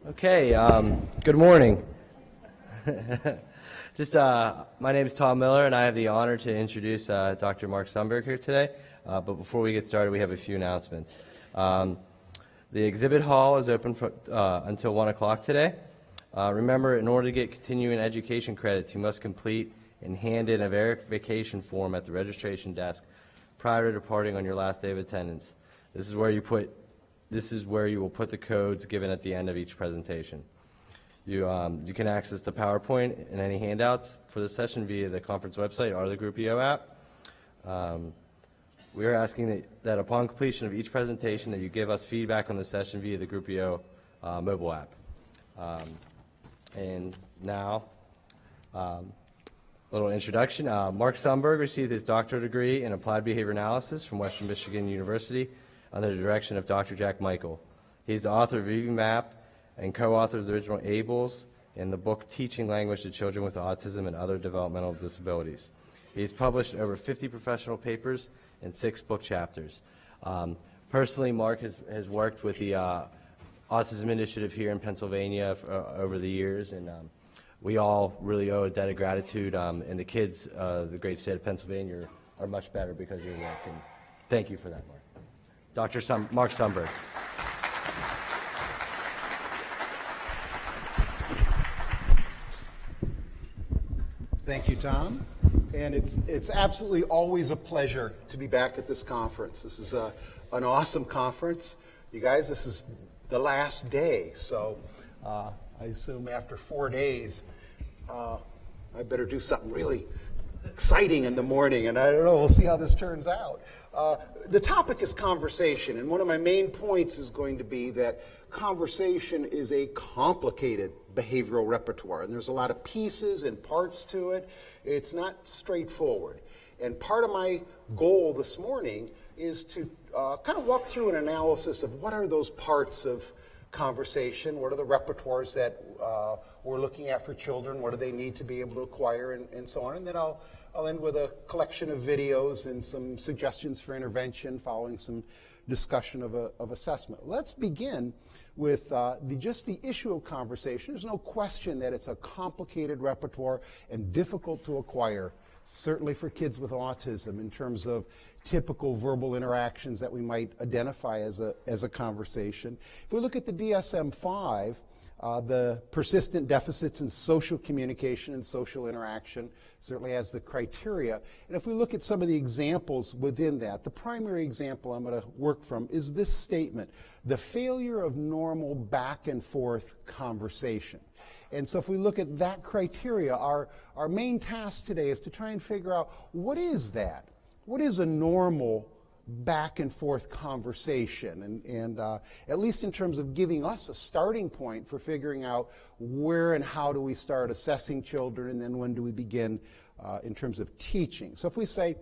Okay, good morning. My name is Tom Miller, and I have the honor to introduce Dr. Mark Sundberg here today. But before we get started, we have a few announcements. The exhibit hall is open until 1 o'clock today. Remember, in order to get continuing education credits, you must complete and hand in a verification form at the registration desk prior to departing on your last day of attendance. This is where you will put the codes given at the end of each presentation. You can access the PowerPoint and any handouts for the session via the conference website or the Group EO app. We are asking that upon completion of each presentation that you give us feedback on the session via the Group EO mobile app. And now, little introduction. Mark Sundberg received his doctorate degree in Applied Behavior Analysis from Western Michigan University under the direction of Dr. Jack Michael. He's the author of EVMAP and co-author of the original ABLES and the book Teaching Language to Children with Autism and Other Developmental Disabilities. He's published over 50 professional papers and 6 book chapters. Personally, Mark has worked with the Autism Initiative here in Pennsylvania over the years, and we all really owe a debt of gratitude, and the kids of the great state of Pennsylvania are much better because of your work, and thank you for that, Mark. Mark Sundberg. Thank you, Tom. And it's absolutely always a pleasure to be back at this conference. This is an awesome conference. You guys, this is the last day, so I assume after 4 days, I better do something really exciting in the morning, and I don't know, we'll see how this turns out. The topic is conversation, and one of my main points is going to be that conversation is a complicated behavioral repertoire, and there's a lot of pieces and parts to it. It's not straightforward. And part of my goal this morning is to kind of walk through an analysis of what are those parts of conversation, what are the repertoires that we're looking at for children, what do they need to be able to acquire, and so on. And then I'll end with a collection of videos and some suggestions for intervention following some discussion of assessment. Let's begin with just the issue of conversation. There's no question that it's a complicated repertoire and difficult to acquire, certainly for kids with autism, in terms of typical verbal interactions that we might identify as a conversation. If we look at the DSM-5, the persistent deficits in social communication and social interaction certainly has the criteria. And if we look at some of the examples within that, the primary example I'm going to work from is this statement: the failure of normal back and forth conversation. And so if we look at that criteria, our main task today is to try and figure out, what is that? What is a normal back and forth conversation? And at least in terms of giving us a starting point for figuring out where and how do we start assessing children, and then when do we begin in terms of teaching. So if we say,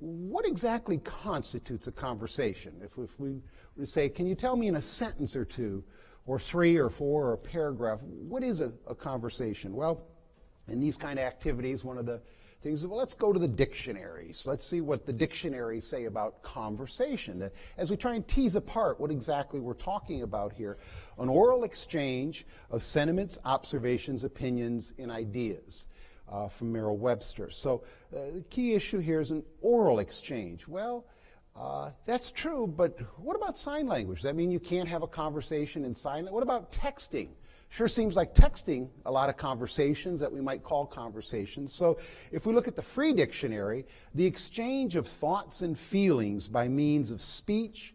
what exactly constitutes a conversation? If we say, can you tell me in a sentence or two, or 3 or 4 or a paragraph, what is a conversation? Well, in these kind of activities, one of the things, well, let's go to the dictionaries. Let's see what the dictionaries say about conversation, as we try and tease apart what exactly we're talking about here. An oral exchange of sentiments, observations, opinions, and ideas, from Merrill-Webster. So the key issue here is an oral exchange. Well, that's true, but what about sign language? Does that mean you can't have a conversation in sign language? What about texting? Sure seems like texting a lot of conversations that we might call conversations. So if we look at the Free Dictionary, the exchange of thoughts and feelings by means of speech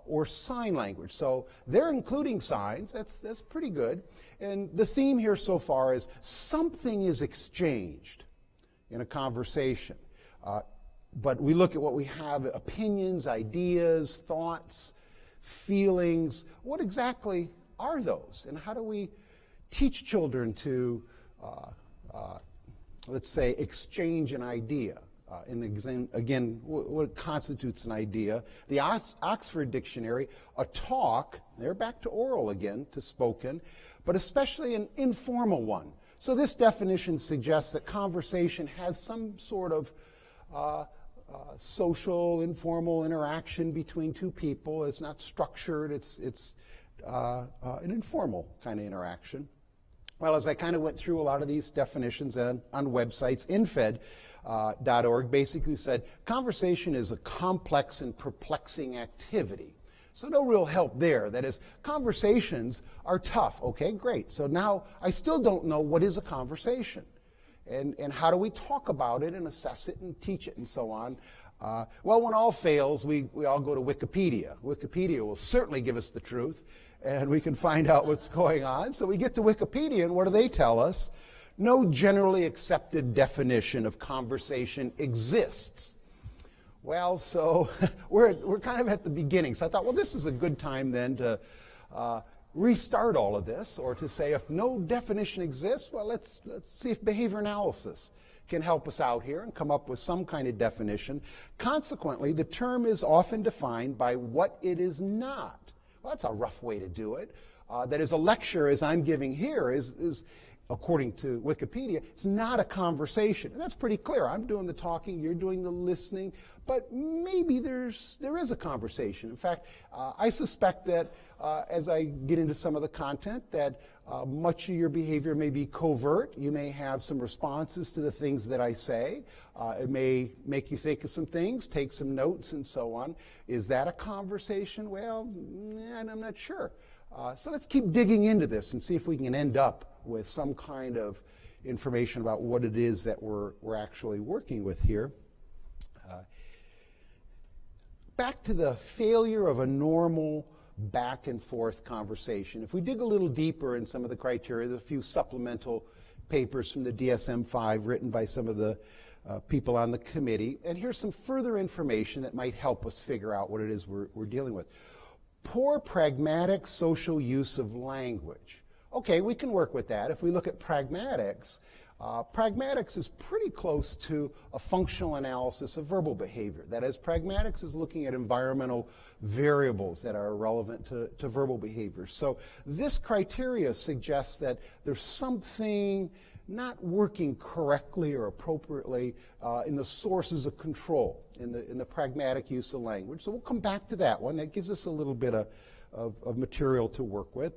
or sign language. So they're including signs. That's pretty good. And the theme here so far is something is exchanged in a conversation. But we look at what we have: opinions, ideas, thoughts, feelings. What exactly are those? And how do we teach children to, let's say, exchange an idea? And again, what constitutes an idea? The Oxford Dictionary, a talk, they're back to oral again, to spoken, but especially an informal one. So this definition suggests that conversation has some sort of social, informal interaction between two people. It's not structured. It's an informal kind of interaction. Well, as I kind of went through a lot of these definitions on websites, infed.org basically said conversation is a complex and perplexing activity. So no real help there. That is, conversations are tough. Okay, great. So now I still don't know what is a conversation. And how do we talk about it and assess it and teach it and so on? Well, when all fails, we all go to Wikipedia. Wikipedia will certainly give us the truth, and we can find out what's going on. So we get to Wikipedia, and what do they tell us? No generally accepted definition of conversation exists. Well, so we're kind of at the beginning. So I thought, well, this is a good time then to restart all of this, or to say if no definition exists, well, let's see if behavior analysis can help us out here and come up with some kind of definition. Consequently, the term is often defined by what it is not. Well, that's a rough way to do it. That is, a lecture, as I'm giving here, is according to Wikipedia, it's not a conversation. And that's pretty clear. I'm doing the talking, you're doing the listening, but maybe there is a conversation. In fact, I suspect that as I get into some of the content, that much of your behavior may be covert. You may have some responses to the things that I say. It may make you think of some things, take some notes, and so on. Is that a conversation? Well, I'm not sure. So let's keep digging into this and see if we can end up with some kind of information about what it is that we're actually working with here. Back to the failure of a normal back and forth conversation. If we dig a little deeper in some of the criteria, there's a few supplemental papers from the DSM-5 written by some of the people on the committee. And here's some further information that might help us figure out what it is we're dealing with. Poor pragmatic social use of language. Okay, we can work with that. If we look at pragmatics, pragmatics is pretty close to a functional analysis of verbal behavior. That is, pragmatics is looking at environmental variables that are relevant to verbal behavior. So this criteria suggests that there's something not working correctly or appropriately in the sources of control in the pragmatic use of language. So we'll come back to that one. That gives us a little bit of material to work with.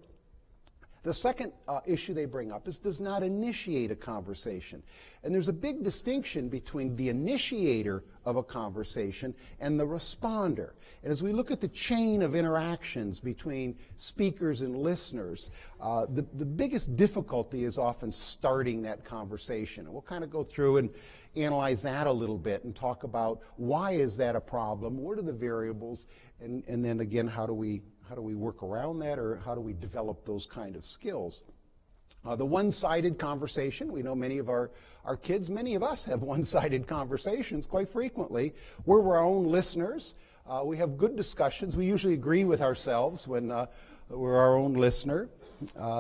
The second issue they bring up is does not initiate a conversation. And there's a big distinction between the initiator of a conversation and the responder. And as we look at the chain of interactions between speakers and listeners, the biggest difficulty is often starting that conversation. And we'll kind of go through and analyze that a little bit and talk about why is that a problem, what are the variables, and then again, how do we work around that, or how do we develop those kind of skills? The one-sided conversation, we know many of our kids, many of us have one-sided conversations quite frequently. We're our own listeners. We have good discussions. We usually agree with ourselves when we're our own listener,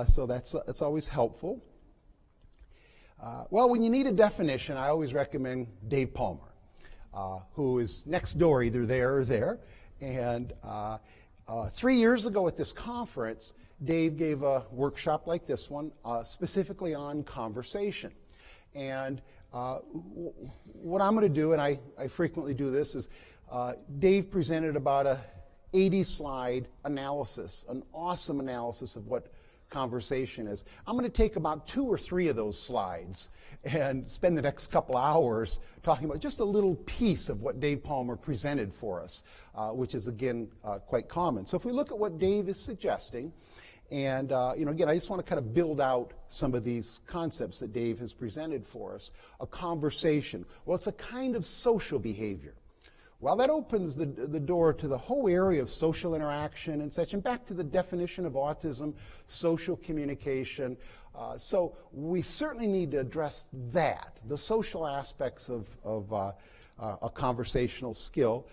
so that's always helpful. Well, when you need a definition, I always recommend Dave Palmer, who is next door, either there or there. And 3 years ago at this conference, Dave gave a workshop like this one, specifically on conversation. And what I'm going to do, and I frequently do this, is Dave presented about a 80-slide analysis, an awesome analysis of what conversation is. I'm going to take about 2 or 3 of those slides and spend the next couple hours talking about just a little piece of what Dave Palmer presented for us, which is, again, quite common. So if we look at what Dave is suggesting, and again, I just want to kind of build out some of these concepts that Dave has presented for us. A conversation. Well, it's a kind of social behavior. Well, that opens the door to the whole area of social interaction and such, and back to the definition of autism, social communication. So we certainly need to address that, the social aspects of a conversational skill.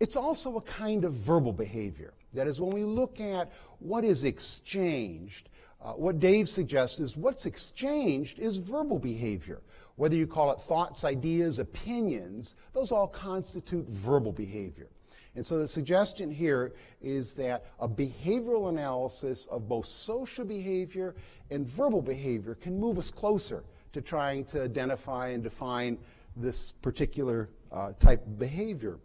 It's also a kind of verbal behavior. That is, when we look at what is exchanged, what Dave suggests is what's exchanged is verbal behavior. Whether you call it thoughts, ideas, opinions, those all constitute verbal behavior. And so the suggestion here is that a behavioral analysis of both social behavior and verbal behavior can move us closer to trying to identify and define this particular type of behavior.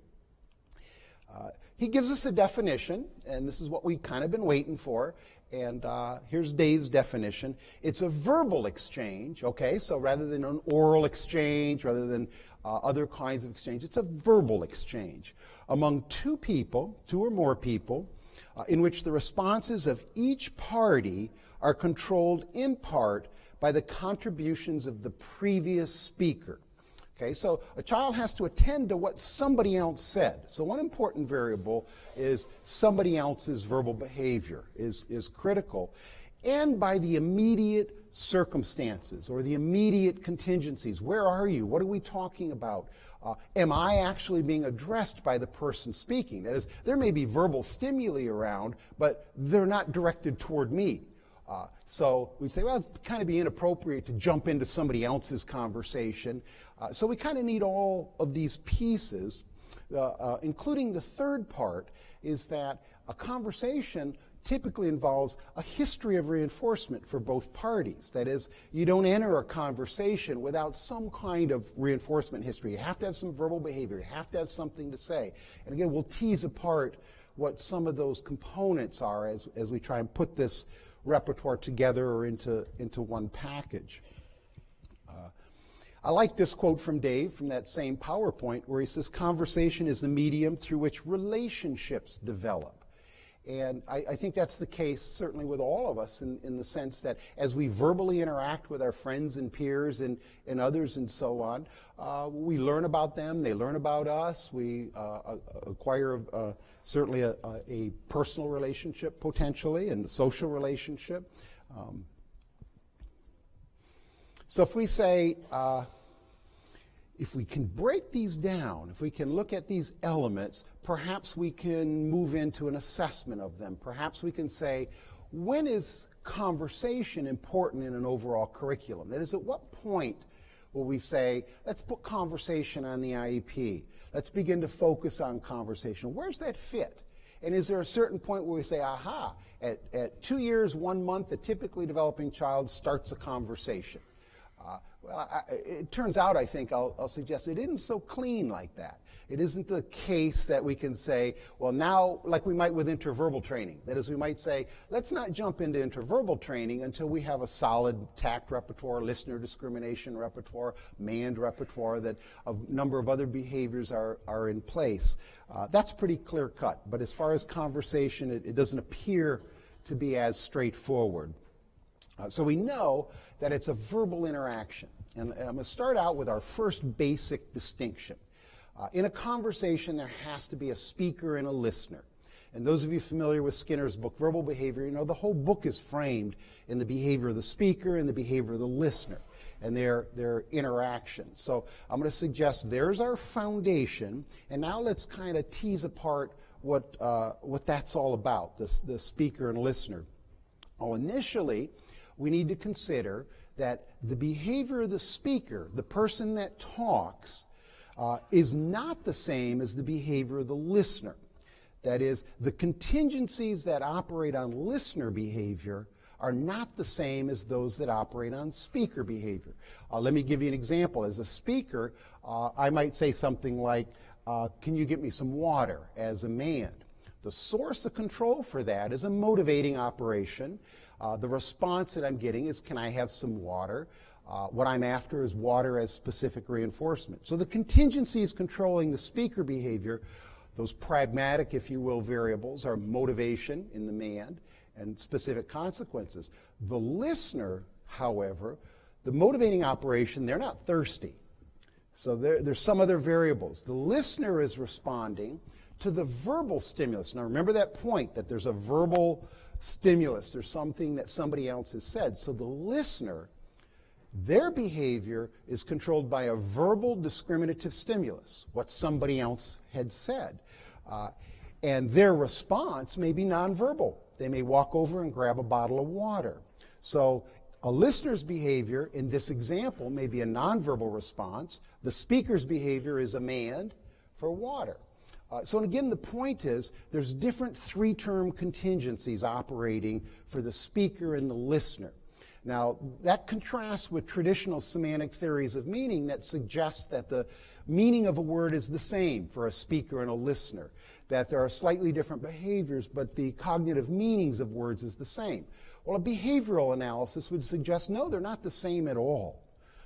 he gives us a definition, and this is what we've kind of been waiting for. And here's Dave's definition. It's a verbal exchange, okay? So rather than an oral exchange, rather than other kinds of exchange, it's a verbal exchange among two people, two or more people, in which the responses of each party are controlled in part by the contributions of the previous speaker. Okay, so a child has to attend to what somebody else said. So one important variable is somebody else's verbal behavior is critical, and by the immediate circumstances or the immediate contingencies. Where are you? What are we talking about? Am I actually being addressed by the person speaking? That is, there may be verbal stimuli around, but they're not directed toward me. So we'd say, well, it's kind of be inappropriate to jump into somebody else's conversation. So we kind of need all of these pieces, including the third part, is that a conversation typically involves a history of reinforcement for both parties. That is, you don't enter a conversation without some kind of reinforcement history. You have to have some verbal behavior. You have to have something to say. And again, we'll tease apart what some of those components are as we try and put this repertoire together or into one package. I like this quote from Dave from that same PowerPoint where he says, conversation is the medium through which relationships develop. And I think that's the case certainly with all of us in the sense that as we verbally interact with our friends and peers and others and so on, we learn about them, they learn about us, we acquire certainly a personal relationship potentially and a social relationship. So if we say, if we can break these down, if we can look at these elements, perhaps we can move into an assessment of them. Perhaps we can say, when is conversation important in an overall curriculum? That is, at what point will we say, let's put conversation on the IEP. Let's begin to focus on conversation. Where's that fit? And is there a certain point where we say, aha, at 2 years, 1 month, a typically developing child starts a conversation? Well, it turns out, I think, I'll suggest it isn't so clean like that. It isn't the case that we can say, well, now, like we might with interverbal training. That is, we might say, let's not jump into interverbal training until we have a solid tact repertoire, listener discrimination repertoire, manned repertoire, that a number of other behaviors are in place. That's pretty clear cut. But as far as conversation, it doesn't appear to be as straightforward. So we know that it's a verbal interaction. And I'm going to start out with our first basic distinction. In a conversation, there has to be a speaker and a listener. And those of you familiar with Skinner's book, Verbal Behavior, you know the whole book is framed in the behavior of the speaker and the behavior of the listener and their interactions. So I'm going to suggest there's our foundation. And now let's kind of tease apart what that's all about, the speaker and listener. Well, initially, we need to consider that the behavior of the speaker, the person that talks, is not the same as the behavior of the listener. That is, the contingencies that operate on listener behavior are not the same as those that operate on speaker behavior. Let me give you an example. As a speaker, I might say something like, can you get me some water, as a man. The source of control for that is a motivating operation. The response that I'm getting is, can I have some water? What I'm after is water as specific reinforcement. So the contingencies controlling the speaker behavior, those pragmatic, if you will, variables are motivation in the man and specific consequences. The listener, however, the motivating operation, they're not thirsty. So there's some other variables. The listener is responding to the verbal stimulus. Now remember that point, that there's a verbal stimulus. There's something that somebody else has said. So the listener, their behavior is controlled by a verbal discriminative stimulus, what somebody else had said. And their response may be nonverbal. They may walk over and grab a bottle of water. So a listener's behavior in this example may be a nonverbal response. The speaker's behavior is a demand for water. So again, the point is there's different three-term contingencies operating for the speaker and the listener. Now, that contrasts with traditional semantic theories of meaning that suggest that the meaning of a word is the same for a speaker and a listener. that there are slightly different behaviors, but the cognitive meanings of words is the same. Well, a behavioral analysis would suggest, no, they're not the same at all.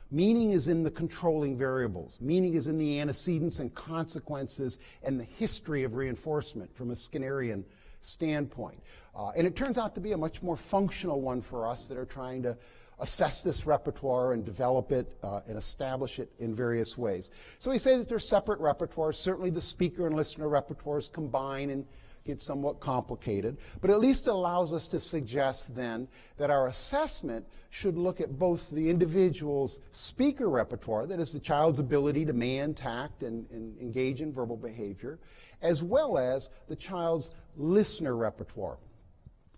Meaning is in the controlling variables. Meaning is in the antecedents and consequences and the history of reinforcement from a Skinnerian standpoint. And it turns out to be a much more functional one for us that are trying to assess this repertoire and develop it and establish it in various ways. So we say that they're separate repertoires. Certainly the speaker and listener repertoires combine and get somewhat complicated, but at least it allows us to suggest then that our assessment should look at both the individual's speaker repertoire, that is the child's ability to man, tact, and engage in verbal behavior, as well as the child's listener repertoire.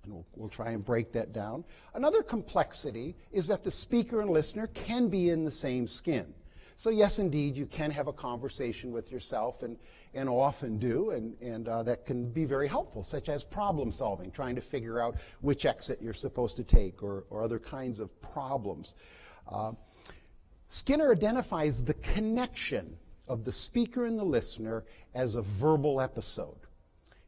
And we'll try and break that down. Another complexity is that the speaker and listener can be in the same skin. So yes, indeed, you can have a conversation with yourself, and often do, and that can be very helpful, such as problem solving, trying to figure out which exit you're supposed to take, or other kinds of problems. Skinner identifies the connection of the speaker and the listener as a verbal episode.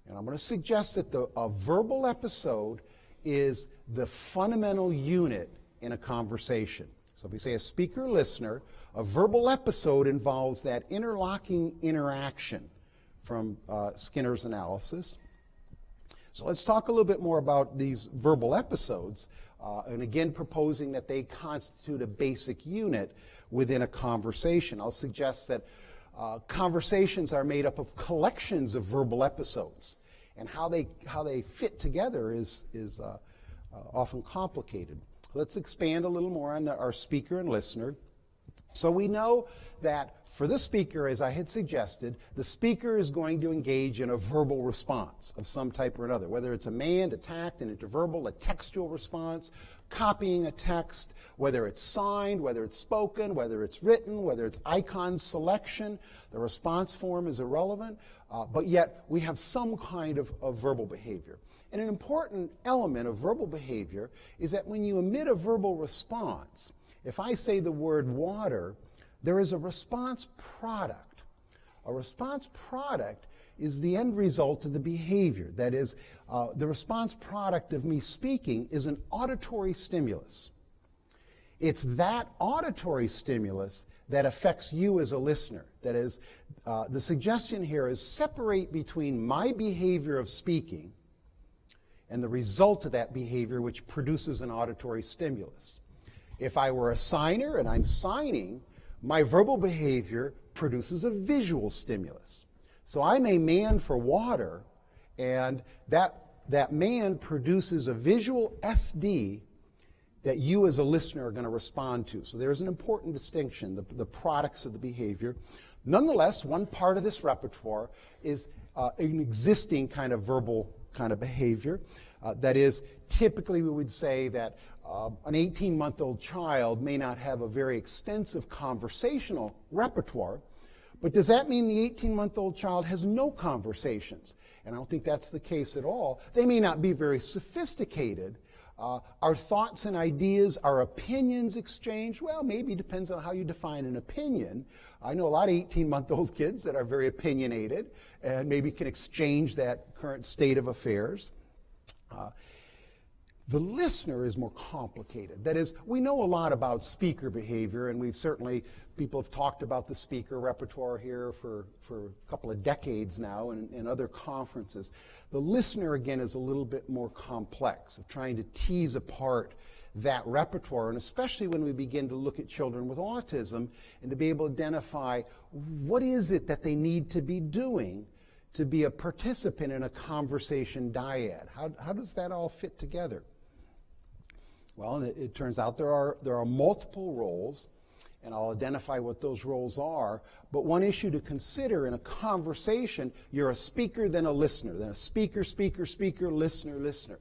And I'm going to suggest that a verbal episode is the fundamental unit in a conversation. So if we say a speaker-listener, a verbal episode involves that interlocking interaction from Skinner's analysis. So let's talk a little bit more about these verbal episodes, and again proposing that they constitute a basic unit within a conversation. I'll suggest that conversations are made up of collections of verbal episodes, and how they fit together is often complicated. Let's expand a little more on our speaker and listener. So we know that for the speaker, as I had suggested, the speaker is going to engage in a verbal response of some type or another, whether it's a man, a tact, an interverbal, a textual response, copying a text, whether it's signed, whether it's spoken, whether it's written, whether it's icon selection. The response form is irrelevant, but yet we have some kind of verbal behavior. And an important element of verbal behavior is that when you emit a verbal response, if I say the word water, there is a response product. A response product is the end result of the behavior. That is, the response product of me speaking is an auditory stimulus. It's that auditory stimulus that affects you as a listener. That is, the suggestion here is separate between my behavior of speaking and the result of that behavior, which produces an auditory stimulus. If I were a signer and I'm signing, my verbal behavior produces a visual stimulus. So I'm a man for water, and that man produces a visual SD that you as a listener are going to respond to. So there's an important distinction, the products of the behavior. Nonetheless, one part of this repertoire is an existing kind of verbal kind of behavior. That is, typically we would say that an 18-month-old child may not have a very extensive conversational repertoire, but does that mean the 18-month-old child has no conversations? And I don't think that's the case at all. They may not be very sophisticated. Our thoughts and ideas, our opinions exchanged, well, maybe depends on how you define an opinion. I know a lot of 18-month-old kids that are very opinionated and maybe can exchange that current state of affairs. The listener is more complicated. That is, we know a lot about speaker behavior, and people have talked about the speaker repertoire here for a couple of decades now in other conferences. The listener, again, is a little bit more complex, of trying to tease apart that repertoire, and especially when we begin to look at children with autism and to be able to identify what is it that they need to be doing to be a participant in a conversation dyad. How does that all fit together? Well, it turns out there are multiple roles, and I'll identify what those roles are. But one issue to consider in a conversation, you're a speaker, then a listener, then a speaker, speaker, speaker, listener, listener.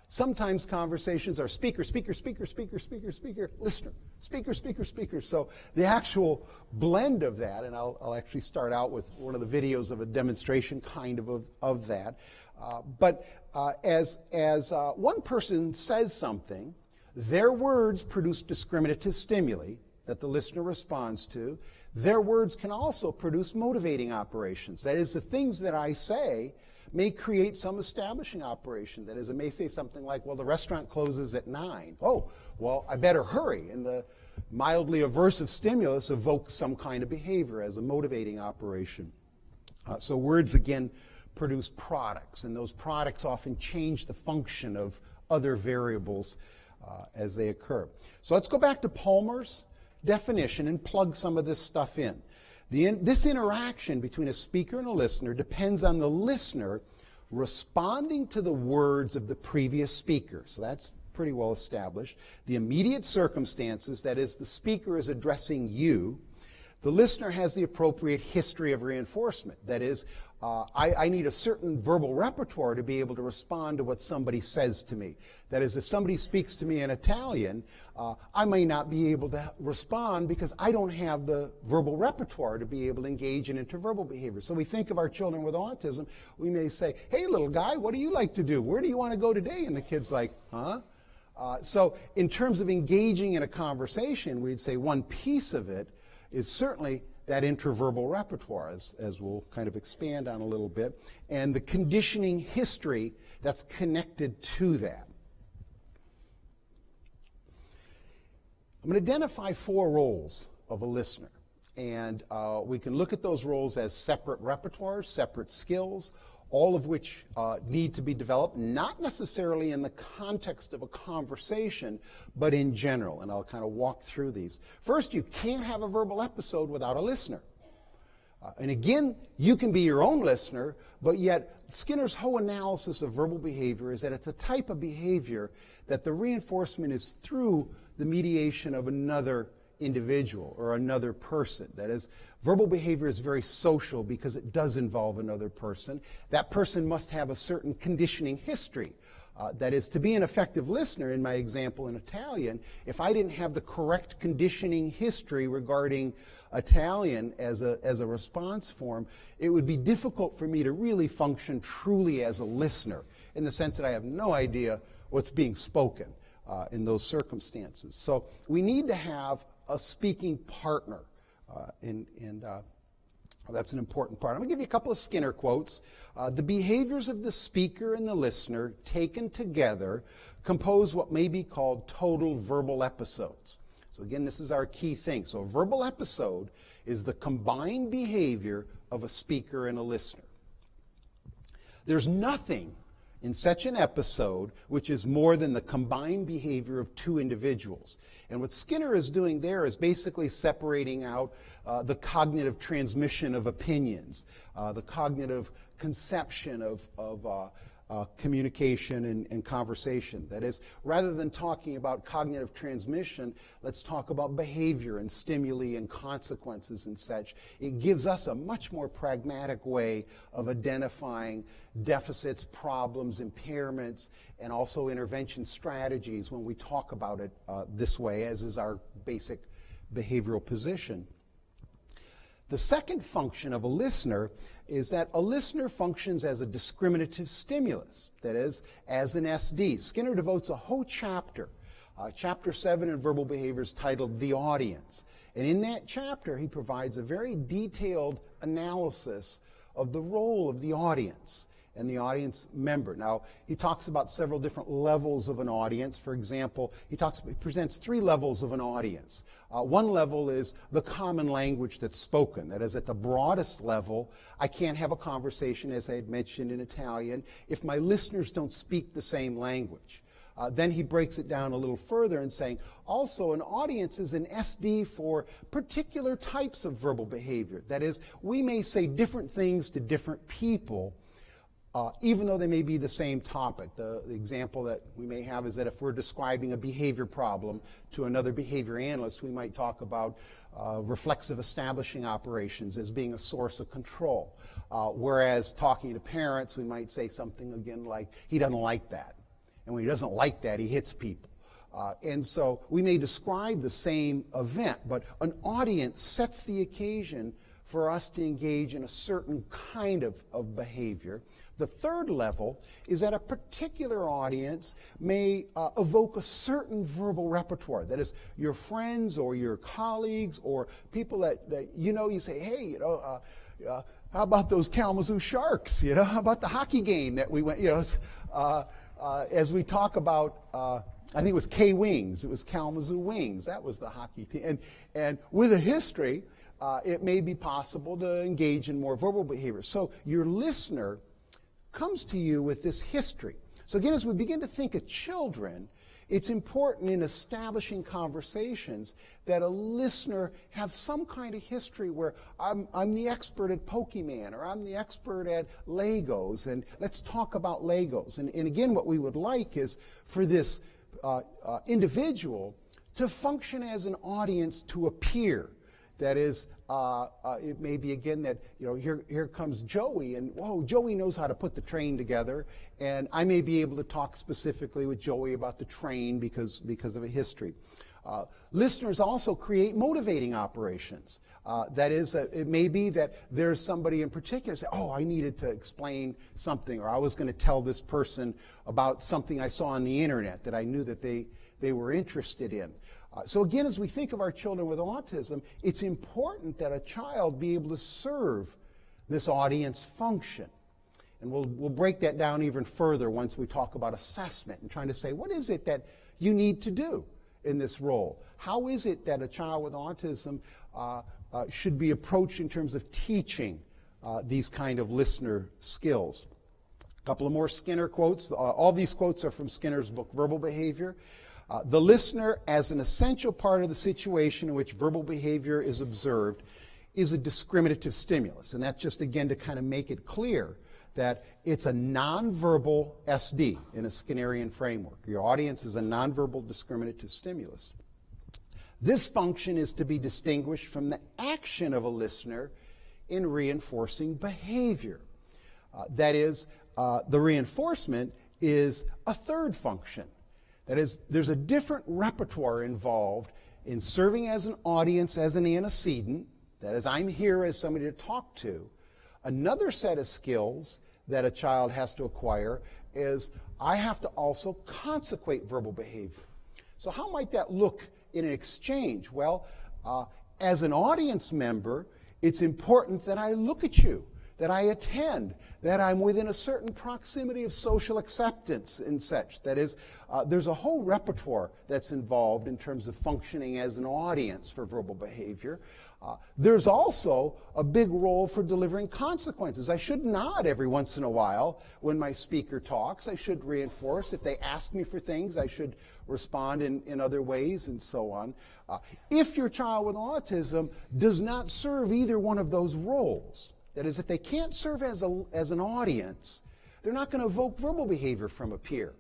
Sometimes conversations are speaker, speaker, speaker, speaker, speaker, speaker, listener, speaker, speaker, speaker. So the actual blend of that, and I'll actually start out with one of the videos of a demonstration kind of that. But as one person says something, their words produce discriminative stimuli that the listener responds to. Their words can also produce motivating operations. That is, the things that I say may create some establishing operation. That is, it may say something like, well, the restaurant closes at 9. Oh, well, I better hurry. And the mildly aversive stimulus evokes some kind of behavior as a motivating operation. So words, again, produce products, and those products often change the function of other variables as they occur. So let's go back to Palmer's definition and plug some of this stuff in. This interaction between a speaker and a listener depends on the listener responding to the words of the previous speaker. So that's pretty well established. The immediate circumstances, that is, the speaker is addressing you. The listener has the appropriate history of reinforcement. That is, I need a certain verbal repertoire to be able to respond to what somebody says to me. That is, if somebody speaks to me in Italian, I may not be able to respond because I don't have the verbal repertoire to be able to engage in interverbal behavior. So we think of our children with autism, we may say, hey, little guy, what do you like to do? Where do you want to go today? And the kid's like, huh? So in terms of engaging in a conversation, we'd say one piece of it is certainly that interverbal repertoire, as we'll kind of expand on a little bit, and the conditioning history that's connected to that. I'm going to identify 4 roles of a listener, and we can look at those roles as separate repertoires, separate skills, all of which need to be developed, not necessarily in the context of a conversation, but in general. And I'll kind of walk through these. First, you can't have a verbal episode without a listener. And again, you can be your own listener, but yet Skinner's whole analysis of verbal behavior is that it's a type of behavior that the reinforcement is through the mediation of another individual or another person. That is, verbal behavior is very social because it does involve another person. That person must have a certain conditioning history. That is, to be an effective listener, in my example in Italian, if I didn't have the correct conditioning history regarding Italian as a response form, it would be difficult for me to really function truly as a listener, in the sense that I have no idea what's being spoken in those circumstances. So we need to have a speaking partner, that's an important part. I'm going to give you a couple of Skinner quotes. The behaviors of the speaker and the listener taken together compose what may be called total verbal episodes. So again, this is our key thing. So a verbal episode is the combined behavior of a speaker and a listener. There's nothing in such an episode which is more than the combined behavior of 2 individuals. And what Skinner is doing there is basically separating out the cognitive transmission of opinions, the cognitive conception of communication and conversation. That is, rather than talking about cognitive transmission, let's talk about behavior and stimuli and consequences and such. It gives us a much more pragmatic way of identifying deficits, problems, impairments, and also intervention strategies when we talk about it this way, as is our basic behavioral position. The second function of a listener is that a listener functions as a discriminative stimulus, that is, as an SD. Skinner devotes a whole chapter, chapter 7 in verbal behaviors, titled The Audience. And in that chapter, he provides a very detailed analysis of the role of the audience and the audience member. Now, he talks about several different levels of an audience. For example, he presents 3 levels of an audience. One level is the common language that's spoken. That is, at the broadest level, I can't have a conversation, as I had mentioned, in Italian if my listeners don't speak the same language. Then he breaks it down a little further and saying, also, an audience is an SD for particular types of verbal behavior. That is, we may say different things to different people, even though they may be the same topic. The example that we may have is that if we're describing a behavior problem to another behavior analyst, we might talk about reflexive establishing operations as being a source of control. Whereas talking to parents, we might say something again like, he doesn't like that. And when he doesn't like that, he hits people. And so we may describe the same event, but an audience sets the occasion for us to engage in a certain kind of behavior. The third level is that a particular audience may evoke a certain verbal repertoire. That is, your friends or your colleagues or people that you say, hey, how about those Kalamazoo Sharks? How about the hockey game that we went, as we talk about, I think it was K-Wings. It was Kalamazoo Wings. That was the hockey team. And with a history, it may be possible to engage in more verbal behavior. So your listener comes to you with this history. So again, as we begin to think of children, it's important in establishing conversations that a listener have some kind of history where I'm the expert at Pokemon, or I'm the expert at Legos, and let's talk about Legos. And again, what we would like is for this individual to function as an audience to a peer. That is, it may be again that, here comes Joey, and whoa, Joey knows how to put the train together, and I may be able to talk specifically with Joey about the train because of a history. Listeners also create motivating operations. That is, it may be that there's somebody in particular say, oh, I needed to explain something, or I was going to tell this person about something I saw on the internet that I knew that they were interested in. So again, as we think of our children with autism, it's important that a child be able to serve this audience function. And we'll break that down even further once we talk about assessment and trying to say, what is it that you need to do in this role? How is it that a child with autism should be approached in terms of teaching these kind of listener skills? A couple of more Skinner quotes. All these quotes are from Skinner's book, Verbal Behavior. The listener, as an essential part of the situation in which verbal behavior is observed, is a discriminative stimulus. And that's just, again, to kind of make it clear that it's a nonverbal SD in a Skinnerian framework. Your audience is a nonverbal discriminative stimulus. This function is to be distinguished from the action of a listener in reinforcing behavior. That is, the reinforcement is a third function. That is, there's a different repertoire involved in serving as an audience as an antecedent. That is, I'm here as somebody to talk to. Another set of skills that a child has to acquire is I have to also consequate verbal behavior. So how might that look in an exchange? Well, as an audience member, it's important that I look at you, that I attend, that I'm within a certain proximity of social acceptance and such. That is, there's a whole repertoire that's involved in terms of functioning as an audience for verbal behavior. There's also a big role for delivering consequences. I should nod every once in a while when my speaker talks. I should reinforce. If they ask me for things, I should respond in other ways and so on. If your child with autism does not serve either one of those roles, that is, if they can't serve as an audience, they're not going to evoke verbal behavior from a peer.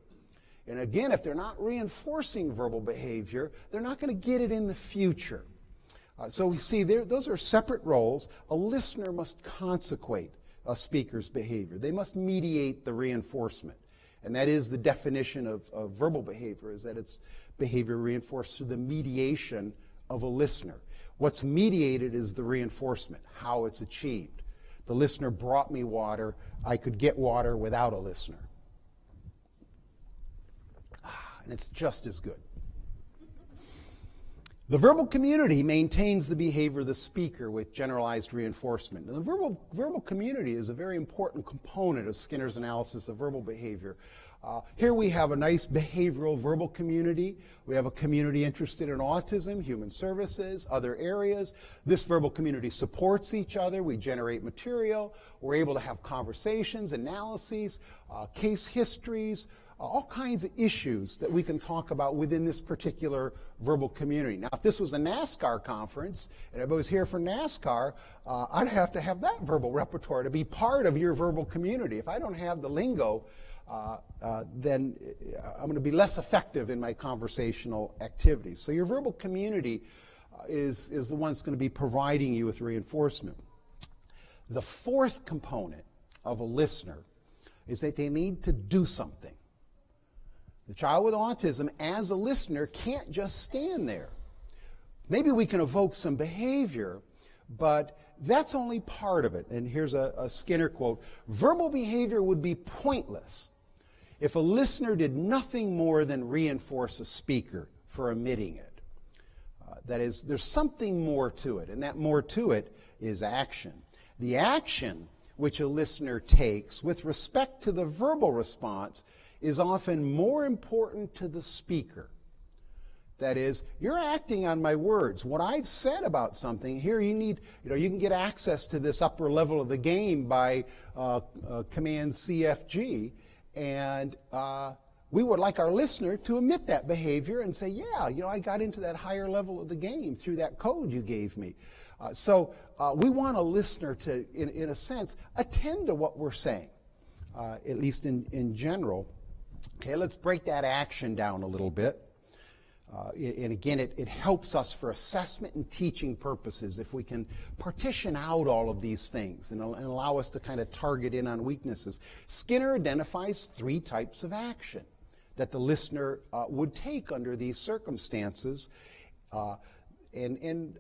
And again, if they're not reinforcing verbal behavior, they're not going to get it in the future. So we see those are separate roles. A listener must consequate a speaker's behavior. They must mediate the reinforcement. And that is the definition of verbal behavior, is that it's behavior reinforced through the mediation of a listener. What's mediated is the reinforcement, how it's achieved. The listener brought me water. I could get water without a listener. And it's just as good. The verbal community maintains the behavior of the speaker with generalized reinforcement. And the verbal community is a very important component of Skinner's analysis of verbal behavior. Here we have a nice behavioral verbal community. We have a community interested in autism, human services, other areas. This verbal community supports each other. We generate material. We're able to have conversations, analyses, case histories, all kinds of issues that we can talk about within this particular verbal community. Now, if this was a NASCAR conference, and everybody was here for NASCAR, I'd have to have that verbal repertoire to be part of your verbal community. If I don't have the lingo, then I'm going to be less effective in my conversational activities. So your verbal community is the one that's going to be providing you with reinforcement. The fourth component of a listener is that they need to do something. The child with autism, as a listener, can't just stand there. Maybe we can evoke some behavior, but that's only part of it. And here's a Skinner quote: "Verbal behavior would be pointless if a listener did nothing more than reinforce a speaker for emitting it." That is, there's something more to it, and that more to it is action. The action which a listener takes with respect to the verbal response is often more important to the speaker. That is, you're acting on my words. What I've said about something, here you can get access to this upper level of the game by Command CFG, and we would like our listener to emit that behavior and say, yeah, I got into that higher level of the game through that code you gave me. So we want a listener to, in a sense, attend to what we're saying, at least in general. Okay, let's break that action down a little bit. And again, it helps us for assessment and teaching purposes if we can partition out all of these things and allow us to kind of target in on weaknesses. Skinner identifies 3 types of action that the listener would take under these circumstances. And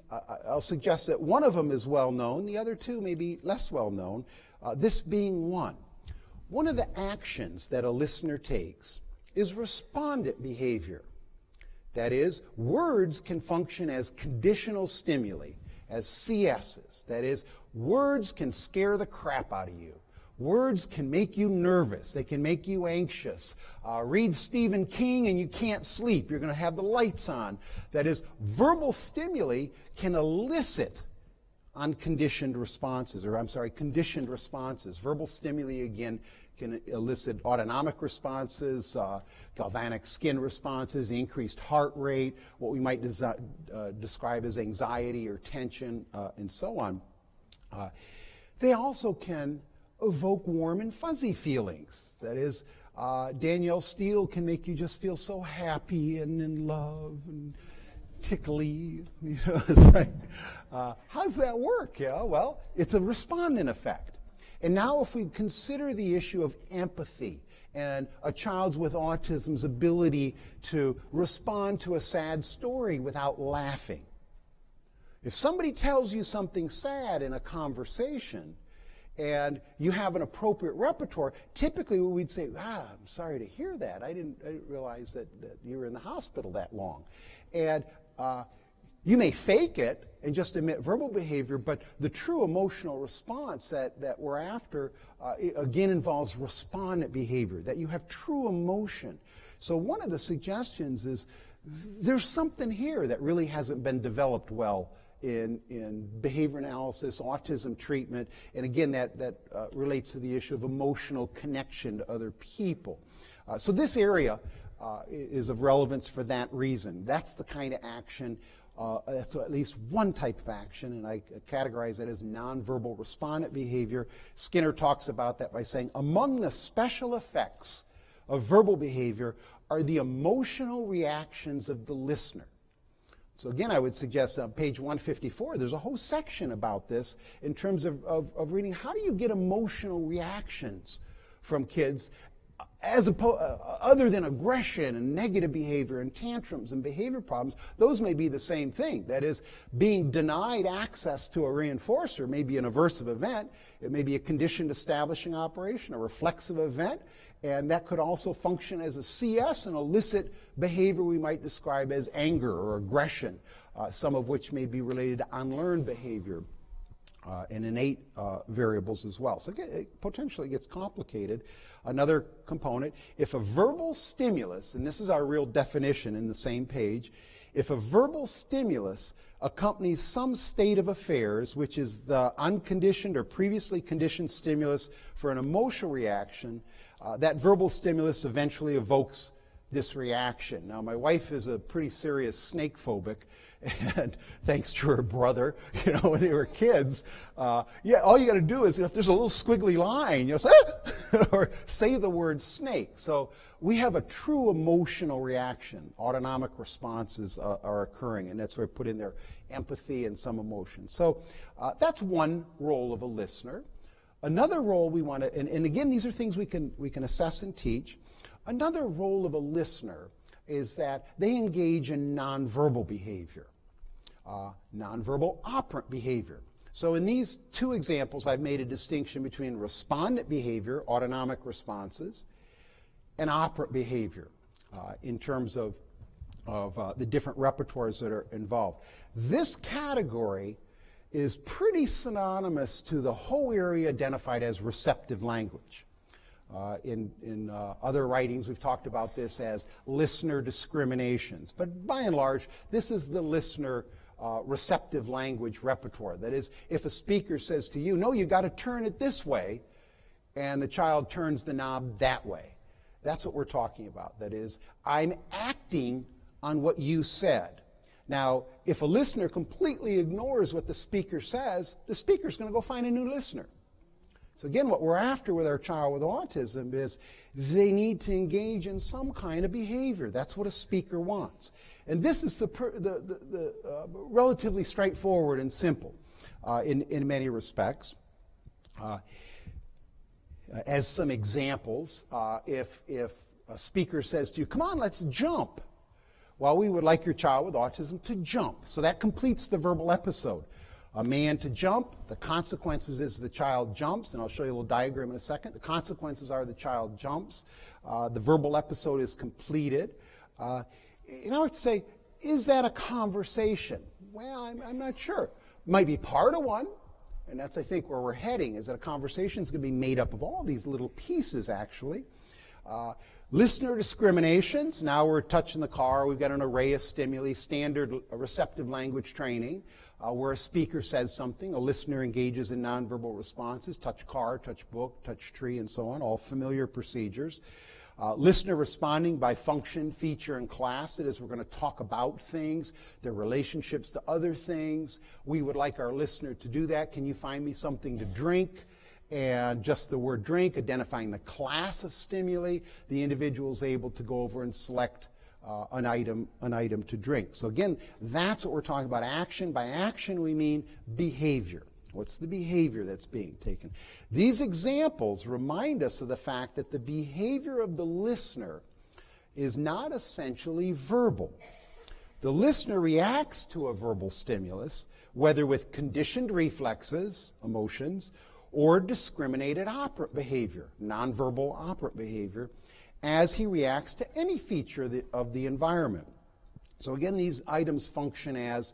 I'll suggest that one of them is well known, the other 2 may be less well known, this being one. One of the actions that a listener takes is respondent behavior. That is, words can function as conditional stimuli, as CSs. That is, words can scare the crap out of you. Words can make you nervous. They can make you anxious. Read Stephen King and you can't sleep. You're going to have the lights on. That is, verbal stimuli can elicit conditioned responses. Verbal stimuli, again, can elicit autonomic responses, galvanic skin responses, increased heart rate, what we might describe as anxiety or tension, and so on. They also can evoke warm and fuzzy feelings. That is, Danielle Steele can make you just feel so happy and in love and tickly. It's like, how's that work? Well, it's a respondent effect. And now if we consider the issue of empathy and a child with autism's ability to respond to a sad story without laughing. If somebody tells you something sad in a conversation and you have an appropriate repertoire, typically we'd say, I'm sorry to hear that. I didn't realize that you were in the hospital that long. And you may fake it and just emit verbal behavior, but the true emotional response that we're after, again, involves respondent behavior, that you have true emotion. So one of the suggestions is there's something here that really hasn't been developed well in behavior analysis, autism treatment, and again, that relates to the issue of emotional connection to other people. So this area is of relevance for that reason. That's the kind of action, that's at least one type of action, and I categorize that as nonverbal respondent behavior. Skinner talks about that by saying, among the special effects of verbal behavior are the emotional reactions of the listener. So again, I would suggest on page 154, there's a whole section about this in terms of reading how do you get emotional reactions from kids other than aggression and negative behavior and tantrums and behavior problems. Those may be the same thing. That is, being denied access to a reinforcer may be an aversive event. It may be a conditioned establishing operation, a reflexive event, and that could also function as a CS and elicit behavior we might describe as anger or aggression, some of which may be related to unlearned behavior and innate variables as well. So it potentially gets complicated. Another component, if a verbal stimulus, and this is our real definition in the same page, if a verbal stimulus accompanies some state of affairs, which is the unconditioned or previously conditioned stimulus for an emotional reaction, that verbal stimulus eventually evokes this reaction. Now, my wife is a pretty serious snake phobic, and thanks to her brother, when they were kids, all you got to do is, if there's a little squiggly line, say, or say the word snake. So we have a true emotional reaction. Autonomic responses are occurring, and that's where I put in there empathy and some emotion. So that's one role of a listener. Another role we want to, and again, these are things we can assess and teach. Another role of a listener is that they engage in nonverbal behavior, nonverbal operant behavior. So in these two examples, I've made a distinction between respondent behavior, autonomic responses, and operant behavior in terms of the different repertoires that are involved. This category is pretty synonymous to the whole area identified as receptive language. In other writings, we've talked about this as listener discriminations. But by and large, this is the listener receptive language repertoire. That is, if a speaker says to you, no, you got to turn it this way, and the child turns the knob that way. That's what we're talking about. That is, I'm acting on what you said. Now, if a listener completely ignores what the speaker says, the speaker's going to go find a new listener. So again, what we're after with our child with autism is they need to engage in some kind of behavior. That's what a speaker wants. And this is the relatively straightforward and simple in many respects. As some examples, if a speaker says to you, come on, let's jump. Well, we would like your child with autism to jump. So that completes the verbal episode. A man to jump, the consequences is the child jumps, and I'll show you a little diagram in a second. The consequences are the child jumps. The verbal episode is completed. And I would say, is that a conversation? Well, I'm not sure. Might be part of one, and that's, I think, where we're heading, is that a conversation is going to be made up of all these little pieces, actually. Listener discriminations, now we're touching the car, we've got an array of stimuli, standard receptive language training, where a speaker says something, a listener engages in nonverbal responses, touch car, touch book, touch tree, and so on, all familiar procedures. Listener responding by function, feature, and class, that is, we're going to talk about things, their relationships to other things. We would like our listener to do that. Can you find me something to drink? And just the word drink, identifying the class of stimuli, the individual is able to go over and select an item to drink. So again, that's what we're talking about, action. By action, we mean behavior. What's the behavior that's being taken? These examples remind us of the fact that the behavior of the listener is not essentially verbal. The listener reacts to a verbal stimulus, whether with conditioned reflexes, emotions, or discriminated operant behavior, nonverbal operant behavior, as he reacts to any feature of the environment. So again, these items function as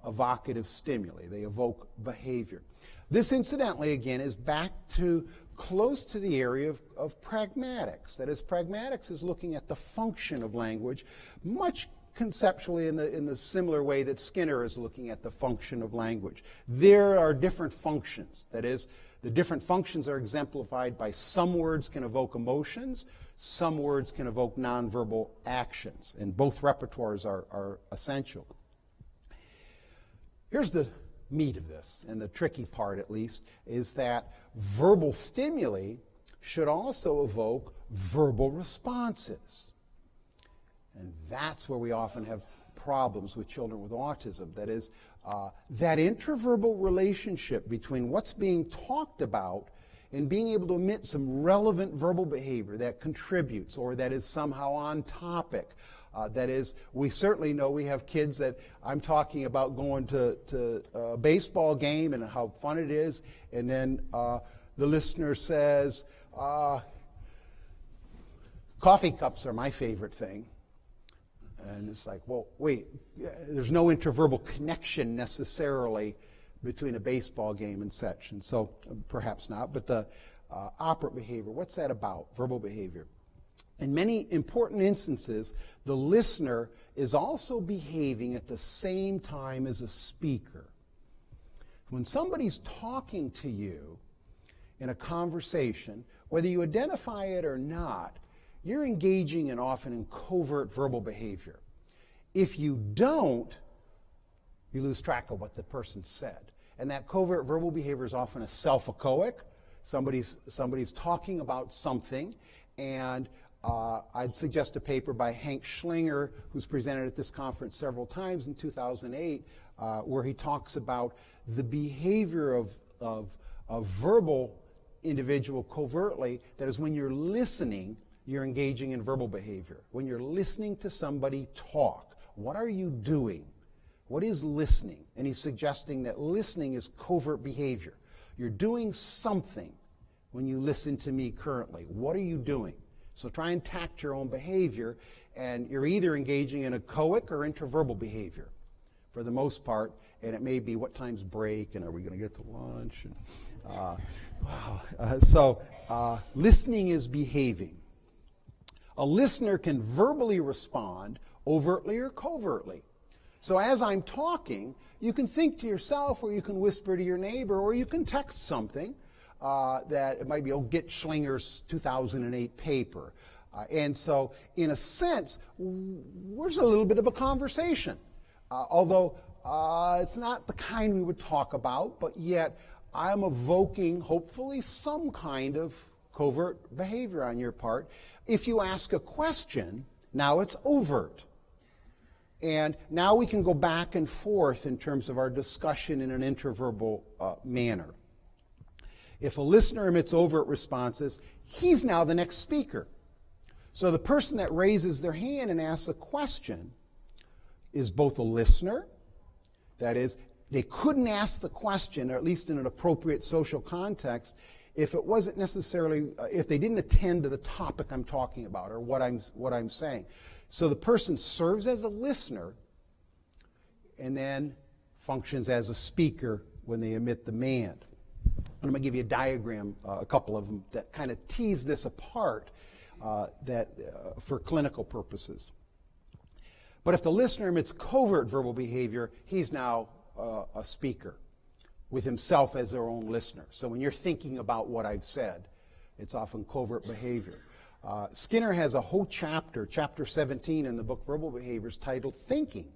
evocative stimuli. They evoke behavior. This, incidentally, again, is back to close to the area of pragmatics. That is, pragmatics is looking at the function of language, much conceptually in the similar way that Skinner is looking at the function of language. There are different functions. That is, the different functions are exemplified by some words can evoke emotions, some words can evoke nonverbal actions, and both repertoires are essential. Here's the meat of this, and the tricky part at least, is that verbal stimuli should also evoke verbal responses. And that's where we often have problems with children with autism. That is, that intraverbal relationship between what's being talked about and being able to emit some relevant verbal behavior that contributes or that is somehow on topic. That is, we certainly know we have kids that I'm talking about going to a baseball game and how fun it is, and then the listener says, coffee cups are my favorite thing. And it's like, well, wait, there's no interverbal connection necessarily between a baseball game and such, and so perhaps not. But the operant behavior, what's that about, verbal behavior? In many important instances, the listener is also behaving at the same time as a speaker. When somebody's talking to you in a conversation, whether you identify it or not, you're engaging in often in covert verbal behavior. If you don't, you lose track of what the person said. And that covert verbal behavior is often a self-echoic. Somebody's talking about something, and I'd suggest a paper by Hank Schlinger, who's presented at this conference several times in 2008, where he talks about the behavior of verbal individual covertly. That is, when you're listening, you're engaging in verbal behavior. When you're listening to somebody talk, what are you doing? What is listening? And he's suggesting that listening is covert behavior. You're doing something when you listen to me currently. What are you doing? So try and tact your own behavior, and you're either engaging in echoic or intraverbal behavior for the most part, and it may be what time's break, and are we going to get to lunch? And, listening is behaving. A listener can verbally respond overtly or covertly. So as I'm talking, you can think to yourself, or you can whisper to your neighbor, or you can text something that it might be, get Schlinger's 2008 paper. And so, in a sense, there's a little bit of a conversation. Although it's not the kind we would talk about, but yet I'm evoking, hopefully, some kind of covert behavior on your part. If you ask a question, now it's overt. And now we can go back and forth in terms of our discussion in an intraverbal manner. If a listener emits overt responses, he's now the next speaker. So the person that raises their hand and asks a question is both a listener, that is, they couldn't ask the question, or at least in an appropriate social context, if it wasn't necessarily, if they didn't attend to the topic I'm talking about or what I'm saying. So the person serves as a listener and then functions as a speaker when they emit the demand. I'm going to give you a diagram, a couple of them, that kind of tease this apart for clinical purposes. But if the listener emits covert verbal behavior, he's now a speaker with himself as their own listener. So when you're thinking about what I've said, it's often covert behavior. Skinner has a whole chapter, chapter 17 in the book Verbal Behaviors, titled Thinking.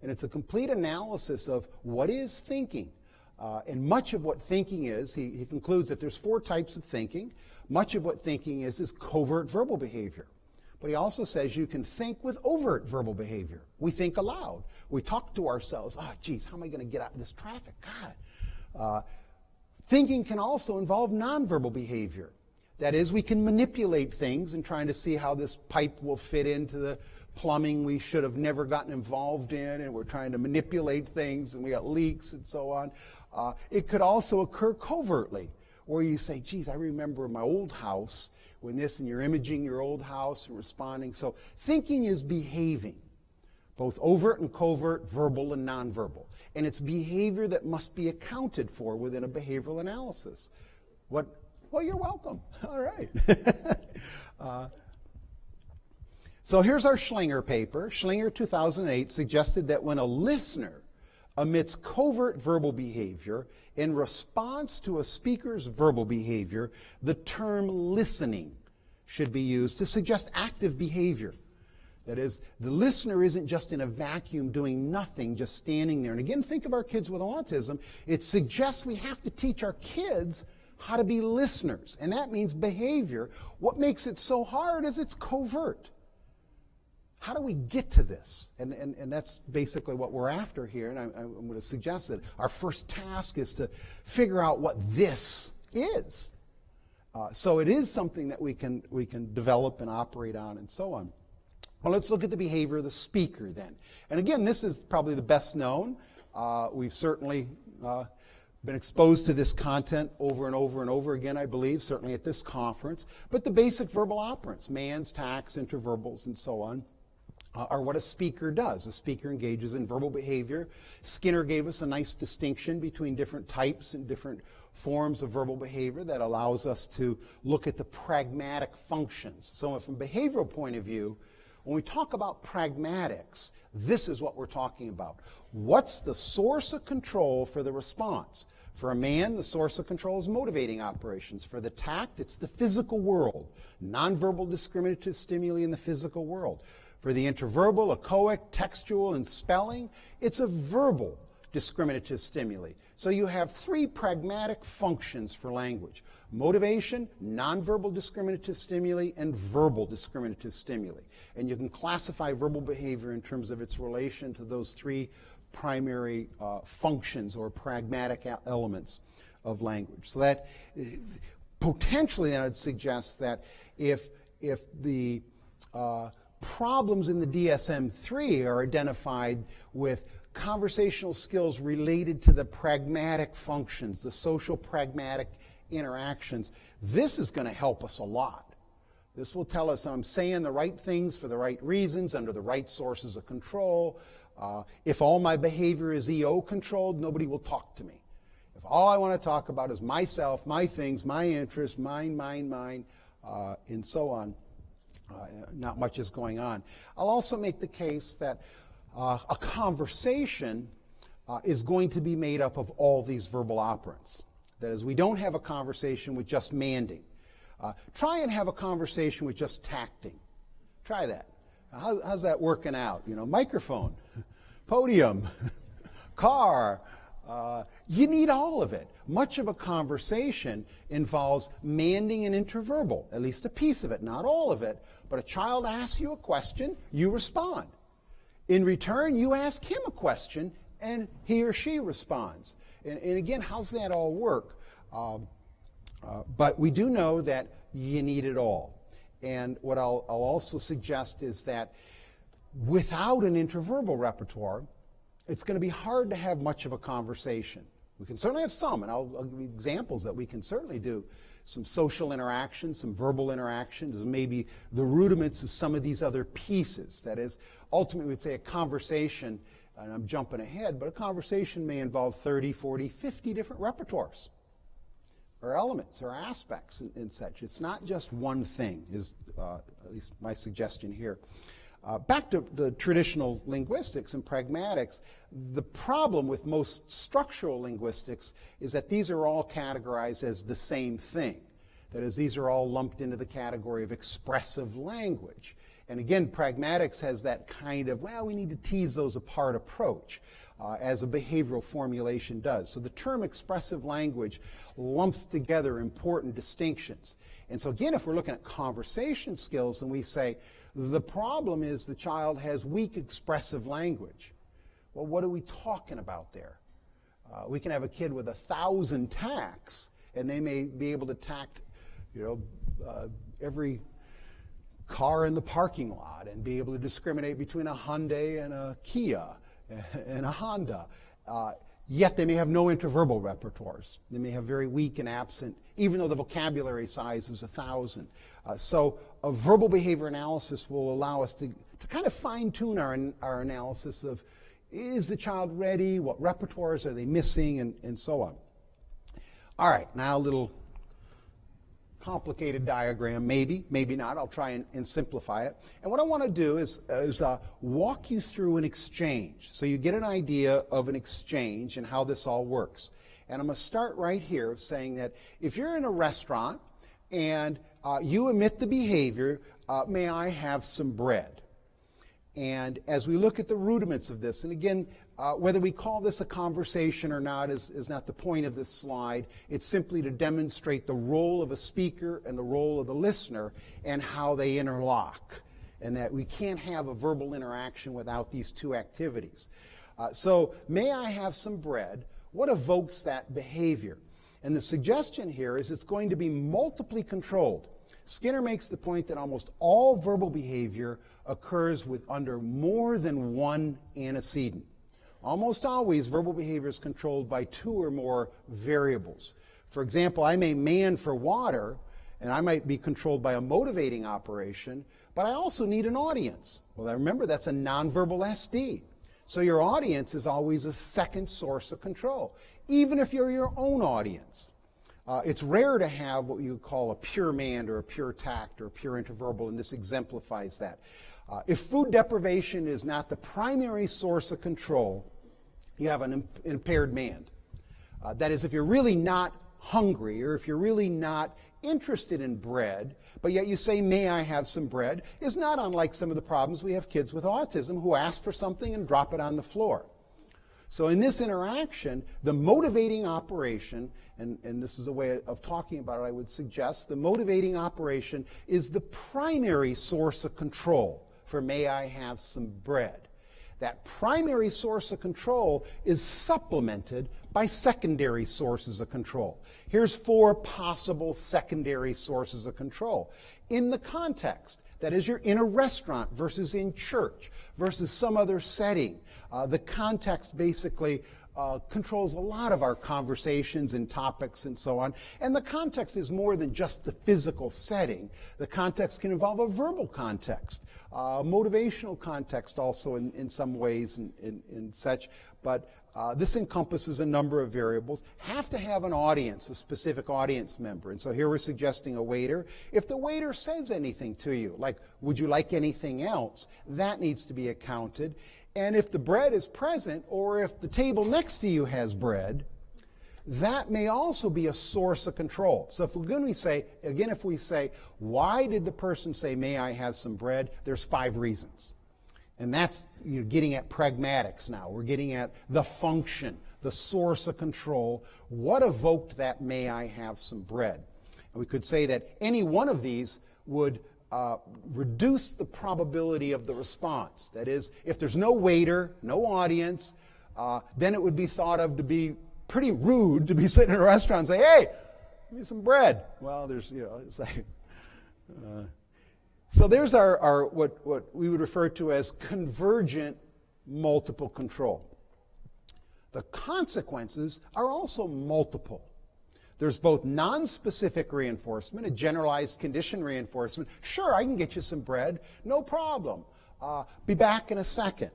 And it's a complete analysis of what is thinking. And much of what thinking is, he concludes that there's 4 types of thinking. Much of what thinking is covert verbal behavior. But he also says you can think with overt verbal behavior. We think aloud. We talk to ourselves, geez, how am I going to get out of this traffic? God. Thinking can also involve nonverbal behavior. That is, we can manipulate things and trying to see how this pipe will fit into the plumbing we should have never gotten involved in, and we're trying to manipulate things, and we got leaks and so on. It could also occur covertly, where you say, geez, I remember my old house when this, and you're imaging your old house and responding. So thinking is behaving, both overt and covert, verbal and nonverbal. And it's behavior that must be accounted for within a behavioral analysis. Well, you're welcome. All right. So here's our Schlinger paper. Schlinger, 2008, suggested that when a listener emits covert verbal behavior in response to a speaker's verbal behavior, the term listening should be used to suggest active behavior. That is, the listener isn't just in a vacuum doing nothing, just standing there. And again, think of our kids with autism. It suggests we have to teach our kids how to be listeners, and that means behavior. What makes it so hard is it's covert. How do we get to this? And that's basically what we're after here, and I'm going to suggest that our first task is to figure out what this is. So it is something that we can develop and operate on and so on. Well, let's look at the behavior of the speaker then. And again, this is probably the best known. We've certainly been exposed to this content over and over and over again, I believe, certainly at this conference. But the basic verbal operants, mands, tacts, interverbals, and so on, are what a speaker does. A speaker engages in verbal behavior. Skinner gave us a nice distinction between different types and different forms of verbal behavior that allows us to look at the pragmatic functions. So from a behavioral point of view, when we talk about pragmatics, this is what we're talking about. What's the source of control for the response? For a man, the source of control is motivating operations. For the tact, it's the physical world, nonverbal discriminative stimuli in the physical world. For the interverbal, echoic, textual, and spelling, it's a verbal discriminative stimuli. So you have 3 pragmatic functions for language: motivation, nonverbal discriminative stimuli, and verbal discriminative stimuli. And you can classify verbal behavior in terms of its relation to those 3 primary functions or pragmatic elements of language. So that potentially then I'd suggest that if the problems in the DSM-3 are identified with conversational skills related to the pragmatic functions, the social pragmatic interactions. This is going to help us a lot. This will tell us I'm saying the right things for the right reasons, under the right sources of control. If all my behavior is EO controlled, nobody will talk to me. If all I want to talk about is myself, my things, my interests, mine, and so on, not much is going on. I'll also make the case that a conversation is going to be made up of all these verbal operants. That is, we don't have a conversation with just manding. Try and have a conversation with just tacting. Try that. How's that working out? You know, microphone, podium, car. You need all of it. Much of a conversation involves manding and interverbal, at least a piece of it, not all of it. But a child asks you a question, you respond. In return, you ask him a question, and he or she responds. And again, how's that all work? But we do know that you need it all. And what I'll also suggest is that without an interverbal repertoire, it's going to be hard to have much of a conversation. We can certainly have some, and I'll give you examples that we can certainly do. Some social interaction, some verbal interactions, maybe the rudiments of some of these other pieces. That is, ultimately we'd say a conversation, and I'm jumping ahead, but a conversation may involve 30, 40, 50 different repertoires, or elements, or aspects, and such. It's not just one thing, is at least my suggestion here. Back to the traditional linguistics and pragmatics, the problem with most structural linguistics is that these are all categorized as the same thing. That is, these are all lumped into the category of expressive language. And again, pragmatics has that kind of, well, we need to tease those apart approach, as a behavioral formulation does. So the term expressive language lumps together important distinctions. And so again, if we're looking at conversation skills and we say, the problem is the child has weak expressive language. Well, what are we talking about there? We can have a kid with 1,000 tacts, and they may be able to tact, every car in the parking lot and be able to discriminate between a Hyundai and a Kia and a Honda. Yet they may have no interverbal repertoires. They may have very weak and absent, even though the vocabulary size is 1,000. So a verbal behavior analysis will allow us to kind of fine-tune our analysis of, is the child ready? What repertoires are they missing? And so on. All right, now a little complicated diagram, maybe not. I'll try and simplify it. And what I want to do is walk you through an exchange, so you get an idea of an exchange and how this all works. And I'm going to start right here saying that if you're in a restaurant and you emit the behavior, may I have some bread? And as we look at the rudiments of this, and again, whether we call this a conversation or not is not the point of this slide. It's simply to demonstrate the role of a speaker and the role of the listener and how they interlock, and that we can't have a verbal interaction without these two activities. So, may I have some bread? What evokes that behavior? And the suggestion here is it's going to be multiply controlled. Skinner makes the point that almost all verbal behavior occurs with under more than one antecedent. Almost always, verbal behavior is controlled by two or more variables. For example, I may man for water, and I might be controlled by a motivating operation, but I also need an audience. Well, remember, that's a nonverbal SD. So your audience is always a second source of control, even if you're your own audience. It's rare to have what you call a pure mand or a pure tact or a pure interverbal, and this exemplifies that. If food deprivation is not the primary source of control, you have an impaired mand. That is, if you're really not hungry, or if you're really not interested in bread, but yet you say, may I have some bread, is not unlike some of the problems we have kids with autism who ask for something and drop it on the floor. So in this interaction, the motivating operation, and this is a way of talking about it, I would suggest, the motivating operation is the primary source of control for may I have some bread. That primary source of control is supplemented by secondary sources of control. Here's 4 possible secondary sources of control. In the context, That is, you're in a restaurant versus in church versus some other setting. The context basically controls a lot of our conversations and topics and so on. And the context is more than just the physical setting. The context can involve a verbal context, motivational context also in some ways and such. But this encompasses a number of variables. Have to have an audience, a specific audience member. And so here we're suggesting a waiter. If the waiter says anything to you, like, would you like anything else, that needs to be accounted. And if the bread is present, or if the table next to you has bread, that may also be a source of control. So if we're going to say, again, if we say, why did the person say, may I have some bread? There's 5 reasons. And that's, you're getting at pragmatics now. We're getting at the function, the source of control. What evoked that may I have some bread? And we could say that any one of these would reduce the probability of the response. That is, if there's no waiter, no audience, then it would be thought of to be pretty rude to be sitting in a restaurant and say, hey, give me some bread. Well, there's, it's like... So there's our what we would refer to as convergent multiple control. The consequences are also multiple. There's both non-specific reinforcement, a generalized condition reinforcement. Sure, I can get you some bread, no problem. Be back in a second.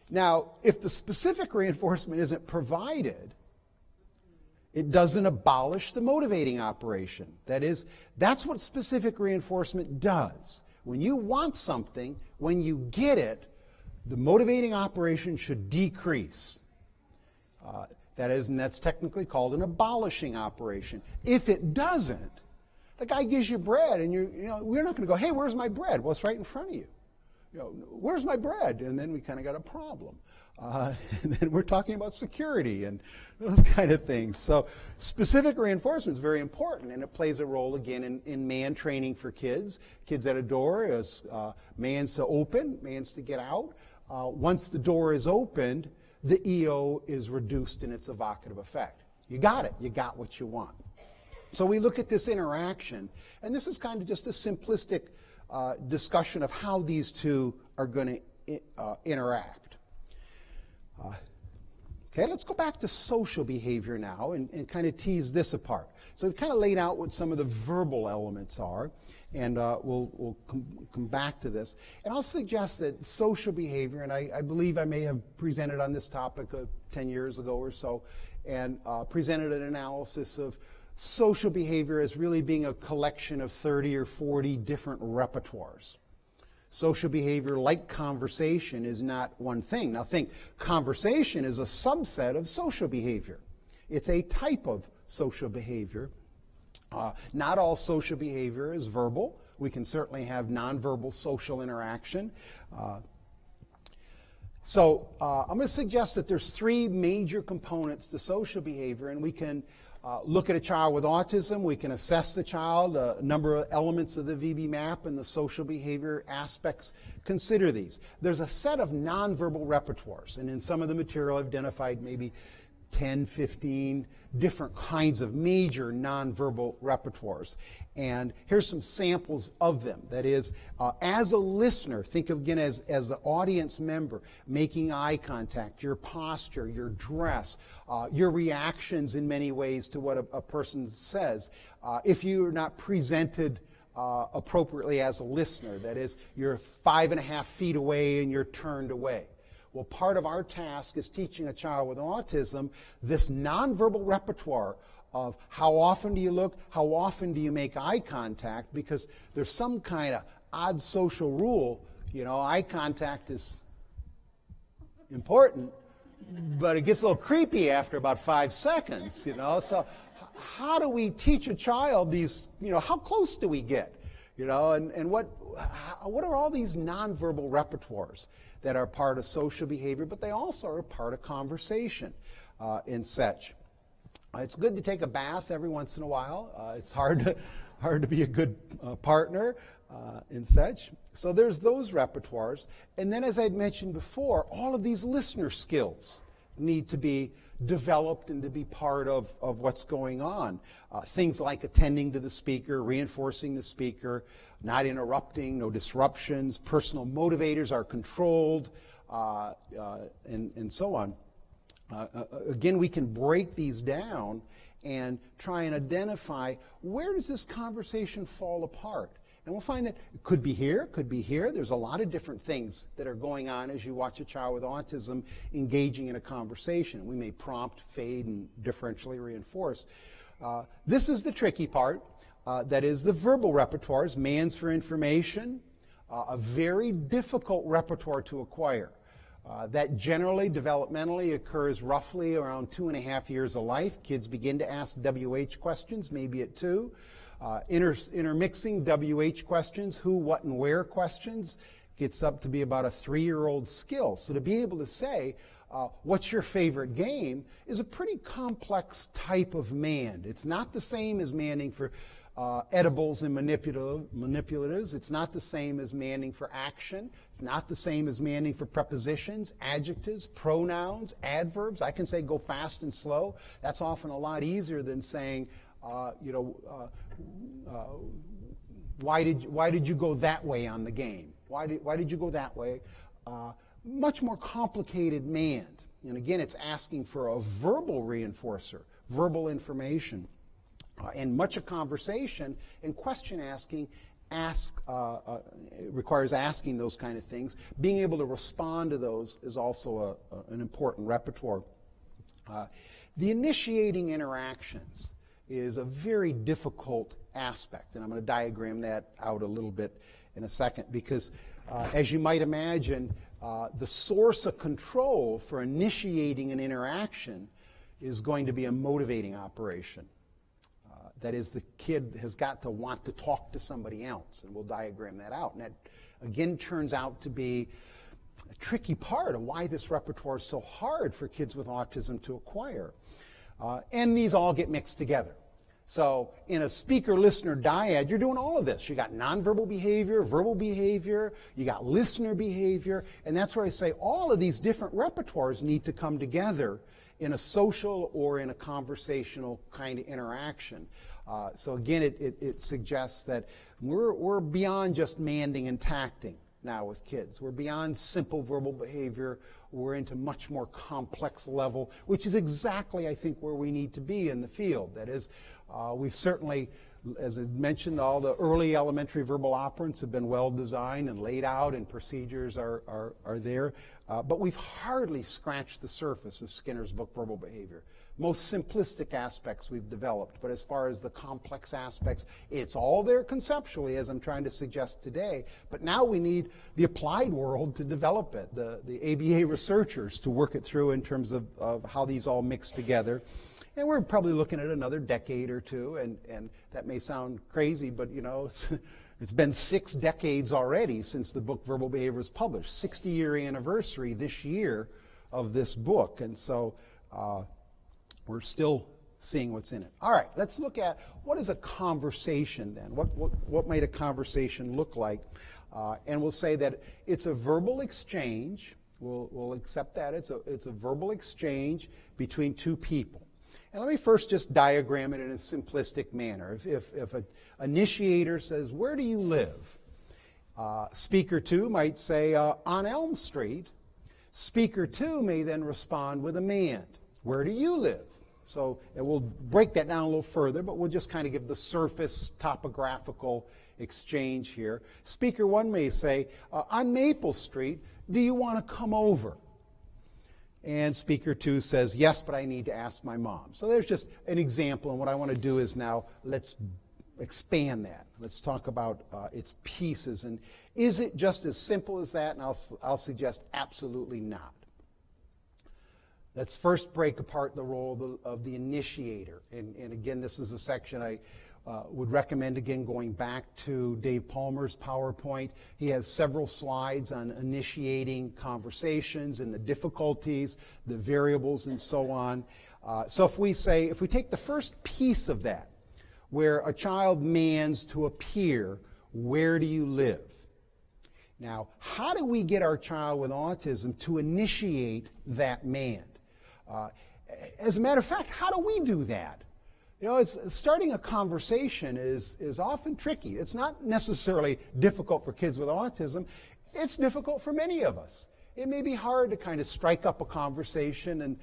Now, if the specific reinforcement isn't provided, it doesn't abolish the motivating operation. That is, that's what specific reinforcement does. When you want something, when you get it, the motivating operation should decrease. That is, and that's technically called an abolishing operation. If it doesn't, the guy gives you bread, and we're not going to go, hey, where's my bread? Well, it's right in front of you. Where's my bread? And then we kind of got a problem. And then we're talking about security and those kind of things. So specific reinforcement is very important, and it plays a role, again, in man training for kids. Kids at a door is man's to open, man's to get out. Once the door is opened, the EO is reduced in its evocative effect. You got it. You got what you want. So we look at this interaction, and this is kind of just a simplistic discussion of how these two are going to interact. Okay, let's go back to social behavior now and kind of tease this apart. So we've kind of laid out what some of the verbal elements are, and we'll come back to this. And I'll suggest that social behavior, and I believe I may have presented on this topic 10 years ago or so, and presented an analysis of social behavior as really being a collection of 30 or 40 different repertoires. Social behavior, like conversation, is not one thing. Now think, conversation is a subset of social behavior. It's a type of social behavior. Not all social behavior is verbal. We can certainly have nonverbal social interaction. So I'm going to suggest that there's 3 major components to social behavior, and we can look at a child with autism. We can assess the child, a number of elements of the VB map and the social behavior aspects. Consider these. There's a set of nonverbal repertoires, and in some of the material I've identified maybe 10, 15 different kinds of major nonverbal repertoires. And here's some samples of them. That is, as a listener, think of again as an audience member, making eye contact, your posture, your dress, your reactions in many ways to what a person says. If you're not presented appropriately as a listener, that is, you're 5.5 feet away and you're turned away. Well, part of our task is teaching a child with autism this nonverbal repertoire of how often do you look, how often do you make eye contact, because there's some kind of odd social rule. Eye contact is important, but it gets a little creepy after about 5 seconds, So how do we teach a child these, how close do we get? And what are all these nonverbal repertoires that are part of social behavior, but they also are part of conversation and such. It's good to take a bath every once in a while. It's hard to be a good partner and such. So there's those repertoires. And then, as I'd mentioned before, all of these listener skills need to be developed and to be part of what's going on. Things like attending to the speaker, reinforcing the speaker, not interrupting, no disruptions, personal motivators are controlled, and so on. Again, we can break these down and try and identify where does this conversation fall apart. And we'll find that it could be here, could be here. There's a lot of different things that are going on as you watch a child with autism engaging in a conversation. We may prompt, fade, and differentially reinforce. This is the tricky part. That is the verbal repertoires, mands for information, a very difficult repertoire to acquire. That generally, developmentally, occurs roughly around 2.5 years of life. Kids begin to ask WH questions, maybe at 2. Intermixing WH questions, who, what, and where questions, gets up to be about a 3-year-old skill. So to be able to say, what's your favorite game, is a pretty complex type of mand. It's not the same as manding for edibles and manipulatives. It's not the same as manding for action. It's not the same as manding for prepositions, adjectives, pronouns, adverbs. I can say go fast and slow. That's often a lot easier than saying, why did you go that way on the game? Why did you go that way? Much more complicated mand. And again, it's asking for a verbal reinforcer, verbal information. And much of conversation and question asking requires asking those kind of things. Being able to respond to those is also an important repertoire. The initiating interactions is a very difficult aspect, and I'm going to diagram that out a little bit in a second, because as you might imagine, the source of control for initiating an interaction is going to be a motivating operation. That is, the kid has got to want to talk to somebody else, and we'll diagram that out. And that, again, turns out to be a tricky part of why this repertoire is so hard for kids with autism to acquire. And these all get mixed together. So in a speaker-listener dyad, you're doing all of this. You got nonverbal behavior, verbal behavior, you got listener behavior, and that's where I say all of these different repertoires need to come together in a social or in a conversational kind of interaction. So again, it suggests that we're beyond just manding and tacting now with kids. We're beyond simple verbal behavior. We're into much more complex level, which is exactly, I think, where we need to be in the field. That is, we've certainly, as I mentioned, all the early elementary verbal operants have been well designed and laid out, and procedures are there. But we've hardly scratched the surface of Skinner's book, Verbal Behavior. Most simplistic aspects we've developed, but as far as the complex aspects, it's all there conceptually, as I'm trying to suggest today, but now we need the applied world to develop it, the ABA researchers to work it through in terms of how these all mix together. And we're probably looking at another decade or two, and that may sound crazy, but you know, it's been 6 decades already since the book Verbal Behavior was published, 60-year anniversary this year of this book, and so we're still seeing what's in it. All right, let's look at what is a conversation then. What might a conversation look like? And we'll say that it's a verbal exchange. We'll accept that. It's a verbal exchange between 2 people. And let me first just diagram it in a simplistic manner. If an initiator says, "Where do you live?" Speaker 2 might say, "On Elm Street." Speaker 2 may then respond with a mand. "Where do you live?" So and we'll break that down a little further, but we'll just kind of give the surface topographical exchange here. Speaker 1 may say, "On Maple Street, do you want to come over?" And Speaker 2 says, "Yes, but I need to ask my mom." So there's just an example, and what I want to do is now let's expand that. Let's talk about its pieces. And is it just as simple as that? And I'll suggest absolutely not. Let's first break apart the role of the initiator. And again, this is a section I would recommend, again, going back to Dave Palmer's PowerPoint. He has several slides on initiating conversations and the difficulties, the variables, and so on. So if we take the first piece of that, where a child mands to appear, "Where do you live?" Now, how do we get our child with autism to initiate that mand? as a matter of fact, how do we do that? Starting a conversation is often tricky. It's not necessarily difficult for kids with autism. It's difficult for many of us. It may be hard to kind of strike up a conversation and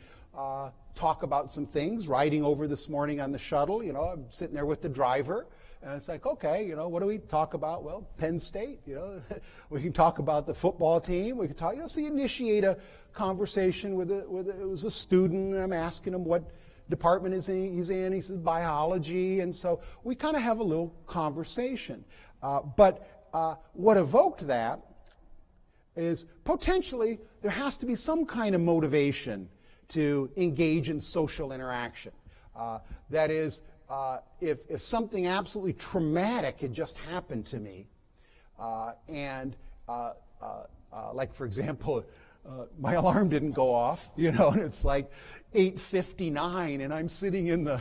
talk about some things. Riding over this morning on the shuttle, I'm sitting there with the driver, and it's like, okay, what do we talk about? Well, Penn State, we can talk about the football team. We can talk, so you initiate a conversation with it was a student, and I'm asking him what department he's in. He says biology, and so we kind of have a little conversation. But what evoked that is potentially there has to be some kind of motivation to engage in social interaction. That is, if something absolutely traumatic had just happened to me, and like for example, my alarm didn't go off, and it's like 8:59, and I'm sitting in the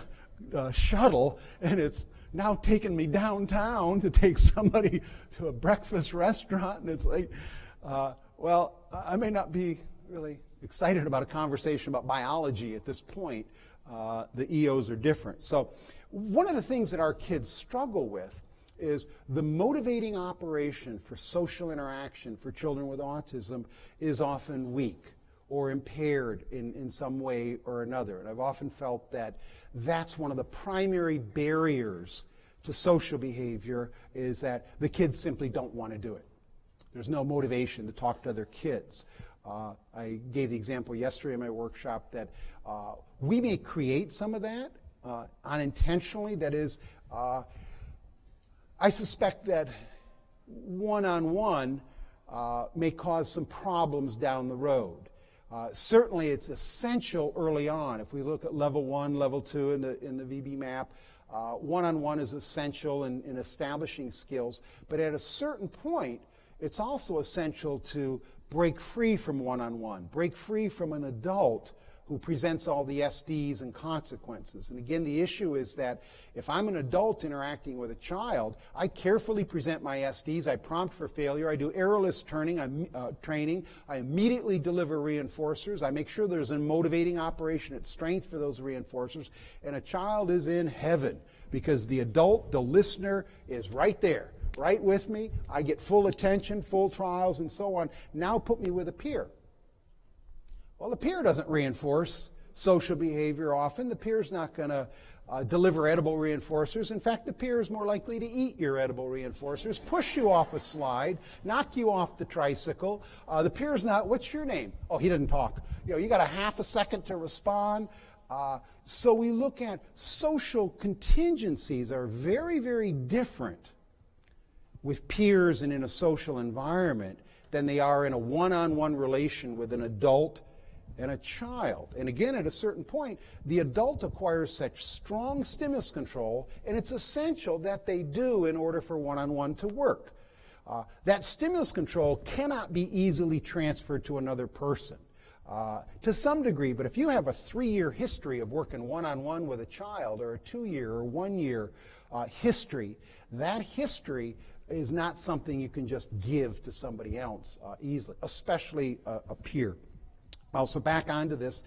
shuttle, and it's now taking me downtown to take somebody to a breakfast restaurant, and it's like, well, I may not be really excited about a conversation about biology at this point. The EOs are different. So one of the things that our kids struggle with is the motivating operation for social interaction for children with autism is often weak or impaired in some way or another. And I've often felt that that's one of the primary barriers to social behavior, is that the kids simply don't want to do it. There's no motivation to talk to other kids. I gave the example yesterday in my workshop that we may create some of that unintentionally. That is, I suspect that one-on-one may cause some problems down the road. Certainly it's essential early on. If we look at level 1, level 2 in the VB map, one-on-one is essential in establishing skills. But at a certain point, it's also essential to break free from one-on-one, break free from an adult who presents all the SDs and consequences. And again, the issue is that if I'm an adult interacting with a child, I carefully present my SDs, I prompt for failure, I do errorless training, I immediately deliver reinforcers, I make sure there's a motivating operation at strength for those reinforcers, and a child is in heaven because the adult, the listener, is right there, right with me. I get full attention, full trials, and so on. Now put me with a peer. Well, the peer doesn't reinforce social behavior often. The peer's not going to deliver edible reinforcers. In fact, the peer is more likely to eat your edible reinforcers, push you off a slide, knock you off the tricycle. The peer's not, what's your name? Oh, he didn't talk. You got a half a second to respond. So we look at social contingencies are very, very different with peers and in a social environment than they are in a one-on-one relation with an adult and a child. And again, at a certain point, the adult acquires such strong stimulus control, and it's essential that they do in order for one-on-one to work. That stimulus control cannot be easily transferred to another person. To some degree, but if you have a 3-year history of working one-on-one with a child, or a 2-year or 1-year history, that history is not something you can just give to somebody else easily, especially a peer. Also, back onto this,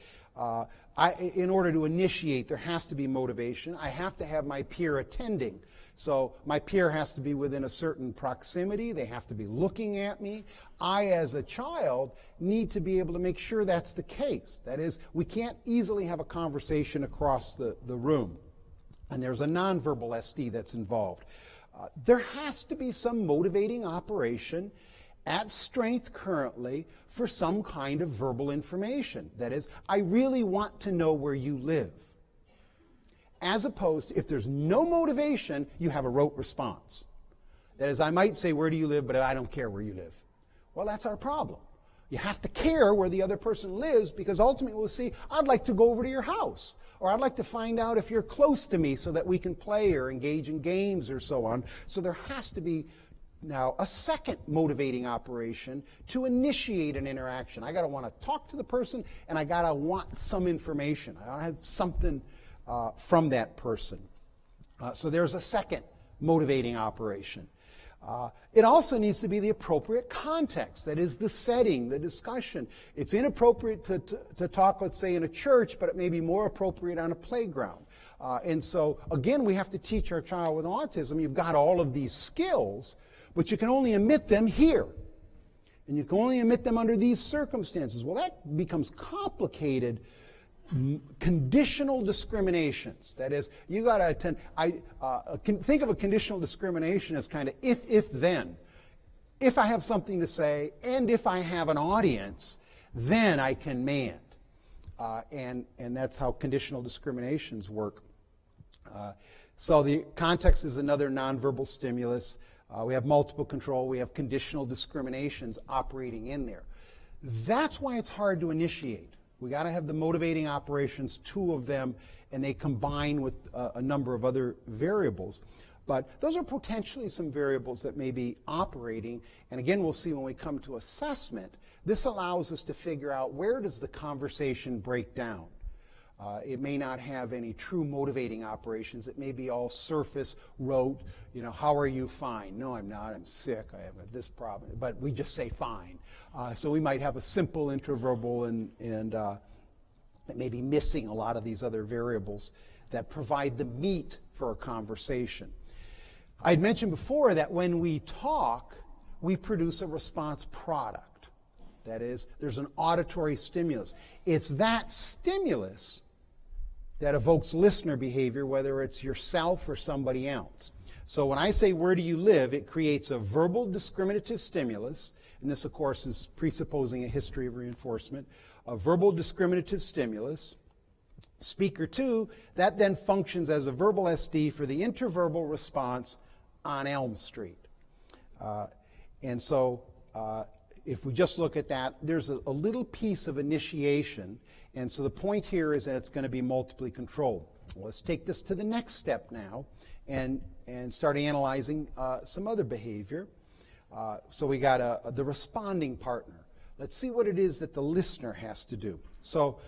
in order to initiate, there has to be motivation. I have to have my peer attending. So my peer has to be within a certain proximity. They have to be looking at me. I, as a child, need to be able to make sure that's the case. That is, we can't easily have a conversation across the room. And there's a nonverbal SD that's involved. There has to be some motivating operation at strength currently for some kind of verbal information. That is, I really want to know where you live. As opposed to, if there's no motivation, you have a rote response. That is, I might say, where do you live, but I don't care where you live. Well, that's our problem. You have to care where the other person lives, because ultimately we'll see, I'd like to go over to your house, or I'd like to find out if you're close to me so that we can play or engage in games or so on. So there has to be now a second motivating operation to initiate an interaction. I got to want to talk to the person, and I got to want some information. I got to have something from that person. So there's a second motivating operation. It also needs to be the appropriate context, that is the setting, the discussion. It's inappropriate to talk, let's say, in a church, but it may be more appropriate on a playground. And so, again, we have to teach our child with autism, you've got all of these skills, but you can only emit them here. And you can only emit them under these circumstances. Well, that becomes complicated. Conditional discriminations. That is, you got to attend. Think of a conditional discrimination as kind of if, then. If I have something to say and if I have an audience, then I can command. And that's how conditional discriminations work. So the context is another nonverbal stimulus. We have multiple control. We have conditional discriminations operating in there. That's why it's hard to initiate. We got to have the motivating operations, 2 of them, and they combine with a number of other variables. But those are potentially some variables that may be operating. And again, we'll see when we come to assessment, this allows us to figure out where does the conversation break down. It may not have any true motivating operations. It may be all surface, rote, how are you? Fine. No, I'm not. I'm sick. I have this problem. But we just say fine. So we might have a simple interverbal and that may be missing a lot of these other variables that provide the meat for a conversation. I'd mentioned before that when we talk, we produce a response product. That is, there's an auditory stimulus. It's that stimulus that evokes listener behavior, whether it's yourself or somebody else. So when I say, where do you live, it creates a verbal discriminative stimulus, and this, of course, is presupposing a history of reinforcement, a verbal discriminative stimulus. Speaker 2, that then functions as a verbal SD for the interverbal response on Elm Street. And so if we just look at that, there's a little piece of initiation, and so the point here is that it's going to be multiply controlled. Well, let's take this to the next step now and start analyzing some other behavior. So we got the responding partner. Let's see what it is that the listener has to do. So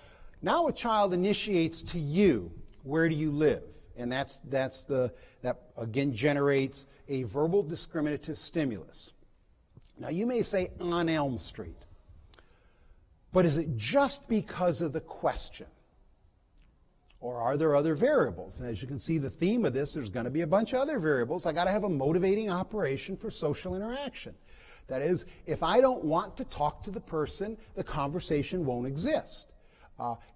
now a child initiates to you, where do you live? And that again generates a verbal discriminative stimulus. Now you may say on Elm Street, but is it just because of the question? Or are there other variables? And as you can see, the theme of this, there's going to be a bunch of other variables. I got to have a motivating operation for social interaction. That is, if I don't want to talk to the person, the conversation won't exist.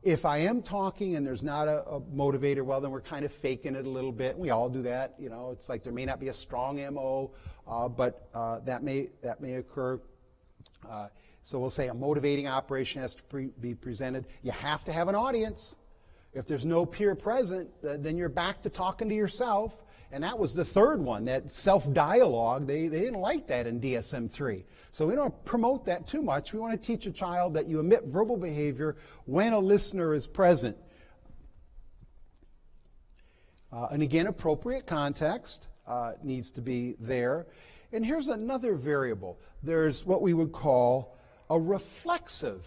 If I am talking and there's not a motivator, well, then we're kind of faking it a little bit. We all do that. It's like there may not be a strong MO, but that may occur. So we'll say a motivating operation has to be presented. You have to have an audience. If there's no peer present, then you're back to talking to yourself. And that was the third one, that self-dialogue. They didn't like that in DSM-3. So we don't promote that too much. We want to teach a child that you emit verbal behavior when a listener is present. And again, appropriate context needs to be there. And here's another variable. There's what we would call a reflexive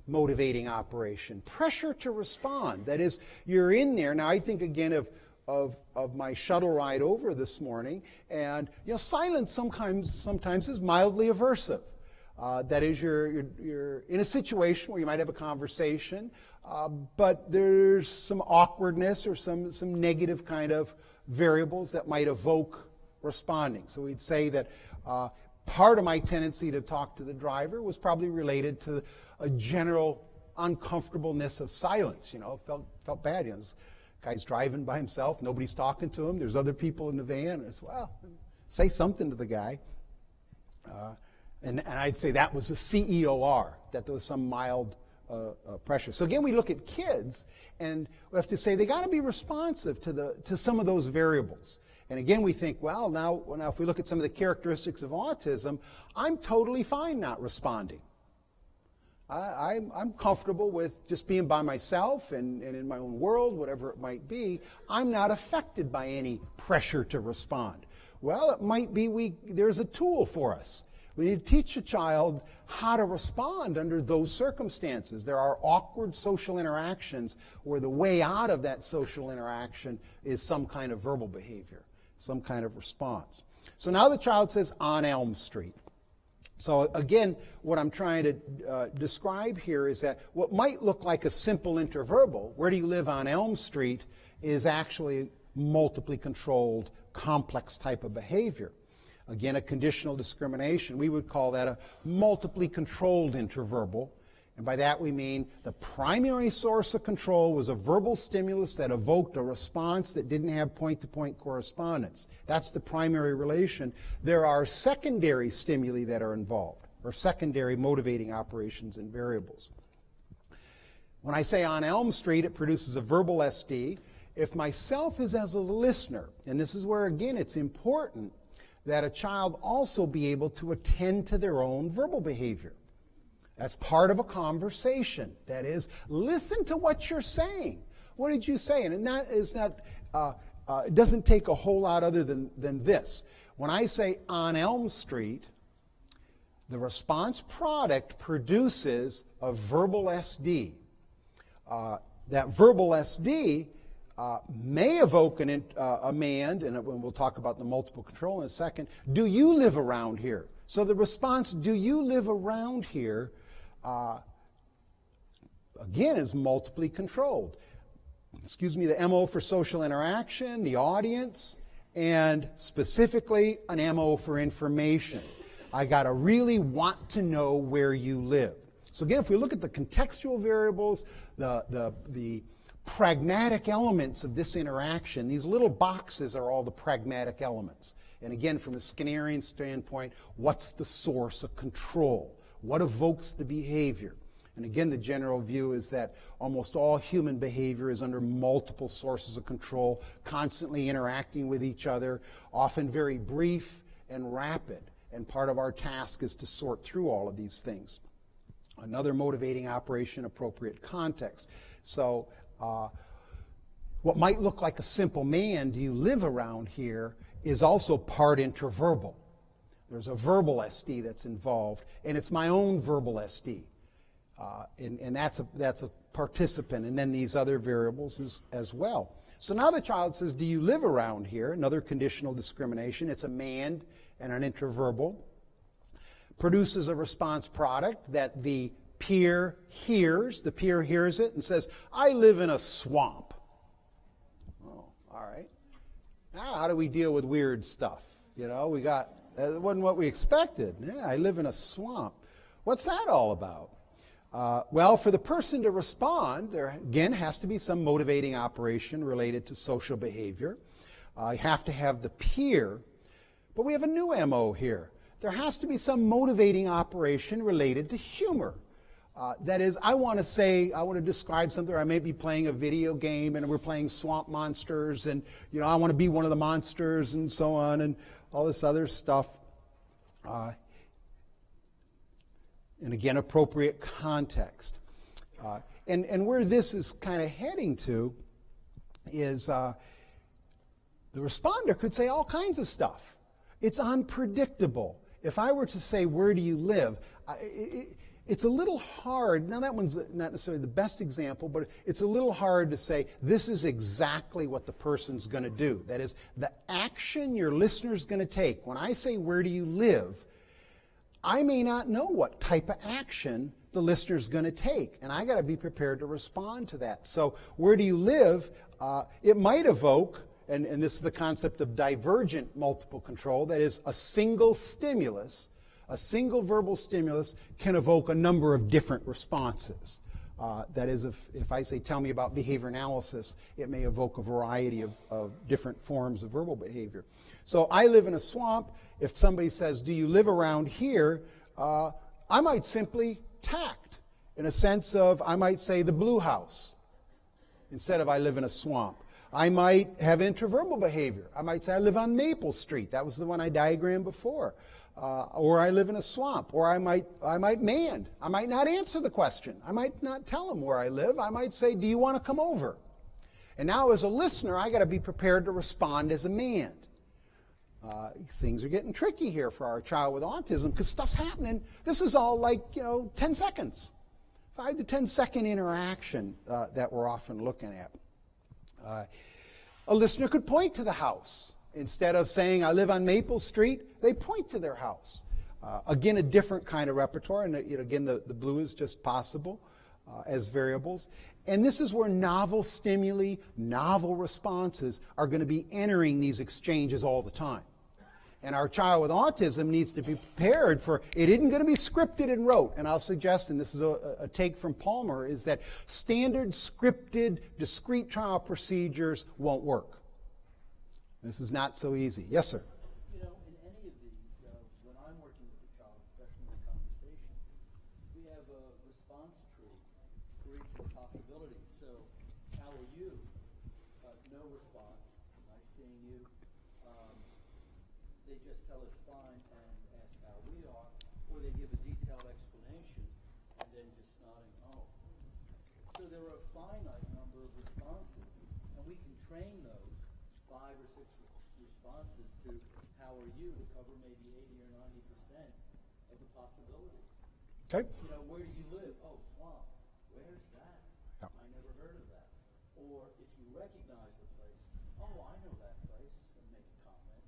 motivating operation, pressure to respond. That is, you're in there. Now, I think again of my shuttle ride over this morning, and silence sometimes is mildly aversive. That is, you're in a situation where you might have a conversation, but there's some awkwardness or some negative kind of variables that might evoke responding. So we'd say that part of my tendency to talk to the driver was probably related to a general uncomfortableness of silence. Felt bad. This guy's driving by himself, nobody's talking to him, there's other people in the van, and say something to the guy. And I'd say that was a CEOR, that there was some mild pressure. So again, we look at kids, and we have to say they got to be responsive to some of those variables. And again, we think, well, now if we look at some of the characteristics of autism, I'm totally fine not responding. I'm comfortable with just being by myself and in my own world, whatever it might be. I'm not affected by any pressure to respond. Well, it might be there's a tool for us. We need to teach a child how to respond under those circumstances. There are awkward social interactions where the way out of that social interaction is some kind of verbal behavior, some kind of response. So now the child says, on Elm Street. So again, what I'm trying to describe here is that what might look like a simple interverbal, where do you live on Elm Street, is actually multiply controlled, complex type of behavior. Again, a conditional discrimination, we would call that a multiply controlled interverbal. And by that we mean the primary source of control was a verbal stimulus that evoked a response that didn't have point-to-point correspondence. That's the primary relation. There are secondary stimuli that are involved, or secondary motivating operations and variables. When I say on Elm Street, it produces a verbal SD. If myself is as a listener, and this is where, again, it's important that a child also be able to attend to their own verbal behavior. That's part of a conversation. That is, listen to what you're saying. What did you say? And it doesn't take a whole lot other than this. When I say on Elm Street, the response product produces a verbal SD. That verbal SD may evoke a command, and we'll talk about the multiple control in a second. Do you live around here? So the response, do you live around here, again, is multiply controlled. Excuse me, the MO for social interaction, the audience, and specifically an MO for information. I got to really want to know where you live. So again, if we look at the contextual variables, the pragmatic elements of this interaction, these little boxes are all the pragmatic elements. And again, from a Skinnerian standpoint, what's the source of control? What evokes the behavior? And again, the general view is that almost all human behavior is under multiple sources of control, constantly interacting with each other, often very brief and rapid. And part of our task is to sort through all of these things. Another motivating operation, appropriate context. So what might look like a simple man, do you live around here, is also part interverbal. There's a verbal SD that's involved, and it's my own verbal SD. And that's a participant, and then these other variables as well. So now the child says, do you live around here? Another conditional discrimination. It's a man and an interverbal. Produces a response product that the peer hears. The peer hears it and says, I live in a swamp. Oh, all right. Now how do we deal with weird stuff? You know, that wasn't what we expected. Yeah, I live in a swamp. What's that all about? Well, for the person to respond, there again has to be some motivating operation related to social behavior. You have to have the peer, but we have a new MO here. There has to be some motivating operation related to humor. That is, I want to describe something, or I may be playing a video game and we're playing swamp monsters, and I want to be one of the monsters and so on, and all this other stuff. And again, appropriate context. And where this is kind of heading to is the responder could say all kinds of stuff. It's unpredictable. If I were to say, where do you live? It's a little hard. Now, that one's not necessarily the best example, but it's a little hard to say this is exactly what the person's going to do. That is, the action your listener's going to take. When I say, where do you live, I may not know what type of action the listener's going to take, and I got to be prepared to respond to that. So, where do you live? It might evoke, and this is the concept of divergent multiple control, that is, a single stimulus. A single verbal stimulus can evoke a number of different responses. That is, if I say, tell me about behavior analysis, it may evoke a variety of different forms of verbal behavior. So I live in a swamp. If somebody says, do you live around here? I might simply tact in a sense of, I might say the blue house instead of I live in a swamp. I might have interverbal behavior. I might say I live on Maple Street. That was the one I diagrammed before. Or I live in a swamp, or I might mand. I might not answer the question. I might not tell them where I live. I might say, do you want to come over? And now as a listener, I got to be prepared to respond as a mand. Things are getting tricky here for our child with autism because stuff's happening. This is all like, 10 seconds. 5 to 10 second interaction that we're often looking at. A listener could point to the house Instead of saying, I live on Maple Street, they point to their house. Again, a different kind of repertoire, and again, the blue is just possible as variables. And this is where novel stimuli, novel responses are going to be entering these exchanges all the time. And our child with autism needs to be prepared for, it isn't going to be scripted and rote. And I'll suggest, and this is a take from Palmer, is that standard scripted discrete trial procedures won't work. This is not so easy. Yes, sir? You know, in any of these, when I'm working with the child, especially in the conversation, we have a response tree for each of the possibilities. So, how are you? No response. Nice seeing you. They just tell us fine and ask how we are, or they give a detailed explanation and then just nodding off. So there are a finite number of responses, and we can train those 5 or 6 responses to how are you to cover maybe 80 or 90% of the possibilities. Okay. You know, where do you live? Oh, Swamp. Where's that? Yep. I never heard of that. Or if you recognize the place, oh, I know that place, and make a comment.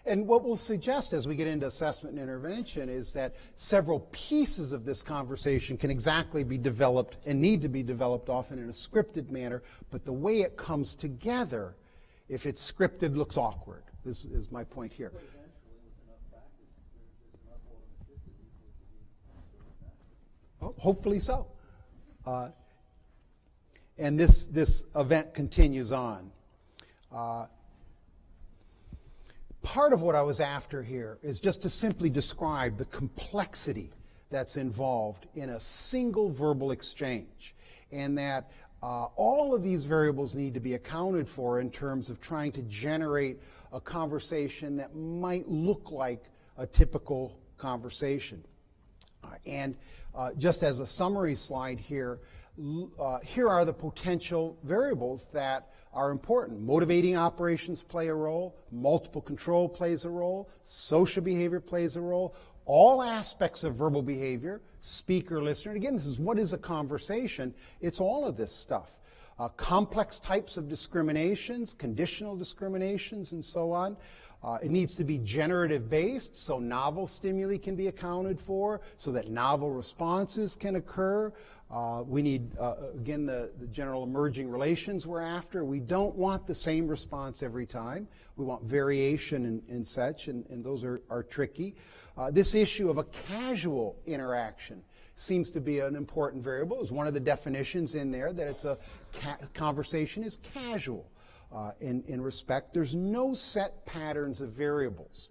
And what we'll suggest as we get into assessment and intervention is that several pieces of this conversation can exactly be developed and need to be developed often in a scripted manner, but the way it comes together, if it's scripted, looks awkward, is my point here. But eventually, with enough practice, there's enough authenticity for it to be natural. Well, hopefully so. And this event continues on. Part of what I was after here is just to simply describe the complexity that's involved in a single verbal exchange, and that all of these variables need to be accounted for in terms of trying to generate a conversation that might look like a typical conversation. And just as a summary slide here, here are the potential variables that are important. Motivating operations play a role, multiple control plays a role, social behavior plays a role, all aspects of verbal behavior, speaker, listener. And again, this is what is a conversation. It's all of this stuff. Complex types of discriminations, conditional discriminations, and so on. It needs to be generative based, so novel stimuli can be accounted for, so that novel responses can occur. We need, again, the general emerging relations we're after. We don't want the same response every time. We want variation and such, and those are tricky. This issue of a casual interaction seems to be an important variable. It's one of the definitions in there that it's a conversation is casual in respect. There's no set patterns of variables.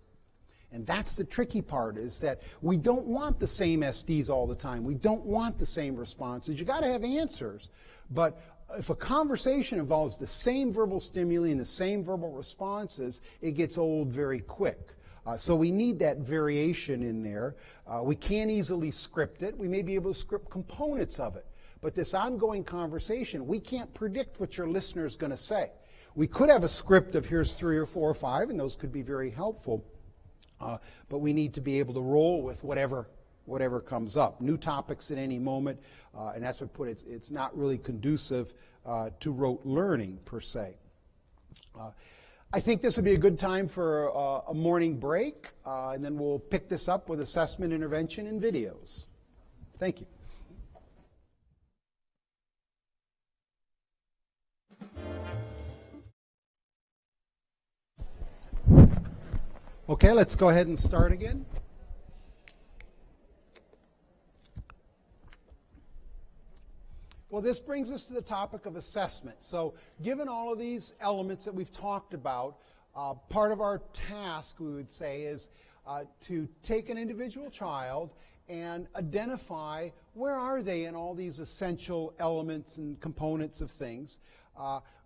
And that's the tricky part, is that we don't want the same SDs all the time. We don't want the same responses. You got to have answers. But if a conversation involves the same verbal stimuli and the same verbal responses, it gets old very quick. So we need that variation in there. We can't easily script it. We may be able to script components of it. But this ongoing conversation, we can't predict what your listener is going to say. We could have a script of here's 3 or 4 or 5, and those could be very helpful. But we need to be able to roll with whatever comes up. New topics at any moment, and that's what it's not really conducive to rote learning per se. I think this would be a good time for a morning break, and then we'll pick this up with assessment, intervention, and videos. Thank you. Okay, let's go ahead and start again. Well, this brings us to the topic of assessment. So, given all of these elements that we've talked about, part of our task, we would say, is to take an individual child and identify where are they in all these essential elements and components of things.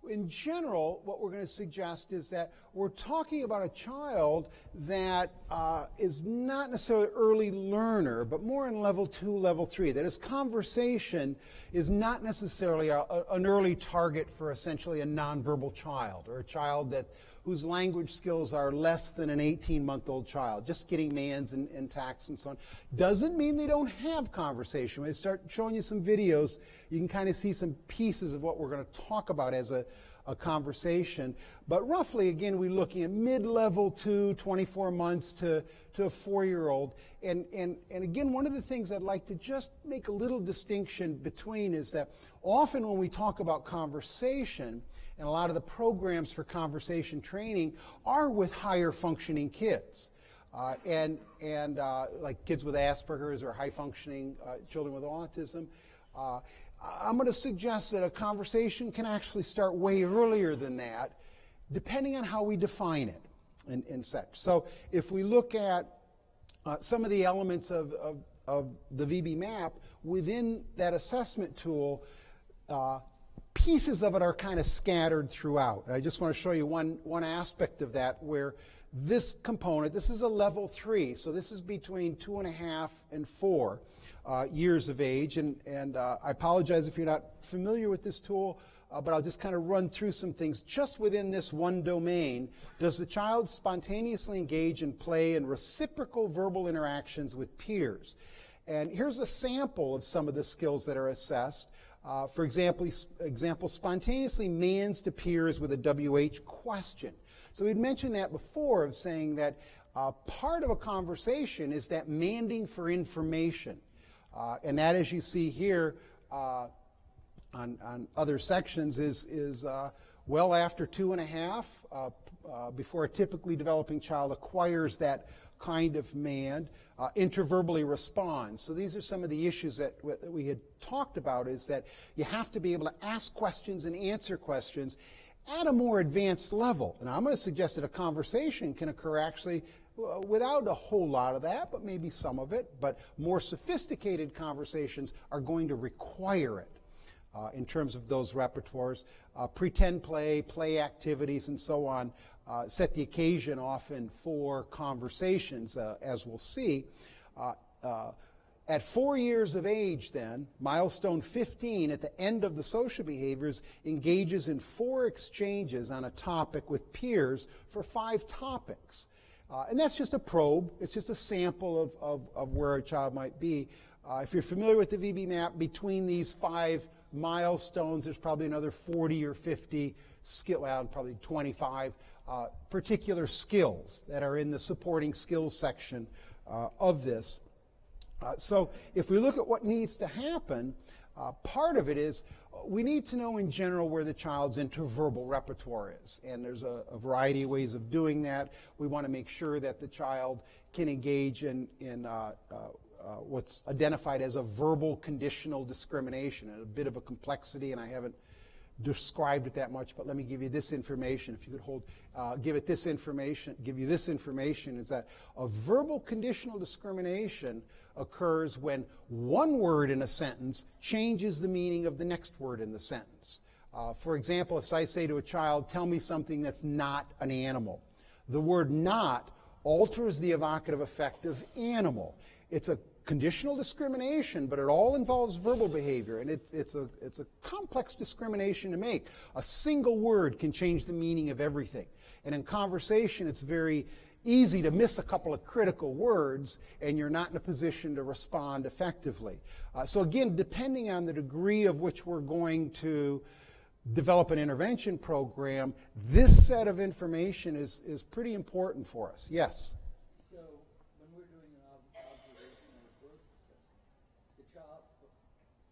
In general, what we're going to suggest is that we're talking about a child that is not necessarily an early learner, but more in level 2, level 3. That his conversation is not necessarily an early target for essentially a nonverbal child, or a child whose language skills are less than an 18-month-old child, just getting mands and tacts and so on. Doesn't mean they don't have conversation. When I start showing you some videos, you can kind of see some pieces of what we're going to talk about as a a conversation. But roughly, again, we're looking at mid-level 2, 24 months to a 4-year-old. And again, one of the things I'd like to just make a little distinction between is that often when we talk about conversation, and a lot of the programs for conversation training are with higher functioning kids. Like kids with Asperger's or high functioning children with autism. I'm going to suggest that a conversation can actually start way earlier than that, depending on how we define it and such. So if we look at some of the elements of the VB map within that assessment tool, pieces of it are kind of scattered throughout. And I just want to show you one aspect of that where this component, this is a level 3, so this is between 2.5 and 4 years of age. And I apologize if you're not familiar with this tool, but I'll just kind of run through some things. Just within this one domain, does the child spontaneously engage in play and reciprocal verbal interactions with peers? And here's a sample of some of the skills that are assessed. For example, spontaneously mans to peers with a WH question. So we'd mentioned that before, of saying that part of a conversation is that manding for information. And that, as you see here on other sections, is well after 2.5, before a typically developing child acquires that kind of mand, interverbally responds. So these are some of the issues that we had talked about, is that you have to be able to ask questions and answer questions at a more advanced level. And I'm going to suggest that a conversation can occur actually without a whole lot of that, but maybe some of it. But more sophisticated conversations are going to require it in terms of those repertoires. Pretend play, play activities, and so on set the occasion often for conversations, as we'll see. At 4 years of age, then, milestone 15, at the end of the social behaviors, engages in 4 exchanges on a topic with peers for 5 topics. And that's just a probe. It's just a sample of where a child might be. If you're familiar with the VB map, between these 5 milestones, there's probably another 40 or 50 probably 25 particular skills that are in the supporting skills section of this. So if we look at what needs to happen, part of it is we need to know in general where the child's interverbal repertoire is. And there's a variety of ways of doing that. We want to make sure that the child can engage in what's identified as a verbal conditional discrimination, and a bit of a complexity, and I haven't described it that much, but let me give you this information. If you could give you this information, is that a verbal conditional discrimination occurs when one word in a sentence changes the meaning of the next word in the sentence. For example, if I say to a child, tell me something that's not an animal, the word not alters the evocative effect of animal. It's a conditional discrimination, but it all involves verbal behavior, and it's a complex discrimination to make. A single word can change the meaning of everything. And in conversation, it's very easy to miss a couple of critical words, and you're not in a position to respond effectively. So again, depending on the degree of which we're going to develop an intervention program, this set of information is pretty important for us. Yes? So when we're doing an observation and a growth assessment, the child,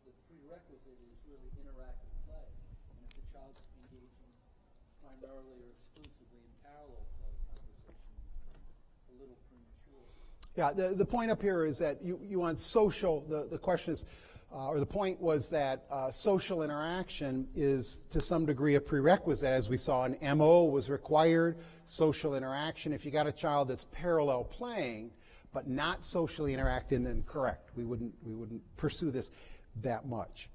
the prerequisite is really interactive play. And if the child's engaging primarily or exclusively in parallel play, conversation is a little premature. Yeah, the point up here is that you want social, the question is, or the point was that social interaction is to some degree a prerequisite. As we saw, an MO was required, social interaction. If you got a child that's parallel playing but not socially interacting, then correct. We wouldn't pursue this that much.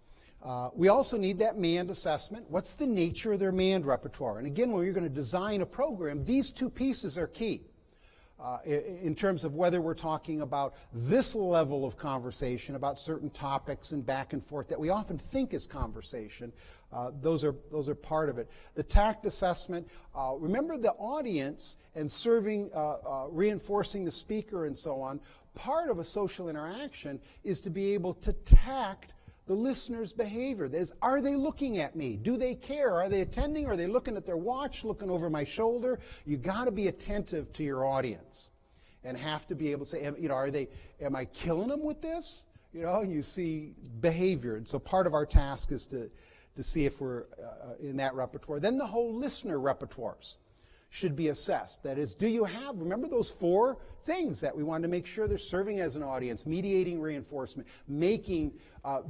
We also need that mand assessment. What's the nature of their mand repertoire? And again, when you're going to design a program, these 2 pieces are key. In terms of whether we're talking about this level of conversation about certain topics and back and forth that we often think is conversation, those are part of it. The tact assessment, remember the audience and serving, reinforcing the speaker and so on. Part of a social interaction is to be able to tact the listener's behavior. That is, are they looking at me? Do they care? Are they attending? Are they looking at their watch, looking over my shoulder? You got to be attentive to your audience and have to be able to say, am I killing them with this? And you see behavior. And so part of our task is to see if we're in that repertoire. Then the whole listener repertoires should be assessed. That is, do you have, remember those 4 things that we wanted to make sure they're serving as an audience, mediating reinforcement, making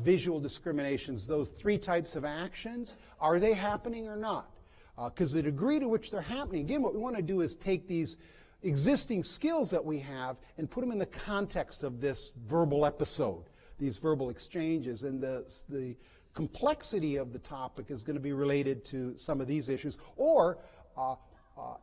visual discriminations, those 3 types of actions, are they happening or not? Because the degree to which they're happening, again, what we want to do is take these existing skills that we have and put them in the context of this verbal episode, these verbal exchanges, and the complexity of the topic is going to be related to some of these issues, or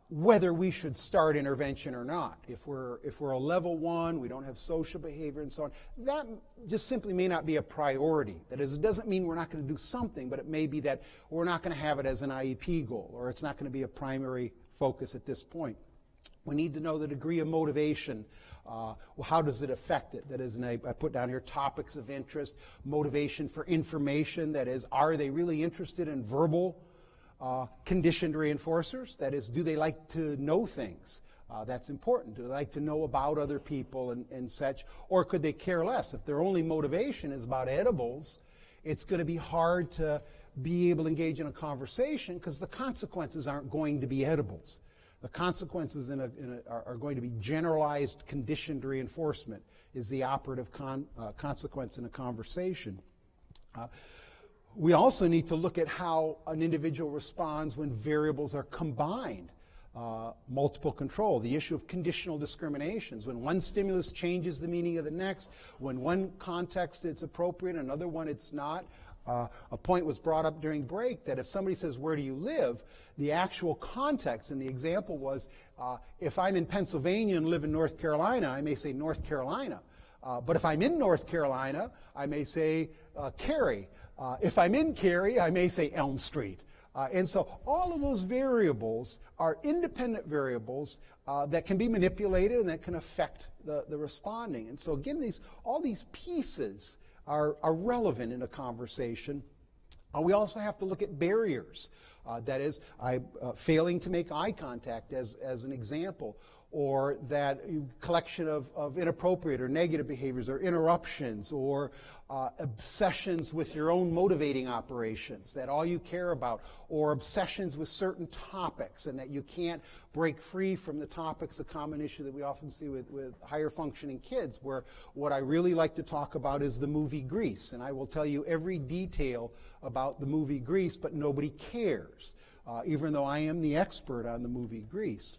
whether we should start intervention or not. If we're a level 1, we don't have social behavior and so on, that just simply may not be a priority. That is, it doesn't mean we're not going to do something, but it may be that we're not going to have it as an IEP goal, or it's not going to be a primary focus at this point. We need to know the degree of motivation. How does it affect it? That is, and I put down here topics of interest, motivation for information. That is, are they really interested in verbal conditioned reinforcers? That is, do they like to know things? That's important. Do they like to know about other people and such? Or could they care less? If their only motivation is about edibles, it's going to be hard to be able to engage in a conversation because the consequences aren't going to be edibles. The consequences are going to be generalized conditioned reinforcement is the operative consequence in a conversation. We also need to look at how an individual responds when variables are combined. Multiple control, the issue of conditional discriminations, when one stimulus changes the meaning of the next, when one context it's appropriate, another one it's not. A point was brought up during break that if somebody says, where do you live? The actual context, and the example was, if I'm in Pennsylvania and live in North Carolina, I may say North Carolina. But if I'm in North Carolina, I may say Cary. If I'm in Cary, I may say Elm Street. And so all of those variables are independent variables that can be manipulated and that can affect the responding. And so again, all these pieces are relevant in a conversation. We also have to look at barriers. That is, failing to make eye contact as an example, or that collection of inappropriate or negative behaviors or interruptions or obsessions with your own motivating operations, that all you care about, or obsessions with certain topics and that you can't break free from the topics, a common issue that we often see with higher functioning kids, where what I really like to talk about is the movie Grease, and I will tell you every detail about the movie Grease, but nobody cares, even though I am the expert on the movie Grease.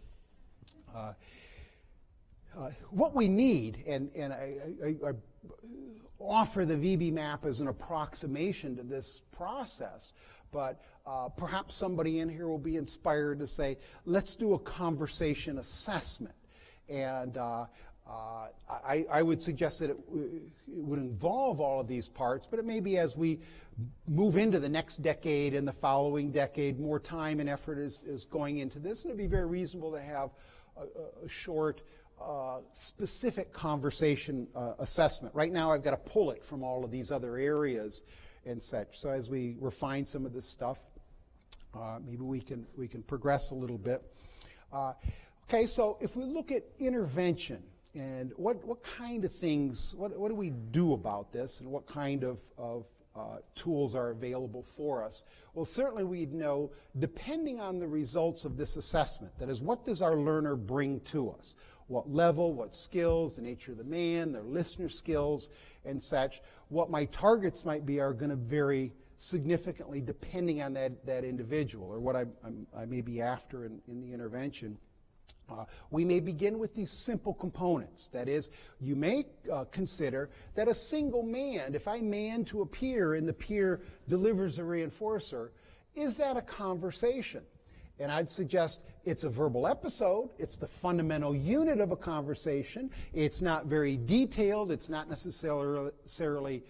What we need, and I offer the VB map as an approximation to this process, but perhaps somebody in here will be inspired to say, let's do a conversation assessment. And I would suggest that it would involve all of these parts, but it may be as we move into the next decade and the following decade, more time and effort is going into this, and it'd be very reasonable to have a short, specific conversation assessment. Right now I've got to pull it from all of these other areas and such. So as we refine some of this stuff, maybe we can progress a little bit. Okay, so if we look at intervention and what kind of things, what do we do about this, and what kind of tools are available for us? Well, certainly we'd know, depending on the results of this assessment, that is, what does our learner bring to us? What level, what skills, the nature of the man, their listener skills, and such. What my targets might be are going to vary significantly depending on that individual, or what I may be after in the intervention. We may begin with these simple components. That is, you may consider that a single man, if I man to a peer and the peer delivers a reinforcer, is that a conversation? And I'd suggest it's a verbal episode. It's the fundamental unit of a conversation. It's not very detailed. It's not necessarily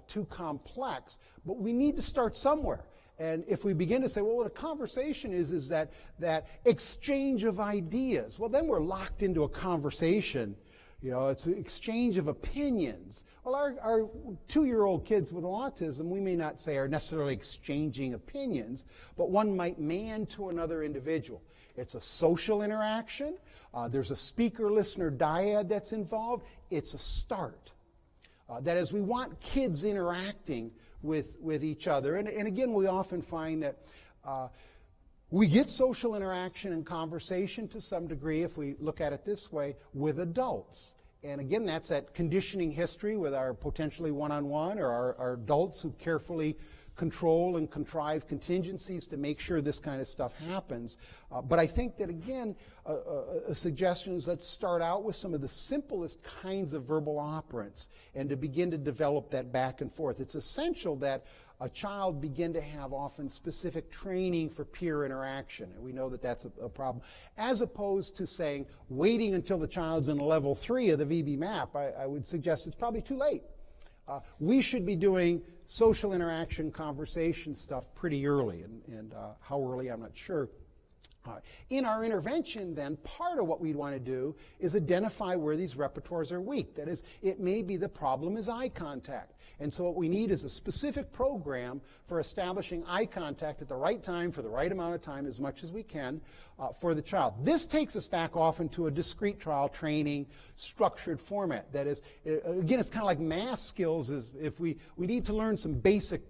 too complex. But we need to start somewhere. And if we begin to say, well, what a conversation is that exchange of ideas, well, then we're locked into a conversation It's an exchange of opinions. Well, our 2-year-old kids with autism, we may not say are necessarily exchanging opinions, but one might man to another individual. It's a social interaction. There's a speaker-listener dyad that's involved. It's a start. That is, we want kids interacting with each other. And again, we often find that we get social interaction and conversation to some degree, if we look at it this way, with adults. And again, that's that conditioning history with our potentially one-on-one or our adults who carefully control and contrive contingencies to make sure this kind of stuff happens. But I think that, again, a suggestion is let's start out with some of the simplest kinds of verbal operants and to begin to develop that back and forth. It's essential that a child begin to have often specific training for peer interaction. And we know that that's a problem. As opposed to saying, waiting until the child's in level 3 of the VB map, I would suggest it's probably too late. We should be doing social interaction, conversation stuff pretty early. And how early, I'm not sure. In our intervention, then, part of what we'd want to do is identify where these repertoires are weak. That is, it may be the problem is eye contact. And so what we need is a specific program for establishing eye contact at the right time for the right amount of time as much as we can for the child. This takes us back often to a discrete trial training structured format. That is, again, it's kind of like math skills. Is if we need to learn some basic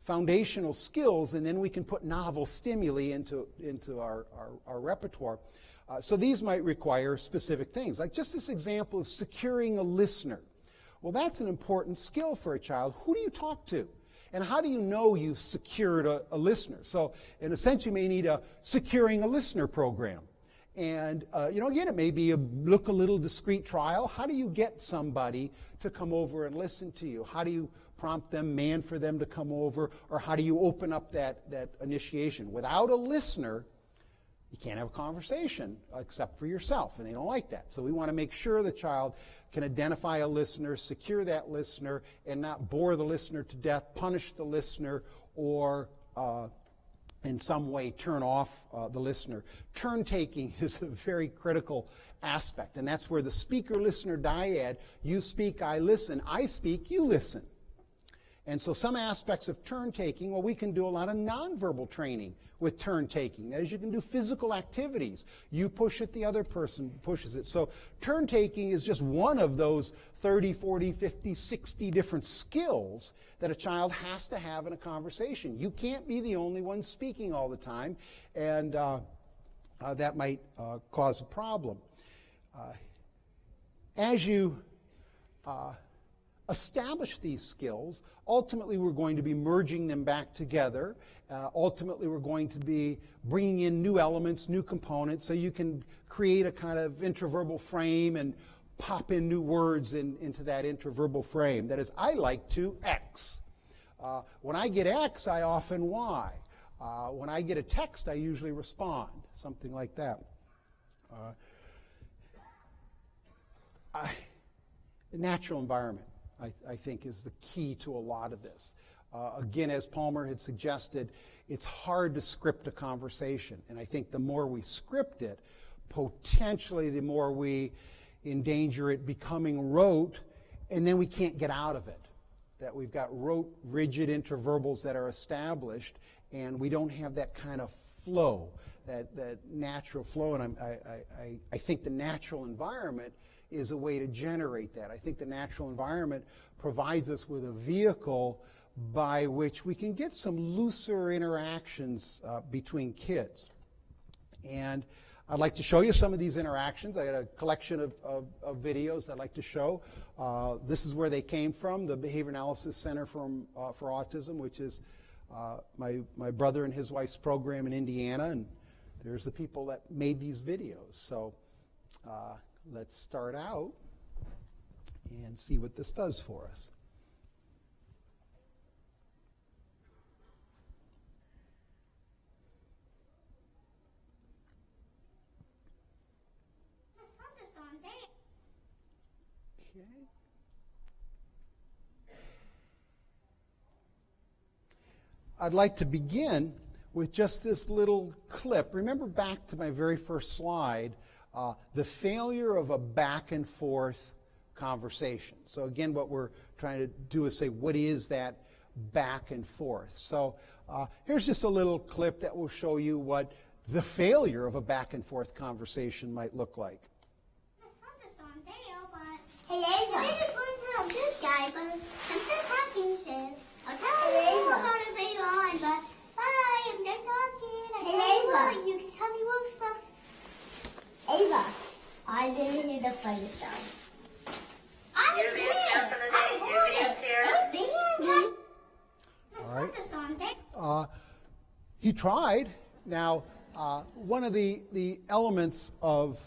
foundational skills, and then we can put novel stimuli into our repertoire. So these might require specific things, like just this example of securing a listener. Well, that's an important skill for a child. Who do you talk to? And how do you know you've secured a listener? So in a sense, you may need a securing a listener program. And, again, it may be a little discrete trial. How do you get somebody to come over and listen to you? How do you prompt them, man for them to come over? Or how do you open up that initiation? Without a listener, you can't have a conversation except for yourself, and they don't like that. So we want to make sure the child can identify a listener, secure that listener, and not bore the listener to death, punish the listener, or in some way turn off the listener. Turn-taking is a very critical aspect, and that's where the speaker-listener dyad, you speak, I listen, I speak, you listen. And so some aspects of turn-taking, well, we can do a lot of nonverbal training with turn-taking. That is, you can do physical activities. You push it, the other person pushes it. So turn-taking is just one of those 30, 40, 50, 60 different skills that a child has to have in a conversation. You can't be the only one speaking all the time, and that might cause a problem. As you establish these skills, ultimately we're going to be merging them back together. Ultimately we're going to be bringing in new elements, new components, so you can create a kind of interverbal frame and pop in new words into that interverbal frame. That is, I like to X. When I get X, I often Y. When I get a text, I usually respond, something like that. The natural environment, I think, is the key to a lot of this. Again, as Palmer had suggested, it's hard to script a conversation. And I think the more we script it, potentially the more we endanger it becoming rote, and then we can't get out of it. That we've got rote, rigid interverbals that are established, and we don't have that kind of flow, that natural flow. And I think the natural environment is a way to generate that. I think the natural environment provides us with a vehicle by which we can get some looser interactions between kids. And I'd like to show you some of these interactions. I got a collection of videos I'd like to show. This is where they came from, the Behavior Analysis Center for Autism, which is my brother and his wife's program in Indiana, and there's the people that made these videos. So let's start out and see what this does for us. Okay. I'd like to begin with just this little clip. Remember back to my very first slide the failure of a back and forth conversation. So again, what we're trying to do is say, what is that back and forth? So here's just a little clip that will show you what the failure of a back and forth conversation might look like. Hey, Laser. I just want to tell a good guy, but I'm still talking, sis. I'll tell you more about it later on, but bye, I'm done talking. Hey, Laser. You can tell me more stuff. Ava, I didn't hear the funny stuff. I did. I heard it. All right. He tried. Now, one of the elements of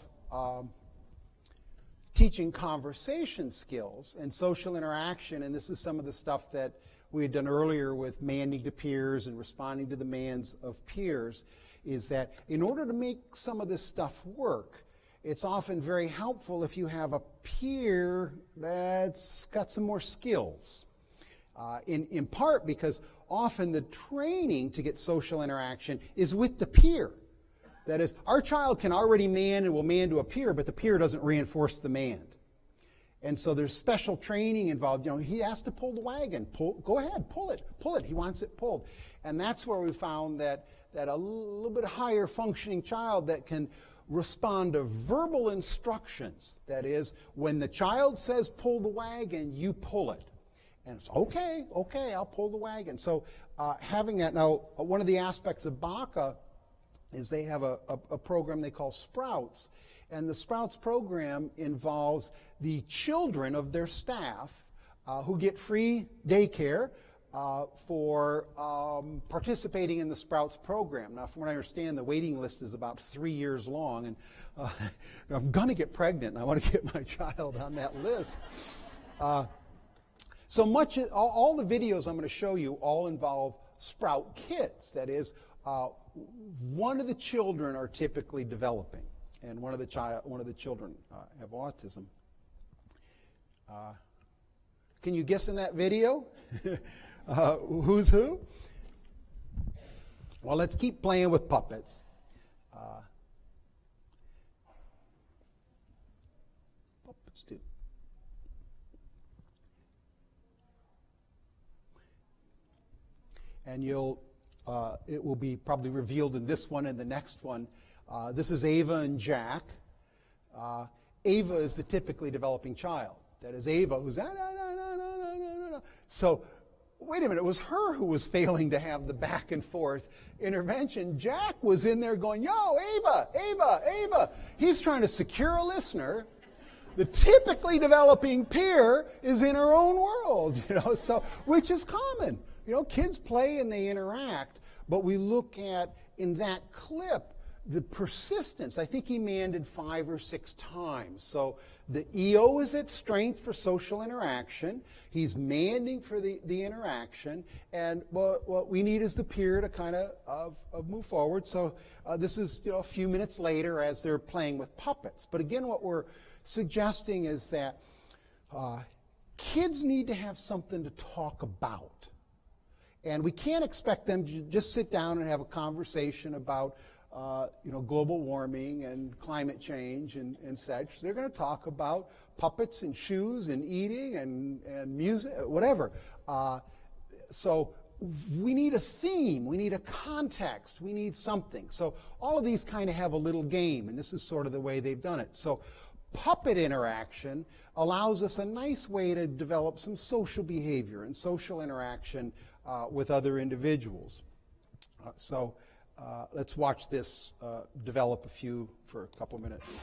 teaching conversation skills and social interaction, and this is some of the stuff that we had done earlier with manding to peers and responding to demands of peers, is that in order to make some of this stuff work, it's often very helpful if you have a peer that's got some more skills. In part because often the training to get social interaction is with the peer. That is, our child can already man and will man to a peer, but the peer doesn't reinforce the man. And so there's special training involved. You know, he has to pull the wagon. Go ahead, pull it. He wants it pulled. And that's where we found that a little bit higher functioning child that can respond to verbal instructions. That is, when the child says pull the wagon, you pull it. And it's okay, I'll pull the wagon. So having that, now one of the aspects of BACA is they have a program they call Sprouts. And the Sprouts program involves the children of their staff who get free daycare for participating in the Sprouts program. Now, from what I understand, the waiting list is about 3 years long, and I'm going to get pregnant, and I want to get my child on that list. So much, all the videos I'm going to show you all involve Sprout kids. That is, one of the children are typically developing, and one of the children have autism. Can you guess in that video who's who? Well, let's keep playing with puppets. Puppets too. And it will be probably revealed in this one and the next one. This is Ava and Jack. Ava is the typically developing child. That is Ava who's no. So wait a minute, it was her who was failing to have the back and forth intervention. Jack was in there going, yo, Ava. He's trying to secure a listener. The typically developing peer is in her own world, so which is common. Kids play and they interact, but we look at, in that clip, the persistence. I think he manded 5 or 6 times. So the EO is at strength for social interaction. He's manding for the interaction. And what we need is the peer to kind of move forward. So this is a few minutes later as they're playing with puppets. But again, what we're suggesting is that kids need to have something to talk about. And we can't expect them to just sit down and have a conversation about global warming and climate change and such. They're going to talk about puppets and shoes and eating and music, whatever. So we need a theme, we need a context, we need something. So all of these kind of have a little game, and this is sort of the way they've done it. So puppet interaction allows us a nice way to develop some social behavior and social interaction with other individuals. So let's watch this develop for a couple minutes.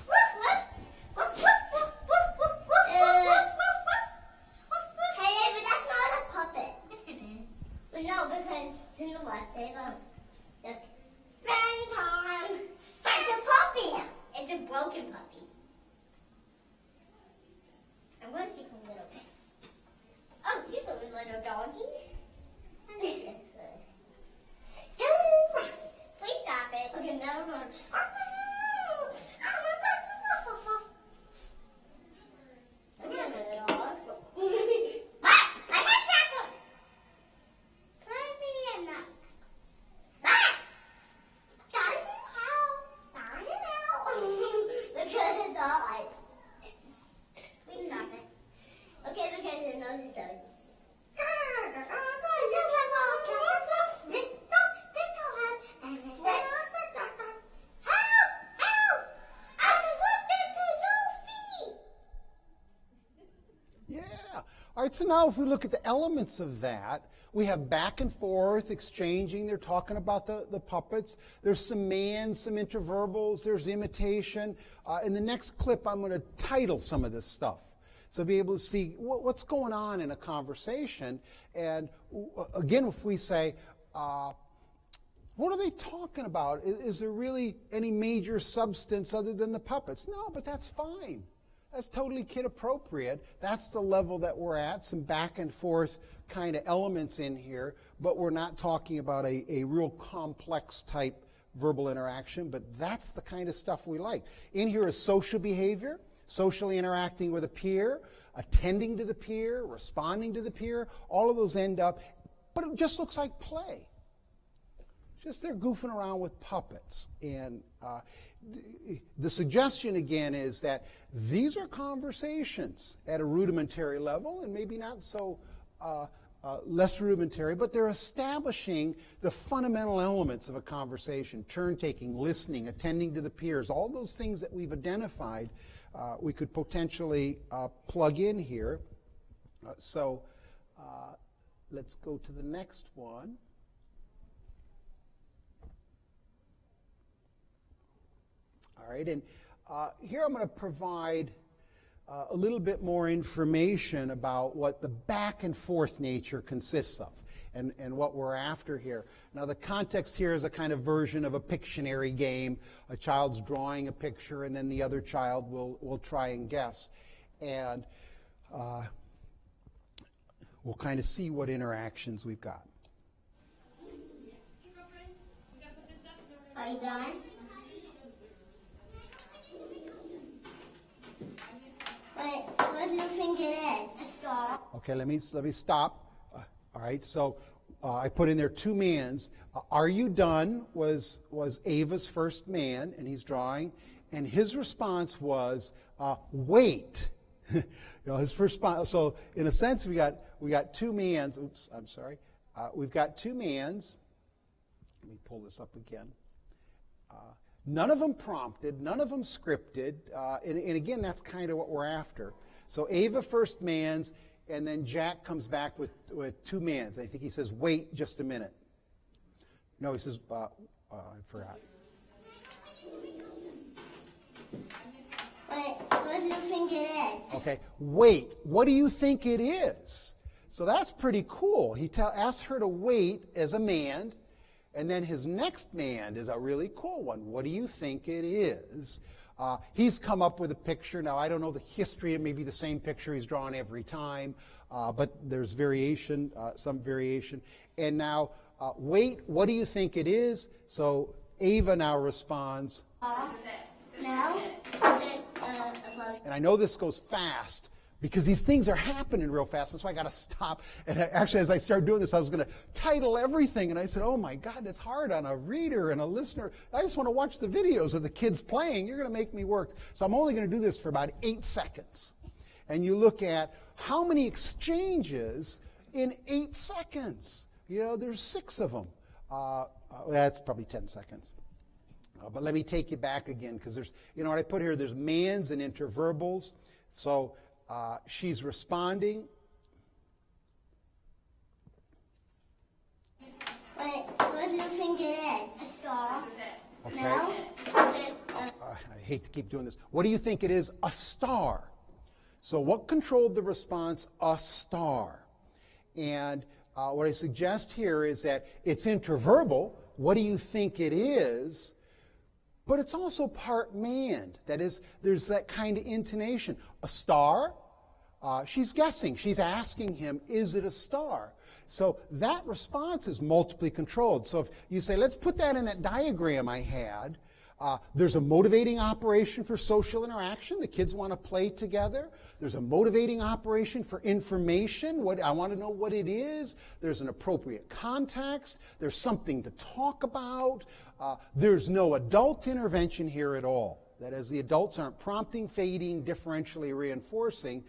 Hey, but that's not a puppet. Yes, it is. Well, no, because you know what? Look, friend time. It's a puppy. It's a broken puppy. I'm going to see some little bit. Oh, he's a little doggy. Please stop it. Okay, now we're going. Okay, another dog. Ah! My head's backwards. Maybe I'm not backwards. Ah! Darcy, how? Darcy, how? All right, so now if we look at the elements of that, we have back and forth, exchanging. They're talking about the puppets. There's some mands, some interverbals. There's imitation. In the next clip, I'm going to title some of this stuff. So be able to see what's going on in a conversation. And again, if we say, what are they talking about? Is there really any major substance other than the puppets? No, but that's fine. That's totally kid appropriate. That's the level that we're at, some back and forth kind of elements in here, but we're not talking about a real complex type verbal interaction, but that's the kind of stuff we like. In here is social behavior, socially interacting with a peer, attending to the peer, responding to the peer. All of those end up, but it just looks like play. Just they're goofing around with puppets. And the suggestion again is that these are conversations at a rudimentary level, and maybe not so less rudimentary, but they're establishing the fundamental elements of a conversation: turn-taking, listening, attending to the peers, all those things that we've identified we could potentially plug in here. So let's go to the next one. All right, and here I'm going to provide a little bit more information about what the back and forth nature consists of and what we're after here. Now, the context here is a kind of version of a Pictionary game. A child's drawing a picture, and then the other child will try and guess. And we'll kind of see what interactions we've got. Are you done? What do you think it is? A star? Okay, let me stop. All right, so I put in there two mans. Are you done was Ava's first man, and he's drawing, and his response was wait. His first response. So in a sense, we got two mans. Oops, I'm sorry. We've got two mans. Let me pull this up again. None of them prompted, none of them scripted, and again, that's kind of what we're after. So Ava first mans, and then Jack comes back with two mans. I think he says, wait just a minute. No, he says, I forgot. What do you think it is? Okay, wait, what do you think it is? So that's pretty cool. He asks her to wait as a man. And then his next man is a really cool one. What do you think it is? He's come up with a picture. Now, I don't know the history. It may be the same picture he's drawn every time, but there's variation, some variation. And now, wait, what do you think it is? So Ava now responds. No? Is it a close? And I know this goes fast, because these things are happening real fast, and so I got to stop. And actually, as I started doing this, I was going to title everything, and I said, oh my God, it's hard on a reader and a listener. I just want to watch the videos of the kids playing. You're going to make me work. So I'm only going to do this for about 8 seconds. And you look at how many exchanges in 8 seconds. There's 6 of them. That's probably 10 seconds. But let me take you back again, because there's, what I put here, there's mans and interverbals. So she's responding. What do you think it is? A star? Okay. No? Is it I hate to keep doing this. What do you think it is? A star. So what controlled the response? A star. And what I suggest here is that it's interverbal. What do you think it is? But it's also part manned. That is, there's that kind of intonation. A star? She's guessing. She's asking him, is it a star? So that response is multiply controlled. So if you say, let's put that in that diagram I had, there's a motivating operation for social interaction. The kids want to play together. There's a motivating operation for information. I want to know what it is. There's an appropriate context. There's something to talk about. There's no adult intervention here at all. That is, the adults aren't prompting, fading, differentially reinforcing.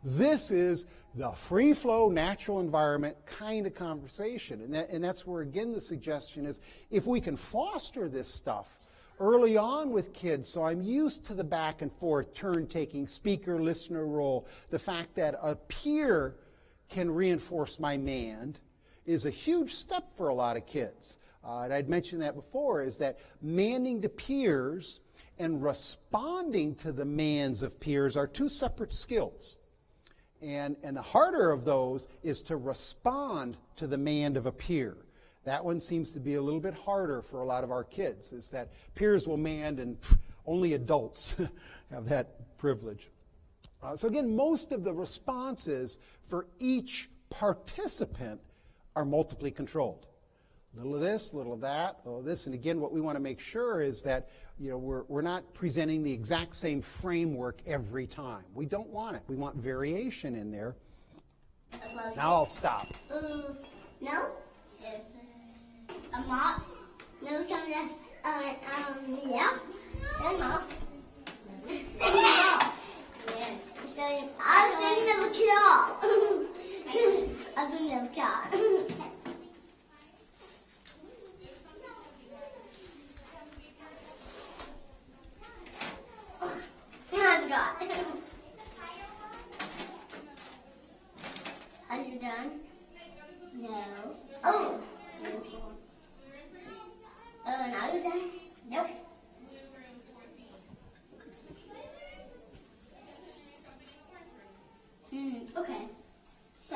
This is the free-flow, natural environment kind of conversation. And that's where, again, the suggestion is, if we can foster this stuff, early on with kids, so I'm used to the back and forth, turn-taking, speaker-listener role. The fact that a peer can reinforce my mand is a huge step for a lot of kids. And I'd mentioned that before, is that manding to peers and responding to the mands of peers are two separate skills. And the harder of those is to respond to the mand of a peer. That one seems to be a little bit harder for a lot of our kids, is that peers will mand and only adults have that privilege. So again, most of the responses for each participant are multiply controlled. Little of this, little of that, little of this. And again, what we want to make sure is that we're not presenting the exact same framework every time. We don't want it. We want variation in there. Now I'll stop. No? It's a mop. No, some that's, yeah. Some mop. Yeah. So I've been never killed. I've been never killed. Are you done? No. Oh! Oh, now you're done? Nope. Okay. So,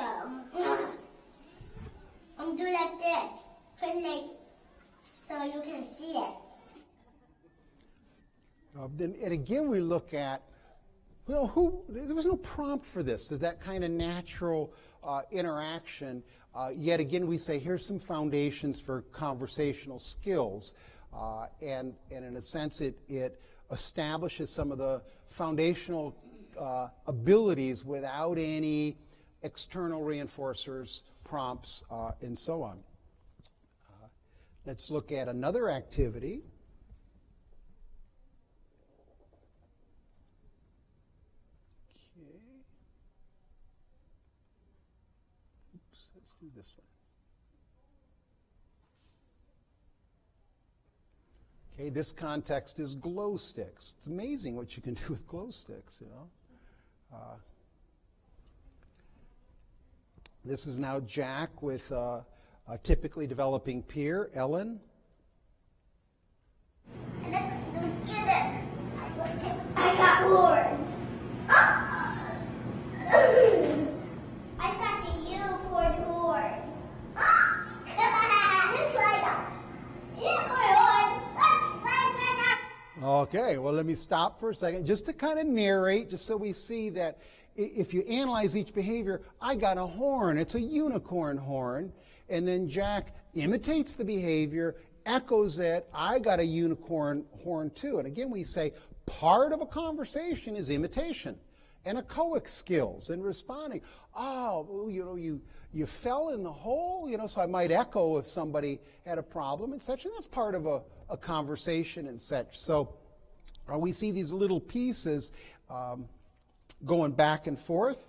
I'm doing like this. Put it like so you can see it. And again, we look at, there was no prompt for this. There's that kind of natural interaction. Yet again, we say, here's some foundations for conversational skills. And in a sense, it establishes some of the foundational abilities without any external reinforcers, prompts, and so on. Let's look at another activity. Let's do this one. Okay, this context is glow sticks. It's amazing what you can do with glow sticks, you know. This is now Jack with a typically developing peer, Ellen. I got horns. I got a unicorn horn. Unicorn horn. Let's play. Okay, well, let me stop for a second just to kind of narrate, just so we see that if you analyze each behavior, I got a horn. It's a unicorn horn. And then Jack imitates the behavior, echoes it. I got a unicorn horn too. And again, we say part of a conversation is imitation and echoic skills and responding. Oh, you fell in the hole, so I might echo if somebody had a problem and such. And that's part of a conversation and such. So we see these little pieces going back and forth.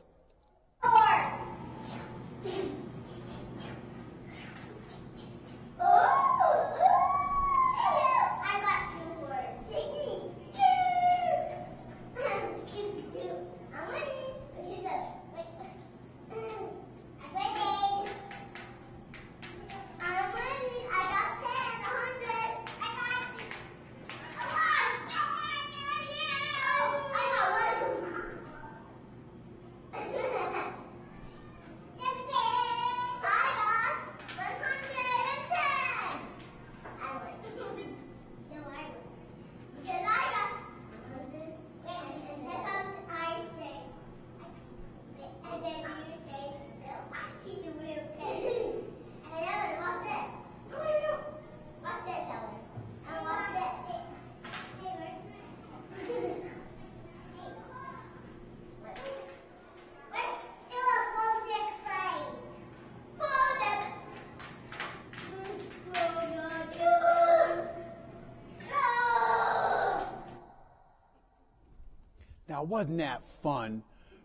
Now, wasn't that fun?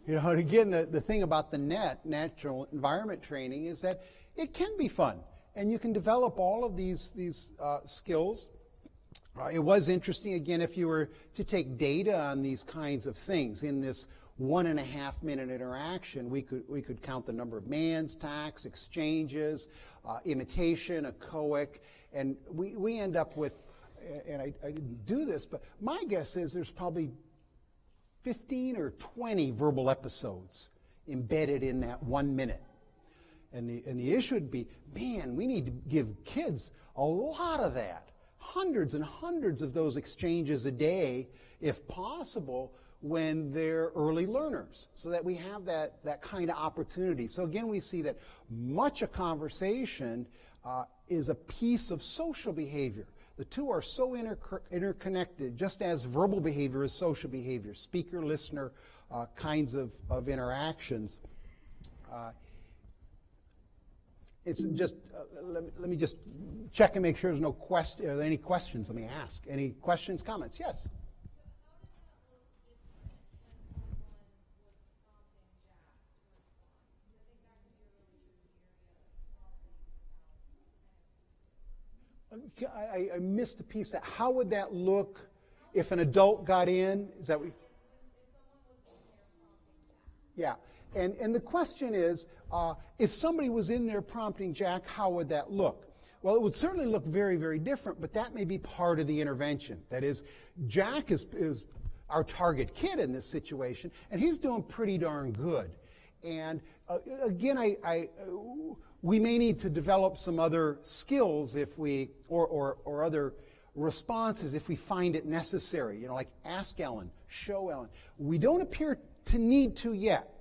And again, the thing about the natural environment training, is that it can be fun. And you can develop all of these skills It was interesting, again, if you were to take data on these kinds of things in this 1.5 minute interaction, we could count the number of mands, tacks, exchanges, imitation, echoic, and we end up with, and I didn't do this, but my guess is there's probably 15 or 20 verbal episodes embedded in that 1 minute. And the issue would be, man, we need to give kids a lot of that. Hundreds and hundreds of those exchanges a day, if possible, when they're early learners, so that we have that kind of opportunity. So again, we see that much of conversation is a piece of social behavior. The two are so interconnected, just as verbal behavior is social behavior, speaker-listener kinds of interactions. It's just, let me just check and make sure there's no any questions. Let me ask. Any questions, comments? Yes? I missed a piece. That how would that look if an adult got in? Is that what? Yeah. And the question is, if somebody was in there prompting Jack, how would that look? Well, it would certainly look very, very different, but that may be part of the intervention. That is, Jack is our target kid in this situation, and he's doing pretty darn good. And again, we may need to develop some other skills if we, or other responses if we find it necessary. You know, like ask Ellen, show Ellen. We don't appear to need to yet.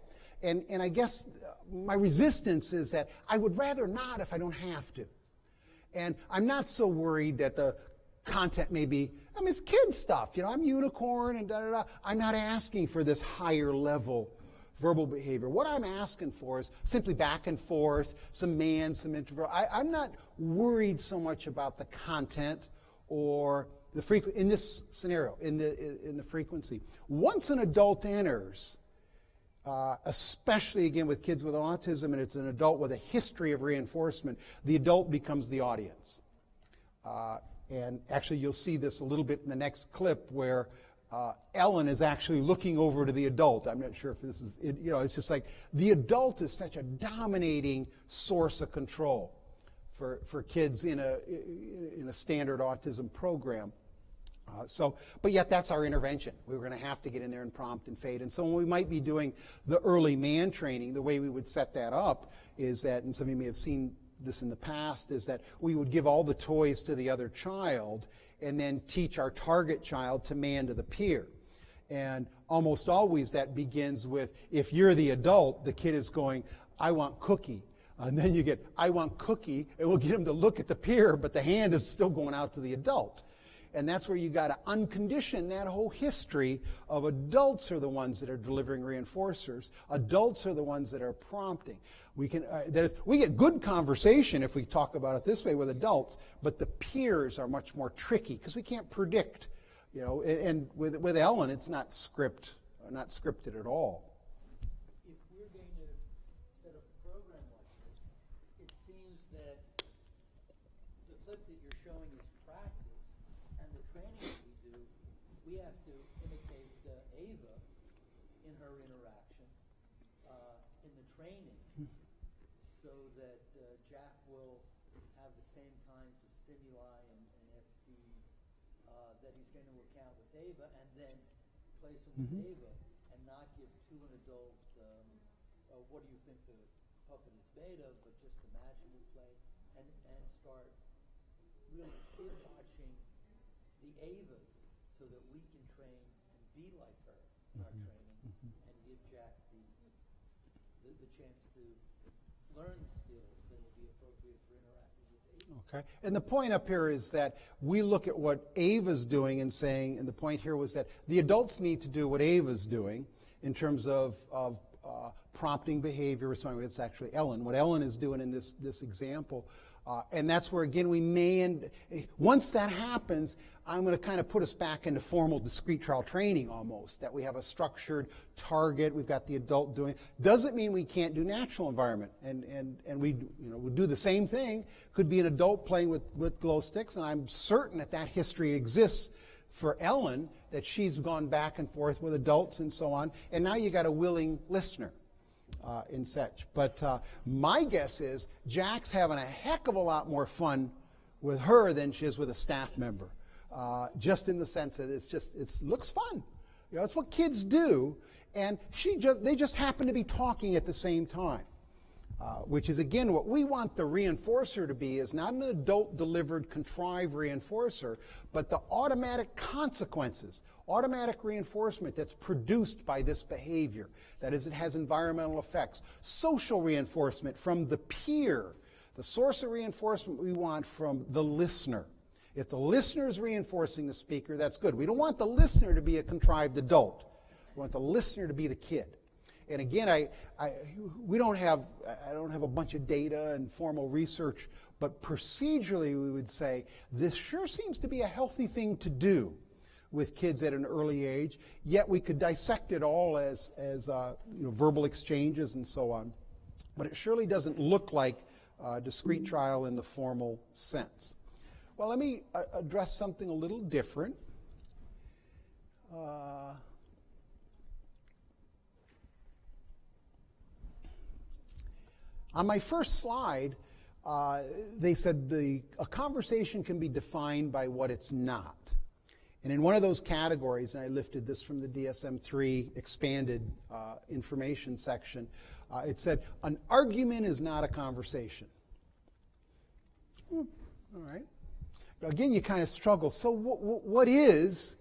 And I guess my resistance is that I would rather not if I don't have to. And I'm not so worried that the content may be, I mean, it's kid stuff. You know, I'm unicorn and da-da-da. I'm not asking for this higher level verbal behavior. What I'm asking for is simply back and forth, some man, some introvert. I'm not worried so much about the content or the in this scenario, in the frequency. Once an adult enters, especially again with kids with autism, and it's an adult with a history of reinforcement, the adult becomes the audience. And actually you'll see this a little bit in the next clip where Ellen is actually looking over to the adult. I'm not sure if this is, you know, it's just like the adult is such a dominating source of control for kids in a standard autism program. But yet that's our intervention. We're going to have to get in there and prompt and fade. And so when we might be doing the early man training, the way we would set that up is that, and some of you may have seen this in the past, is that we would give all the toys to the other child and then teach our target child to man to the peer. And almost always that begins with, if you're the adult, the kid is going, I want cookie. And then you get, I want cookie. It will get him to look at the peer, but the hand is still going out to the adult. And that's where you got to uncondition that whole history of adults are the ones that are delivering reinforcers. Adults are the ones that are prompting. We can, we get good conversation if we talk about it this way with adults, but the peers are much more tricky because we can't predict, you know. And with Ellen, it's not scripted at all. If we're going to set up a program like this, it seems that the clip that you're showing is practice, and the training that we do, we have to imitate Ava in her interaction in the training, so that Jack will have the same kinds of stimuli and SDs that he's going to account with Ava, and then place them with Ava, and not give to an adult, what do you think the puppet is made of, but just imagine we play, and start really kid watching the Avas so that we can train and be like her in our training, and give Jack the chance to learn the skills that will be appropriate for interacting with Ava. Okay. And the point up here is that we look at what Ava's doing and saying, and the point here was that the adults need to do what Ava's doing in terms of prompting behavior, responding. It's actually Ellen. What Ellen is doing in this example, and that's where again we may end. Once that happens, I'm going to kind of put us back into formal discrete trial training almost. That we have a structured target. We've got the adult doing. Doesn't mean we can't do natural environment, and we we do the same thing. Could be an adult playing with glow sticks, and I'm certain that history exists for Ellen, that she's gone back and forth with adults and so on, and now you got a willing listener in such. But my guess is Jack's having a heck of a lot more fun with her than she is with a staff member, just in the sense that it looks fun. It's what kids do, and they just happen to be talking at the same time. Which is, again, what we want the reinforcer to be, is not an adult-delivered, contrived reinforcer, but the automatic consequences, automatic reinforcement that's produced by this behavior. That is, it has environmental effects. Social reinforcement from the peer. The source of reinforcement we want from the listener. If the listener is reinforcing the speaker, that's good. We don't want the listener to be a contrived adult. We want the listener to be the kid. And again, I don't have a bunch of data and formal research, but procedurally we would say this sure seems to be a healthy thing to do with kids at an early age. Yet we could dissect it all as verbal exchanges and so on, but it surely doesn't look like discrete trial in the formal sense. Well, let me address something a little different. On my first slide, they said a conversation can be defined by what it's not. And in one of those categories, and I lifted this from the DSM-3 expanded information section, it said, an argument is not a conversation. All right. Again, you kind of struggle. So what is?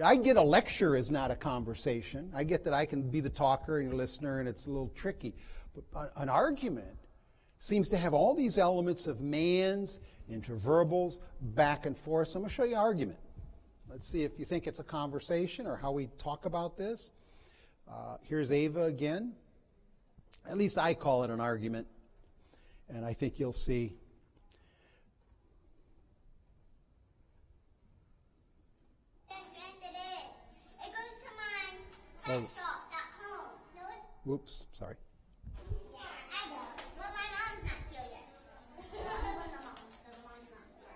I get a lecture is not a conversation. I get that I can be the talker and the listener, and it's a little tricky. But an argument seems to have all these elements of mands, interverbals, back and forth. So I'm going to show you argument. Let's see if you think it's a conversation or how we talk about this. Here's Ava again. At least I call it an argument. And I think you'll see. Yes, it is. It goes to my pet shops at home. No, it's... Whoops, sorry. Yeah, I know. Well, my mom's not here yet. I'm with the mom, so the mom's not here.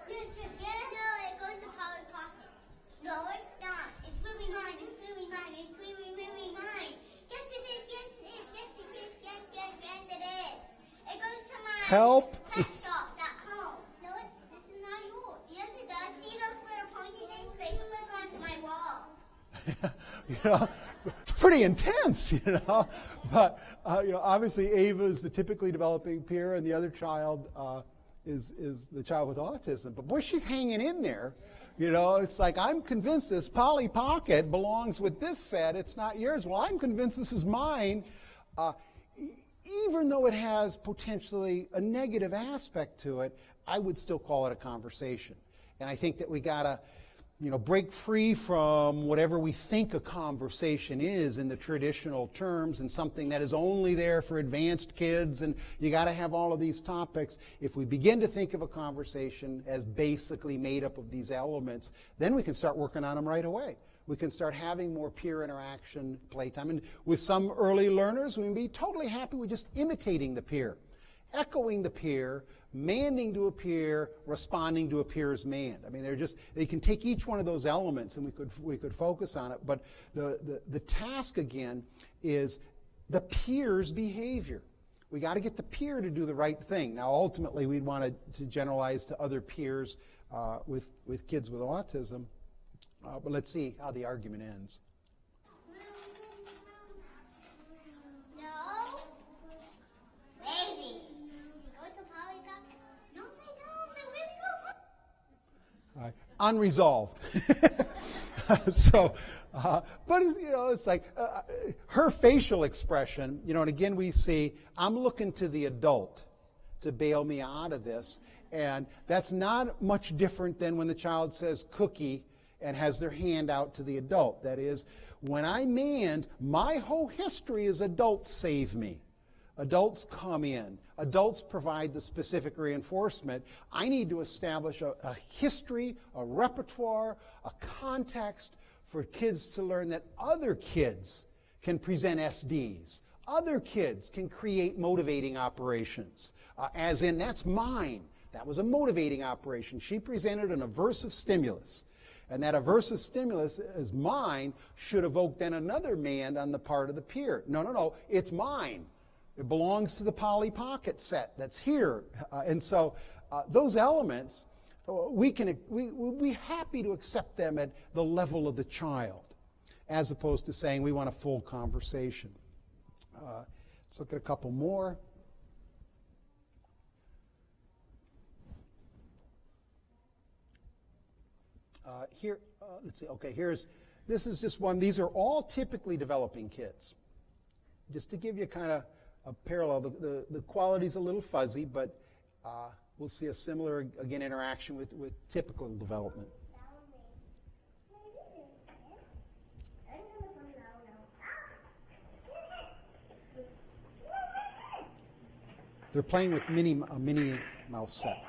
Yes. No, it goes to Polly Pockets. No, it's not. It's really mine. It's really mine. It's really, really mine. Yes, it is. Yes, it is. Yes, it is. Yes, it is. It goes to my Help. pet shops at home. No, this is not yours. Yes, it does. See those little pointy things? They click onto my wall. Pretty intense, But obviously, Ava is the typically developing peer, and the other child is the child with autism. But boy, she's hanging in there. It's like, I'm convinced this Polly Pocket belongs with this set. It's not yours. Well, I'm convinced this is mine. Even though it has potentially a negative aspect to it, I would still call it a conversation. And I think that we got to break free from whatever we think a conversation is in the traditional terms, and something that is only there for advanced kids, and you got to have all of these topics. If we begin to think of a conversation as basically made up of these elements, then we can start working on them right away. We can start having more peer interaction, playtime. And with some early learners, we can be totally happy with just imitating the peer, echoing the peer, manding to a peer, responding to a peer's mand. I mean, they can take each one of those elements, and we could focus on it. But the task again is the peer's behavior. We got to get the peer to do the right thing. Now, ultimately, we'd want to generalize to other peers with kids with autism. But let's see how the argument ends. No. Lazy. Go to Polly Pockets. No, they don't. They let me go. All right. Unresolved. So, but it's like her facial expression, and again we see, I'm looking to the adult to bail me out of this, and that's not much different than when the child says cookie and has their hand out to the adult. That is, when I'm manned, my whole history is adults save me. Adults come in. Adults provide the specific reinforcement. I need to establish a history, a repertoire, a context for kids to learn that other kids can present SDs. Other kids can create motivating operations. As in, that's mine. That was a motivating operation. She presented an aversive stimulus. And that aversive stimulus is mine should evoke then another man on the part of the peer. No, it's mine. It belongs to the Polly Pocket set that's here. And so those elements, we'd be happy to accept them at the level of the child, as opposed to saying we want a full conversation. Let's look at a couple more. Let's see. Okay, this is just one. These are all typically developing kids. Just to give you kind of a parallel, the quality's a little fuzzy, but we'll see a similar, again, interaction with typical development. They're playing with a Minnie Mouse set.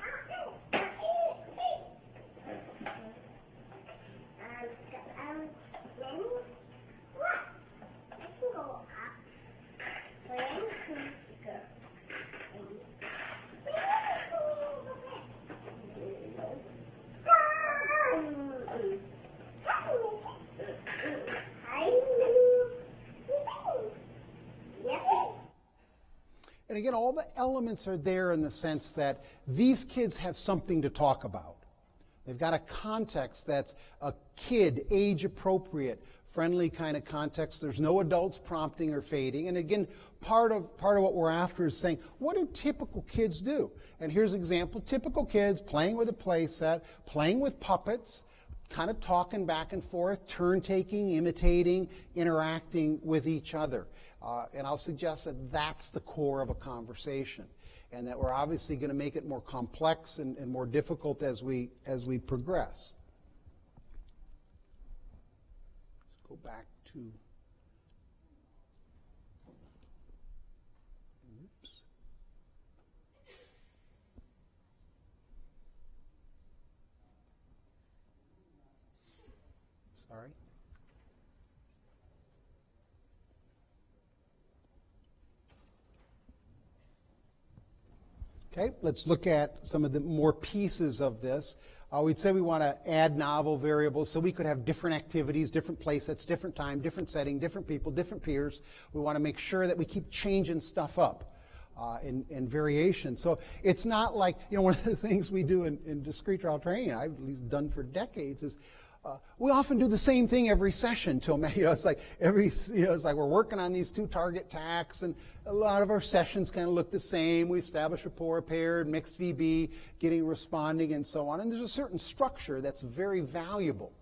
And again, all the elements are there in the sense that these kids have something to talk about. They've got a context that's a kid, age-appropriate, friendly kind of context. There's no adults prompting or fading. And again, part of what we're after is saying, what do typical kids do? And here's an example. Typical kids playing with a play set, playing with puppets, kind of talking back and forth, turn-taking, imitating, interacting with each other. And I'll suggest that that's the core of a conversation, and that we're obviously going to make it more complex and more difficult as we progress. Let's go back to. Oops. Sorry. Okay, let's look at some of the more pieces of this. We'd say we want to add novel variables, so we could have different activities, different play sets, different time, different setting, different people, different peers. We want to make sure that we keep changing stuff up in variation. So it's not like, one of the things we do in discrete trial training, I've at least done for decades, is we often do the same thing every session till it's like it's like we're working on these two target tacks, and a lot of our sessions kind of look the same. We establish rapport, paired, mixed VB, getting, responding, and so on. And there's a certain structure that's very valuable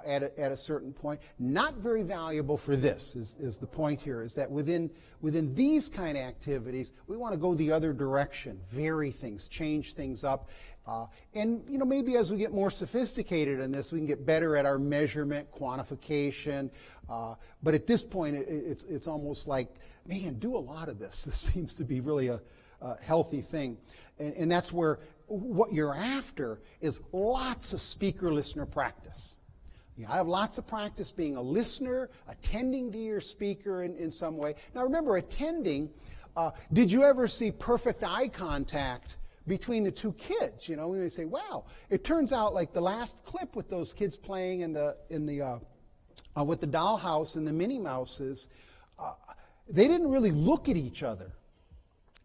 at a certain point. Not very valuable for this is the point here, is that within these kind of activities, we want to go the other direction, vary things, change things up. And maybe as we get more sophisticated in this, we can get better at our measurement, quantification. But at this point, it's almost like, man, do a lot of this. This seems to be really a healthy thing. And that's where what you're after is lots of speaker-listener practice. I have lots of practice being a listener, attending to your speaker in some way. Now remember, attending, did you ever see perfect eye contact between the two kids? We may say, wow, it turns out like the last clip with those kids playing with the dollhouse and the Minnie Mouses, they didn't really look at each other,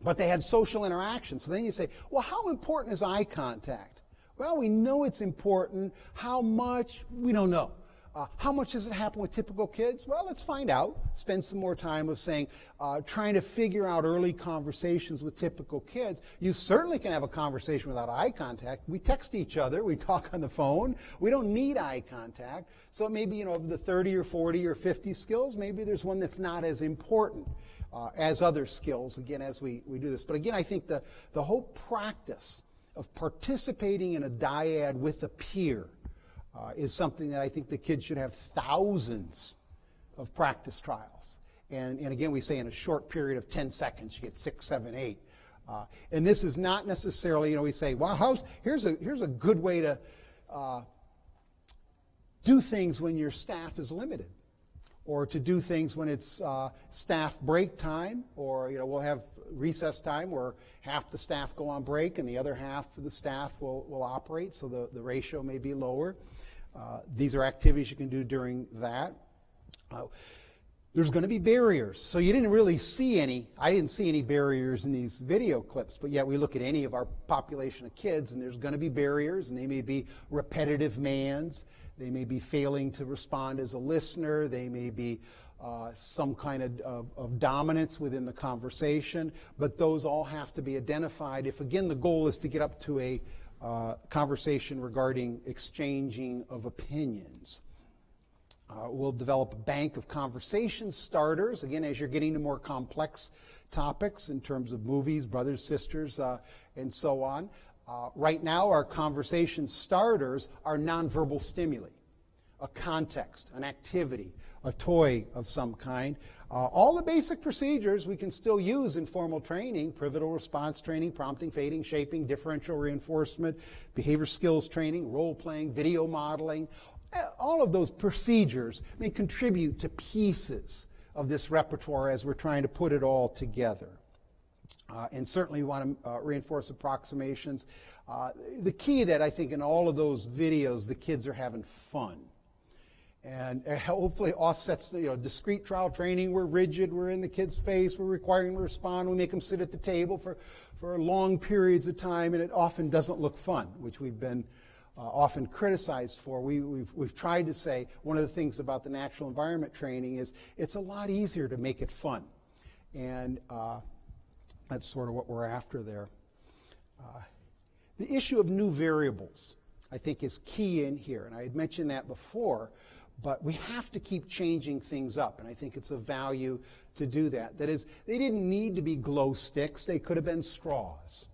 but they had social interaction. So then you say, well, how important is eye contact? Well, we know it's important. How much? We don't know. How much does it happen with typical kids? Well, let's find out. Spend some more time of trying to figure out early conversations with typical kids. You certainly can have a conversation without eye contact. We text each other. We talk on the phone. We don't need eye contact. So maybe, of the 30 or 40 or 50 skills, maybe there's one that's not as important as other skills, again, as we do this. But again, I think the whole practice of participating in a dyad with a peer is something that I think the kids should have thousands of practice trials. And again, we say in a short period of 10 seconds, you get 6, 7, 8. And this is not necessarily, we say, wow, here's a good way to do things when your staff is limited, or to do things when it's staff break time, or we'll have recess time where half the staff go on break and the other half of the staff will operate, so the ratio may be lower. These are activities you can do during that. There's going to be barriers. So you didn't really see any, I didn't see any barriers in these video clips, but yet we look at any of our population of kids and there's going to be barriers, and they may be repetitive mands, they may be failing to respond as a listener, they may be some kind of dominance within the conversation, but those all have to be identified if, again, the goal is to get up to a conversation regarding exchanging of opinions. We'll develop a bank of conversation starters, again, as you're getting to more complex topics in terms of movies, brothers, sisters, and so on. Right now, our conversation starters are nonverbal stimuli, a context, an activity, a toy of some kind. All the basic procedures we can still use in formal training: pivotal response training, prompting, fading, shaping, differential reinforcement, behavior skills training, role-playing, video modeling. All of those procedures may contribute to pieces of this repertoire as we're trying to put it all together. And certainly we want to reinforce approximations. The key that I think in all of those videos, the kids are having fun. And hopefully offsets the discrete trial training. We're rigid, we're in the kid's face, we're requiring them to respond, we make them sit at the table for long periods of time, and it often doesn't look fun, which we've been often criticized for. We've tried to say one of the things about the natural environment training is it's a lot easier to make it fun. And that's sort of what we're after there. The issue of new variables, I think, is key in here. And I had mentioned that before, but we have to keep changing things up. And I think it's of value to do that. That is, they didn't need to be glow sticks. They could have been straws.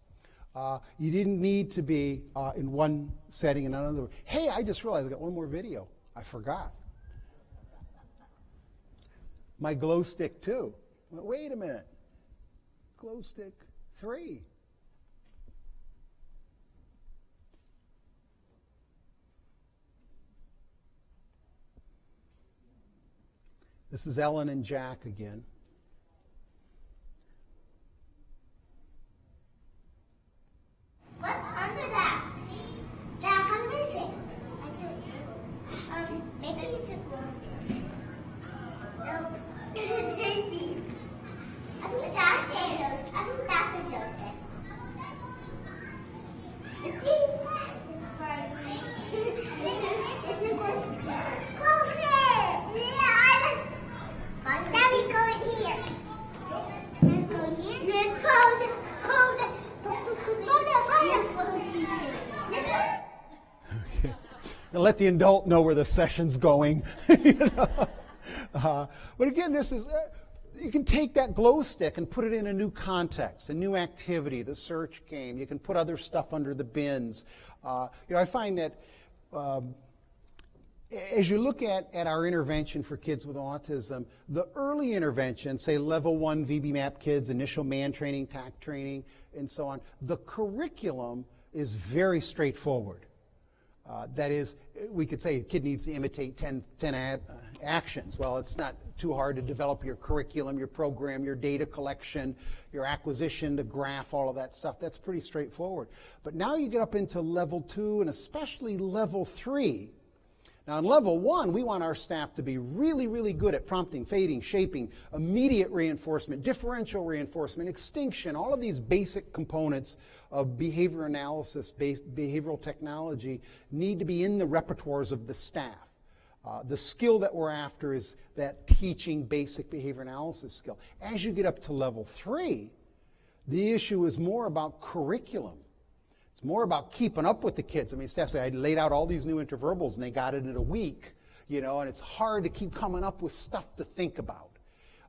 You didn't need to be in one setting and another. Hey, I just realized I got one more video. I forgot. My glow stick 2. Wait a minute. Glow stick 3. This is Ellen and Jack again. What's under that? Jack, how do you think? Maybe it's a glow stick. Nope. It's empty. I think that's a glow stick. It's a glow stick. Glow stick! Yeah, now we go in here. Now go in here. Let's Okay. Now let the adult know where the session's going. But again, this is you can take that glow stick and put it in a new context, a new activity, the search game. You can put other stuff under the bins. I find that as you look at our intervention for kids with autism, the early intervention, say level 1 VB-MAP kids, initial man training, TAC training, and so on, the curriculum is very straightforward. That is, we could say a kid needs to imitate 10 actions. Well, it's not too hard to develop your curriculum, your program, your data collection, your acquisition, the graph, all of that stuff. That's pretty straightforward. But now you get up into level 2 and especially level 3. Now, in level 1, we want our staff to be really, really good at prompting, fading, shaping, immediate reinforcement, differential reinforcement, extinction. All of these basic components of behavior analysis, behavioral technology need to be in the repertoires of the staff. The skill that we're after is that teaching basic behavior analysis skill. As you get up to level 3, the issue is more about curriculum. It's more about keeping up with the kids. I mean, staff say, I laid out all these new interverbals and they got it in a week, and it's hard to keep coming up with stuff to think about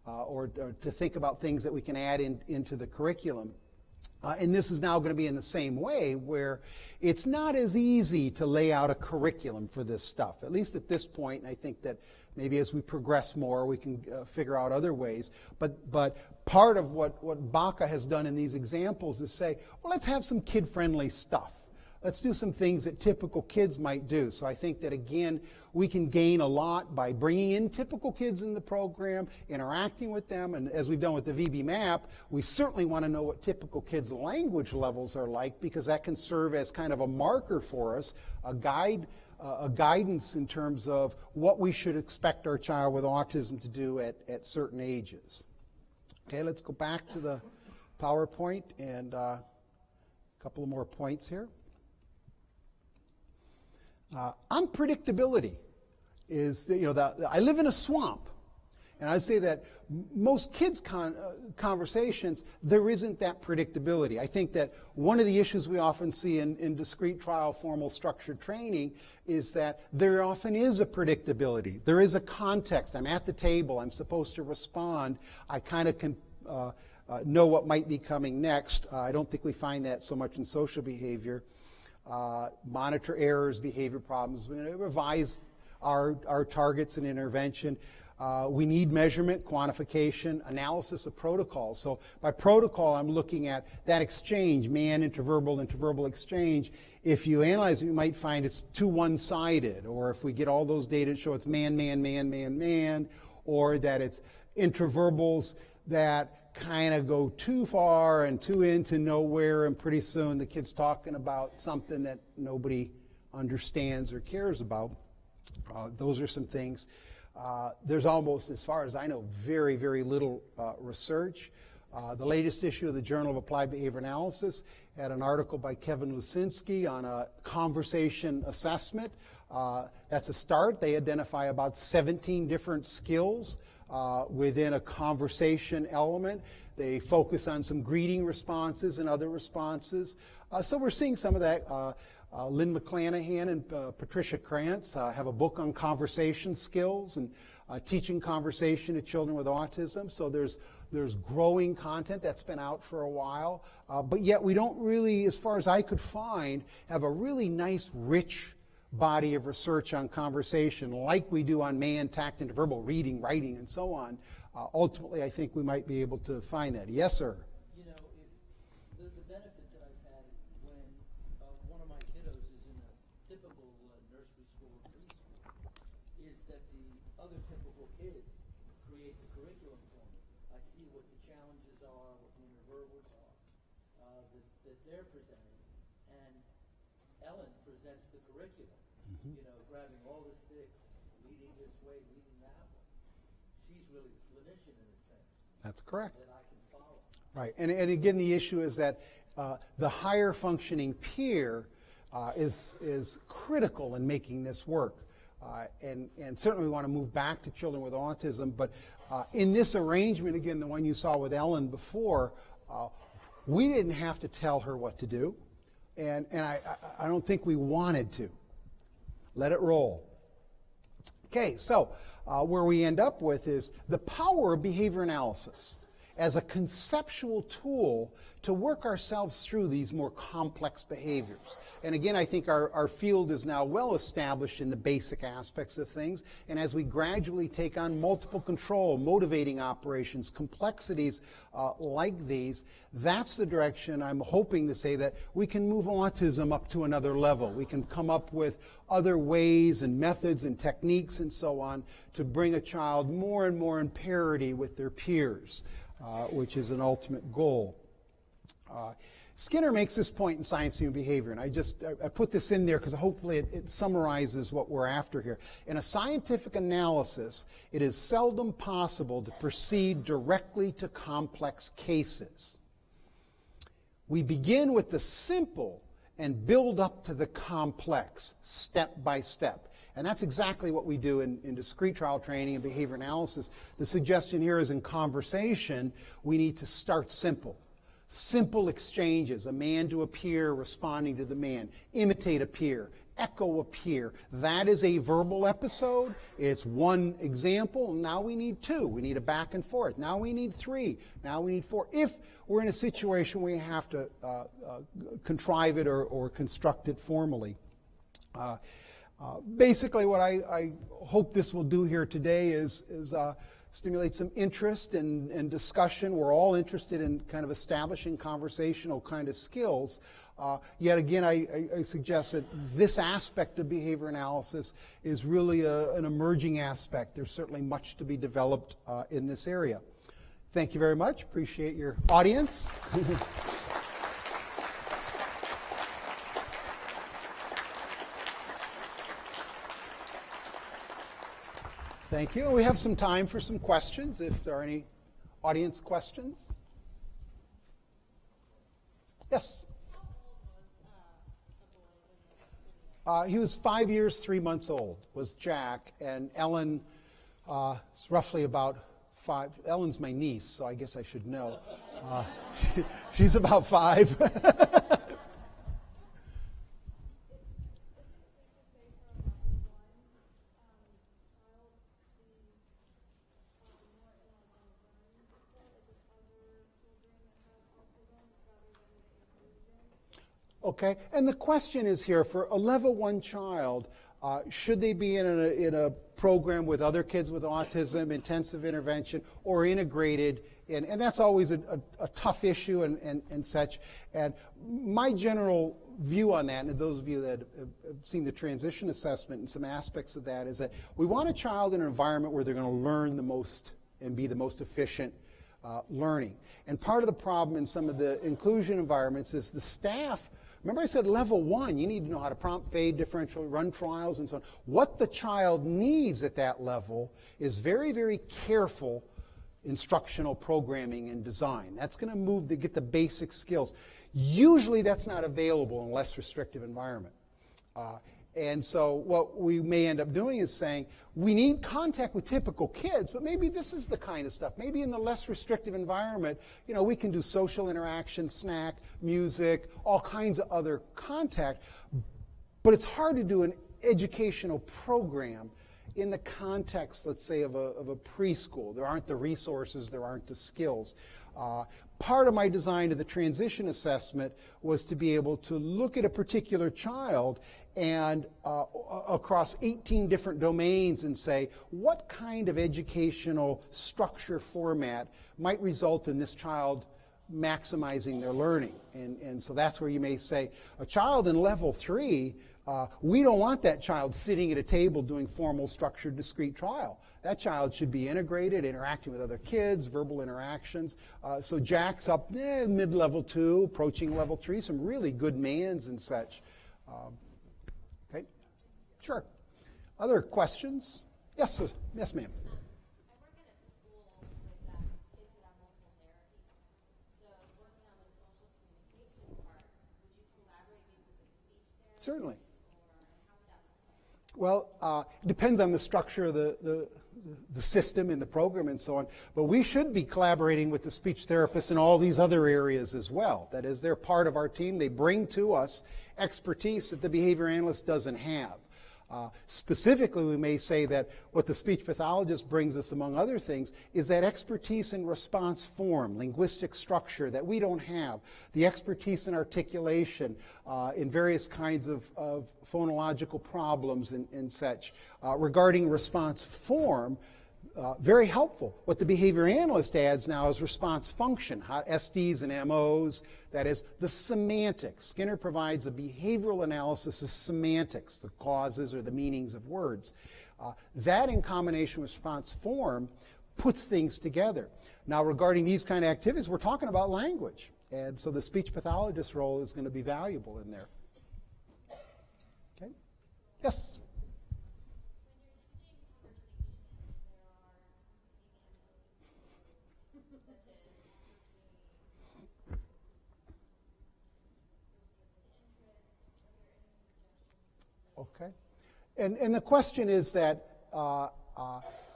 or to think about things that we can add into the curriculum. And this is now going to be in the same way, where it's not as easy to lay out a curriculum for this stuff, at least at this point. And I think that maybe as we progress more, we can figure out other ways. But part of what Baca has done in these examples is say, well, let's have some kid-friendly stuff. Let's do some things that typical kids might do. So I think that, again, we can gain a lot by bringing in typical kids in the program, interacting with them, and as we've done with the VB map, we certainly want to know what typical kids' language levels are like, because that can serve as kind of a marker for us, a guidance in terms of what we should expect our child with autism to do at certain ages. Okay, let's go back to the PowerPoint and a couple of more points here. Unpredictability is, I live in a swamp, and I say that most kids' conversations, there isn't that predictability. I think that one of the issues we often see in discrete trial formal structured training is that there often is a predictability. There is a context. I'm at the table. I'm supposed to respond. I kind of can know what might be coming next. I don't think we find that so much in social behavior. Monitor errors, behavior problems, revise our targets and intervention. We need measurement, quantification, analysis of protocols. So by protocol, I'm looking at that exchange, interverbal exchange. If you analyze it, you might find it's too one-sided, or if we get all those data to show it's man, or that it's interverbals that kind of go too far and too into nowhere, and pretty soon the kid's talking about something that nobody understands or cares about. Those are some things. There's almost, as far as I know, very, very little research. The latest issue of the Journal of Applied Behavior Analysis had an article by Kevin Lusinski on a conversation assessment. That's a start. They identify about 17 different skills within a conversation element. They focus on some greeting responses and other responses. So we're seeing some of that. Lynn McClanahan and Patricia Krantz have a book on conversation skills and teaching conversation to children with autism. So there's growing content that's been out for a while. But yet we don't really, as far as I could find, have a really nice, rich body of research on conversation like we do on man, tact, interverbal, reading, writing, and so on. Ultimately, I think we might be able to find that. Yes, sir? You know, the benefit that I've had when one of my kiddos is in a typical nursery school or preschool is that the other typical kids create the curriculum for me. I see what the challenges are, what the interverbals are that they're presenting, and Ellen presents the curriculum. You know, grabbing all the sticks, leading this way, leading that way. She's really a clinician in a sense. That's correct. That I can follow. Right, and again, the issue is that the higher functioning peer is critical in making this work. And certainly we want to move back to children with autism, but in this arrangement, again, the one you saw with Ellen before, we didn't have to tell her what to do, and I don't think we wanted to. Let it roll. Okay, so where we end up with is the power of behavior analysis as a conceptual tool to work ourselves through these more complex behaviors. And again, I think our field is now well established in the basic aspects of things, and as we gradually take on multiple control, motivating operations, complexities like these, that's the direction I'm hoping to say that we can move autism up to another level. We can come up with other ways and methods and techniques and so on to bring a child more and more in parity with their peers, which is an ultimate goal. Skinner makes this point in Science of Human Behavior, and I put this in there because hopefully it summarizes what we're after here. In a scientific analysis, it is seldom possible to proceed directly to complex cases. We begin with the simple and build up to the complex, step by step. And that's exactly what we do in discrete trial training and behavior analysis. The suggestion here is in conversation, we need to start simple. Simple exchanges, a man to a peer responding to the man, imitate a peer, echo appear. That is a verbal episode. It's one example. Now we need two. We need a back and forth. Now we need three. Now we need four. If we're in a situation where we have to contrive it or construct it formally. Basically, what I hope this will do here today is stimulate some interest and discussion. We're all interested in kind of establishing conversational kind of skills. Yet again, I suggest that this aspect of behavior analysis is really an emerging aspect. There's certainly much to be developed in this area. Thank you very much. Appreciate your audience. Thank you. We have some time for some questions, if there are any audience questions. Yes? He was 5 years, 3 months old, was Jack, and Ellen is roughly about 5. Ellen's my niece, so I guess I should know. She's about 5. Okay, and the question is here, for a level 1 child, should they be in a program with other kids with autism, intensive intervention, or integrated? And that's always a tough issue and such. And my general view on that, and those of you that have seen the transition assessment and some aspects of that, is that we want a child in an environment where they're going to learn the most and be the most efficient learning. And part of the problem in some of the inclusion environments is the staff. Remember I said level 1, you need to know how to prompt, fade, differential, run trials, and so on. What the child needs at that level is very, very careful instructional programming and design. That's going to move to get the basic skills. Usually that's not available in a less restrictive environment. And so what we may end up doing is saying, we need contact with typical kids, but maybe this is the kind of stuff. Maybe in the less restrictive environment, we can do social interaction, snack, music, all kinds of other contact. But it's hard to do an educational program in the context, let's say, of a preschool. There aren't the resources, there aren't the skills. Part of my design of the transition assessment was to be able to look at a particular child and across 18 different domains and say, what kind of educational structure format might result in this child maximizing their learning? And so that's where you may say, a child in level 3, we don't want that child sitting at a table doing formal, structured, discrete trial. That child should be integrated, interacting with other kids, verbal interactions. So Jack's up mid-level 2, approaching level 3, some really good mans and such. Okay, sure. Other questions? Yes, sir. Yes, ma'am. I work at a school with kids that have multiple therapies. So working on the social communication part, would you collaborate maybe with a speech therapist? Certainly. Or how would that look like? Well, it depends on the structure of the system and the program and so on. But we should be collaborating with the speech therapists in all these other areas as well. That is, they're part of our team. They bring to us expertise that the behavior analyst doesn't have. Specifically, we may say that what the speech pathologist brings us, among other things, is that expertise in response form, linguistic structure that we don't have, the expertise in articulation, in various kinds of phonological problems and such. Regarding response form, very helpful. What the behavior analyst adds now is response function, SDs and MOs, that is the semantics. Skinner provides a behavioral analysis of semantics, the causes or the meanings of words. That in combination with response form puts things together. Now regarding these kind of activities, we're talking about language. And so the speech pathologist role is going to be valuable in there. Okay? Yes? Okay. And the question is that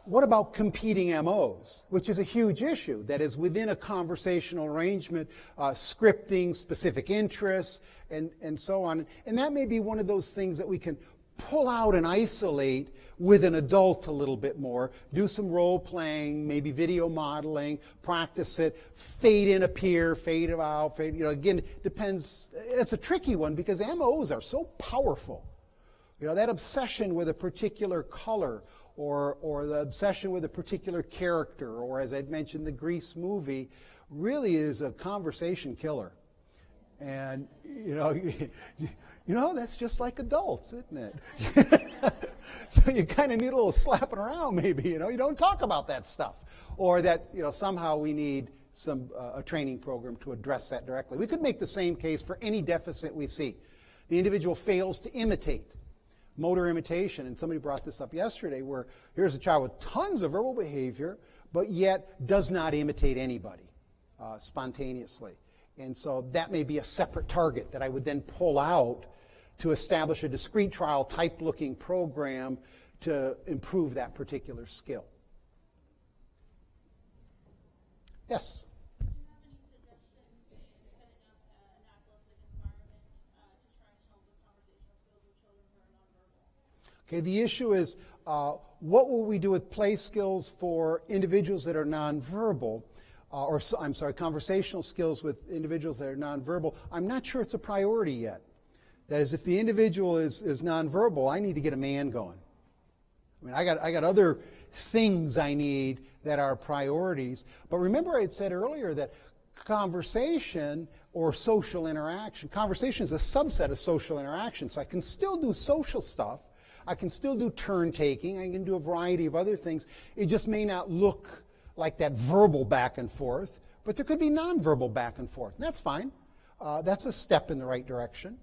What about competing MOs, which is a huge issue? That is, within a conversational arrangement, scripting, specific interests, and so on. And that may be one of those things that we can pull out and isolate with an adult a little bit more, do some role playing, maybe video modeling, practice it, fade in a peer, fade out, fade, again, depends. It's a tricky one because MOs are so powerful. That obsession with a particular color or the obsession with a particular character, or as I'd mentioned, the Grease movie, really is a conversation killer. And, that's just like adults, isn't it? So you kind of need a little slapping around, maybe, you don't talk about that stuff. Or that, somehow we need a training program to address that directly. We could make the same case for any deficit we see. The individual fails to imitate. Motor imitation, and somebody brought this up yesterday, where here's a child with tons of verbal behavior, but yet does not imitate anybody spontaneously. And so that may be a separate target that I would then pull out to establish a discrete trial type looking program to improve that particular skill. Yes? Do you have any suggestions in setting up an agnostic environment to try and help with conversational skills with children who are nonverbal? Okay, the issue is what will we do with play skills for individuals that are nonverbal, conversational skills with individuals that are nonverbal? I'm not sure it's a priority yet. That is, if the individual is nonverbal, I need to get a man going. I got other things I need that are priorities. But remember I had said earlier that conversation or social interaction, conversation is a subset of social interaction. So I can still do social stuff. I can still do turn taking. I can do a variety of other things. It just may not look like that verbal back and forth, but there could be nonverbal back and forth. And that's fine. That's a step in the right direction.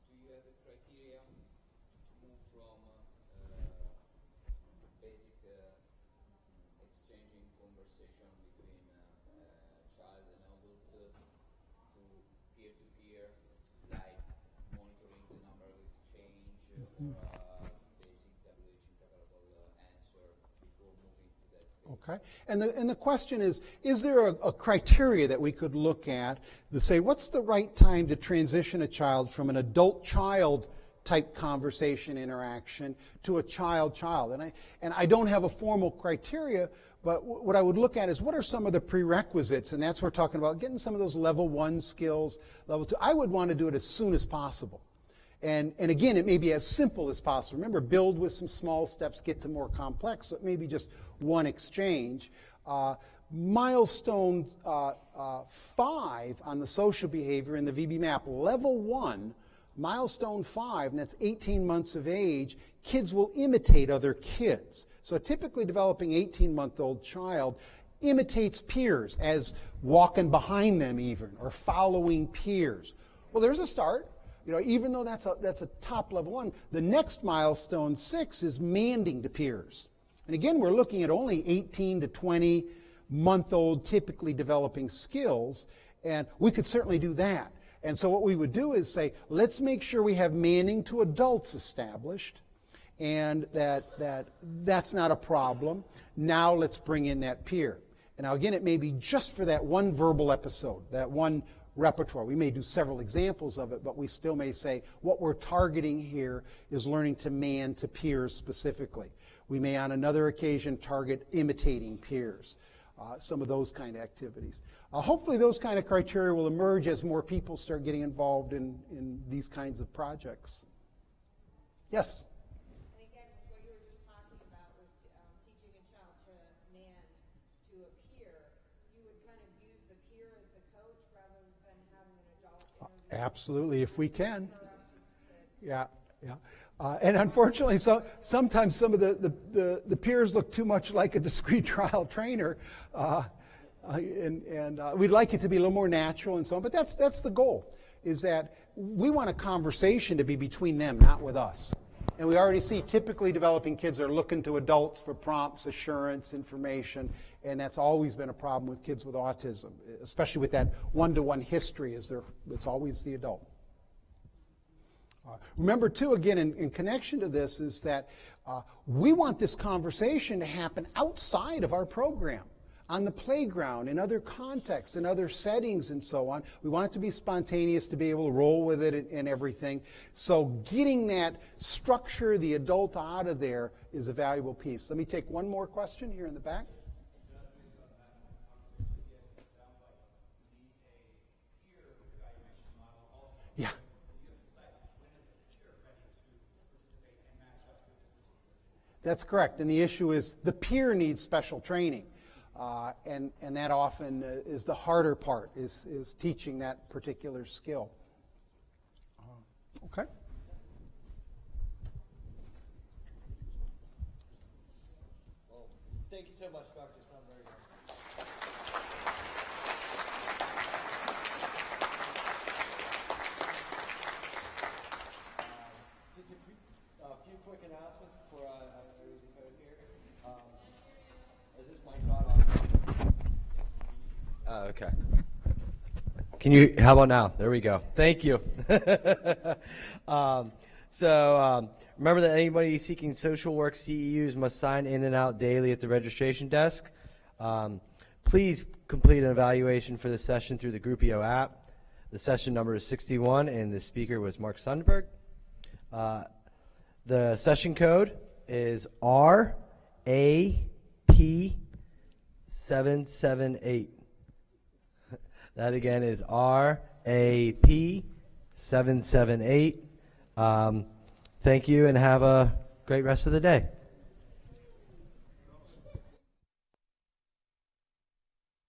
Do you have a criteria to move from basic exchanging conversation between child and adult to peer-to-peer, like monitoring the number of exchange or basic WH interpretable answer before moving to that phase? Okay. And the question is there a criteria that we could look at to say what's the right time to transition a child from an adult-child type conversation interaction to a child-child? And I don't have a formal criteria, but what I would look at is what are some of the prerequisites, and that's what we're talking about, getting some of those level 1 skills, level 2. I would want to do it as soon as possible. And again, it may be as simple as possible. Remember, build with some small steps, get to more complex. So it may be just one exchange. Milestone 5 on the social behavior in the VB map, level 1, milestone 5, and that's 18 months of age, kids will imitate other kids. So a typically developing 18-month-old child imitates peers as walking behind them even, or following peers. Well, there's a start. Even though that's a top level 1, the next milestone 6 is manding to peers. And again, we're looking at only 18 to 20-month-old typically developing skills, and we could certainly do that. And so what we would do is say, let's make sure we have manning to adults established, and that's not a problem. Now let's bring in that peer. And now again, it may be just for that one verbal episode, that one repertoire. We may do several examples of it, but we still may say what we're targeting here is learning to man to peers specifically. We may on another occasion target imitating peers, some of those kind of activities. Hopefully those kind of criteria will emerge as more people start getting involved in these kinds of projects. Yes? And again, what you were just talking about with teaching a child to man to a peer, you would kind of use the peer as the coach rather than having an adult interview. Absolutely, if we can. Yeah. And unfortunately, sometimes some of the peers look too much like a discrete trial trainer, and we'd like it to be a little more natural and so on. But that's the goal, is that we want a conversation to be between them, not with us. And we already see typically developing kids are looking to adults for prompts, assurance, information, and that's always been a problem with kids with autism, especially with that one-to-one history. It's always the adult. Remember, too, again, in connection to this, is that we want this conversation to happen outside of our program, on the playground, in other contexts, in other settings, and so on. We want it to be spontaneous, to be able to roll with it and everything. So getting that structure, the adult out of there, is a valuable piece. Let me take one more question here in the back. Yeah. That's correct. And the issue is the peer needs special training. And that often is the harder part, is teaching that particular skill. Okay. Well, thank you so much, Dr. Sundberg. Just a few quick announcements before I read the code here. Is this mic on? Okay. Can you, how about now? There we go. Thank you. Remember that anybody seeking social work CEUs must sign in and out daily at the registration desk. Please complete an evaluation for this session through the Groupio app. The session number is 61, and the speaker was Mark Sundberg. The session code is RAP778. That again is RAP778. Thank you and have a great rest of the day.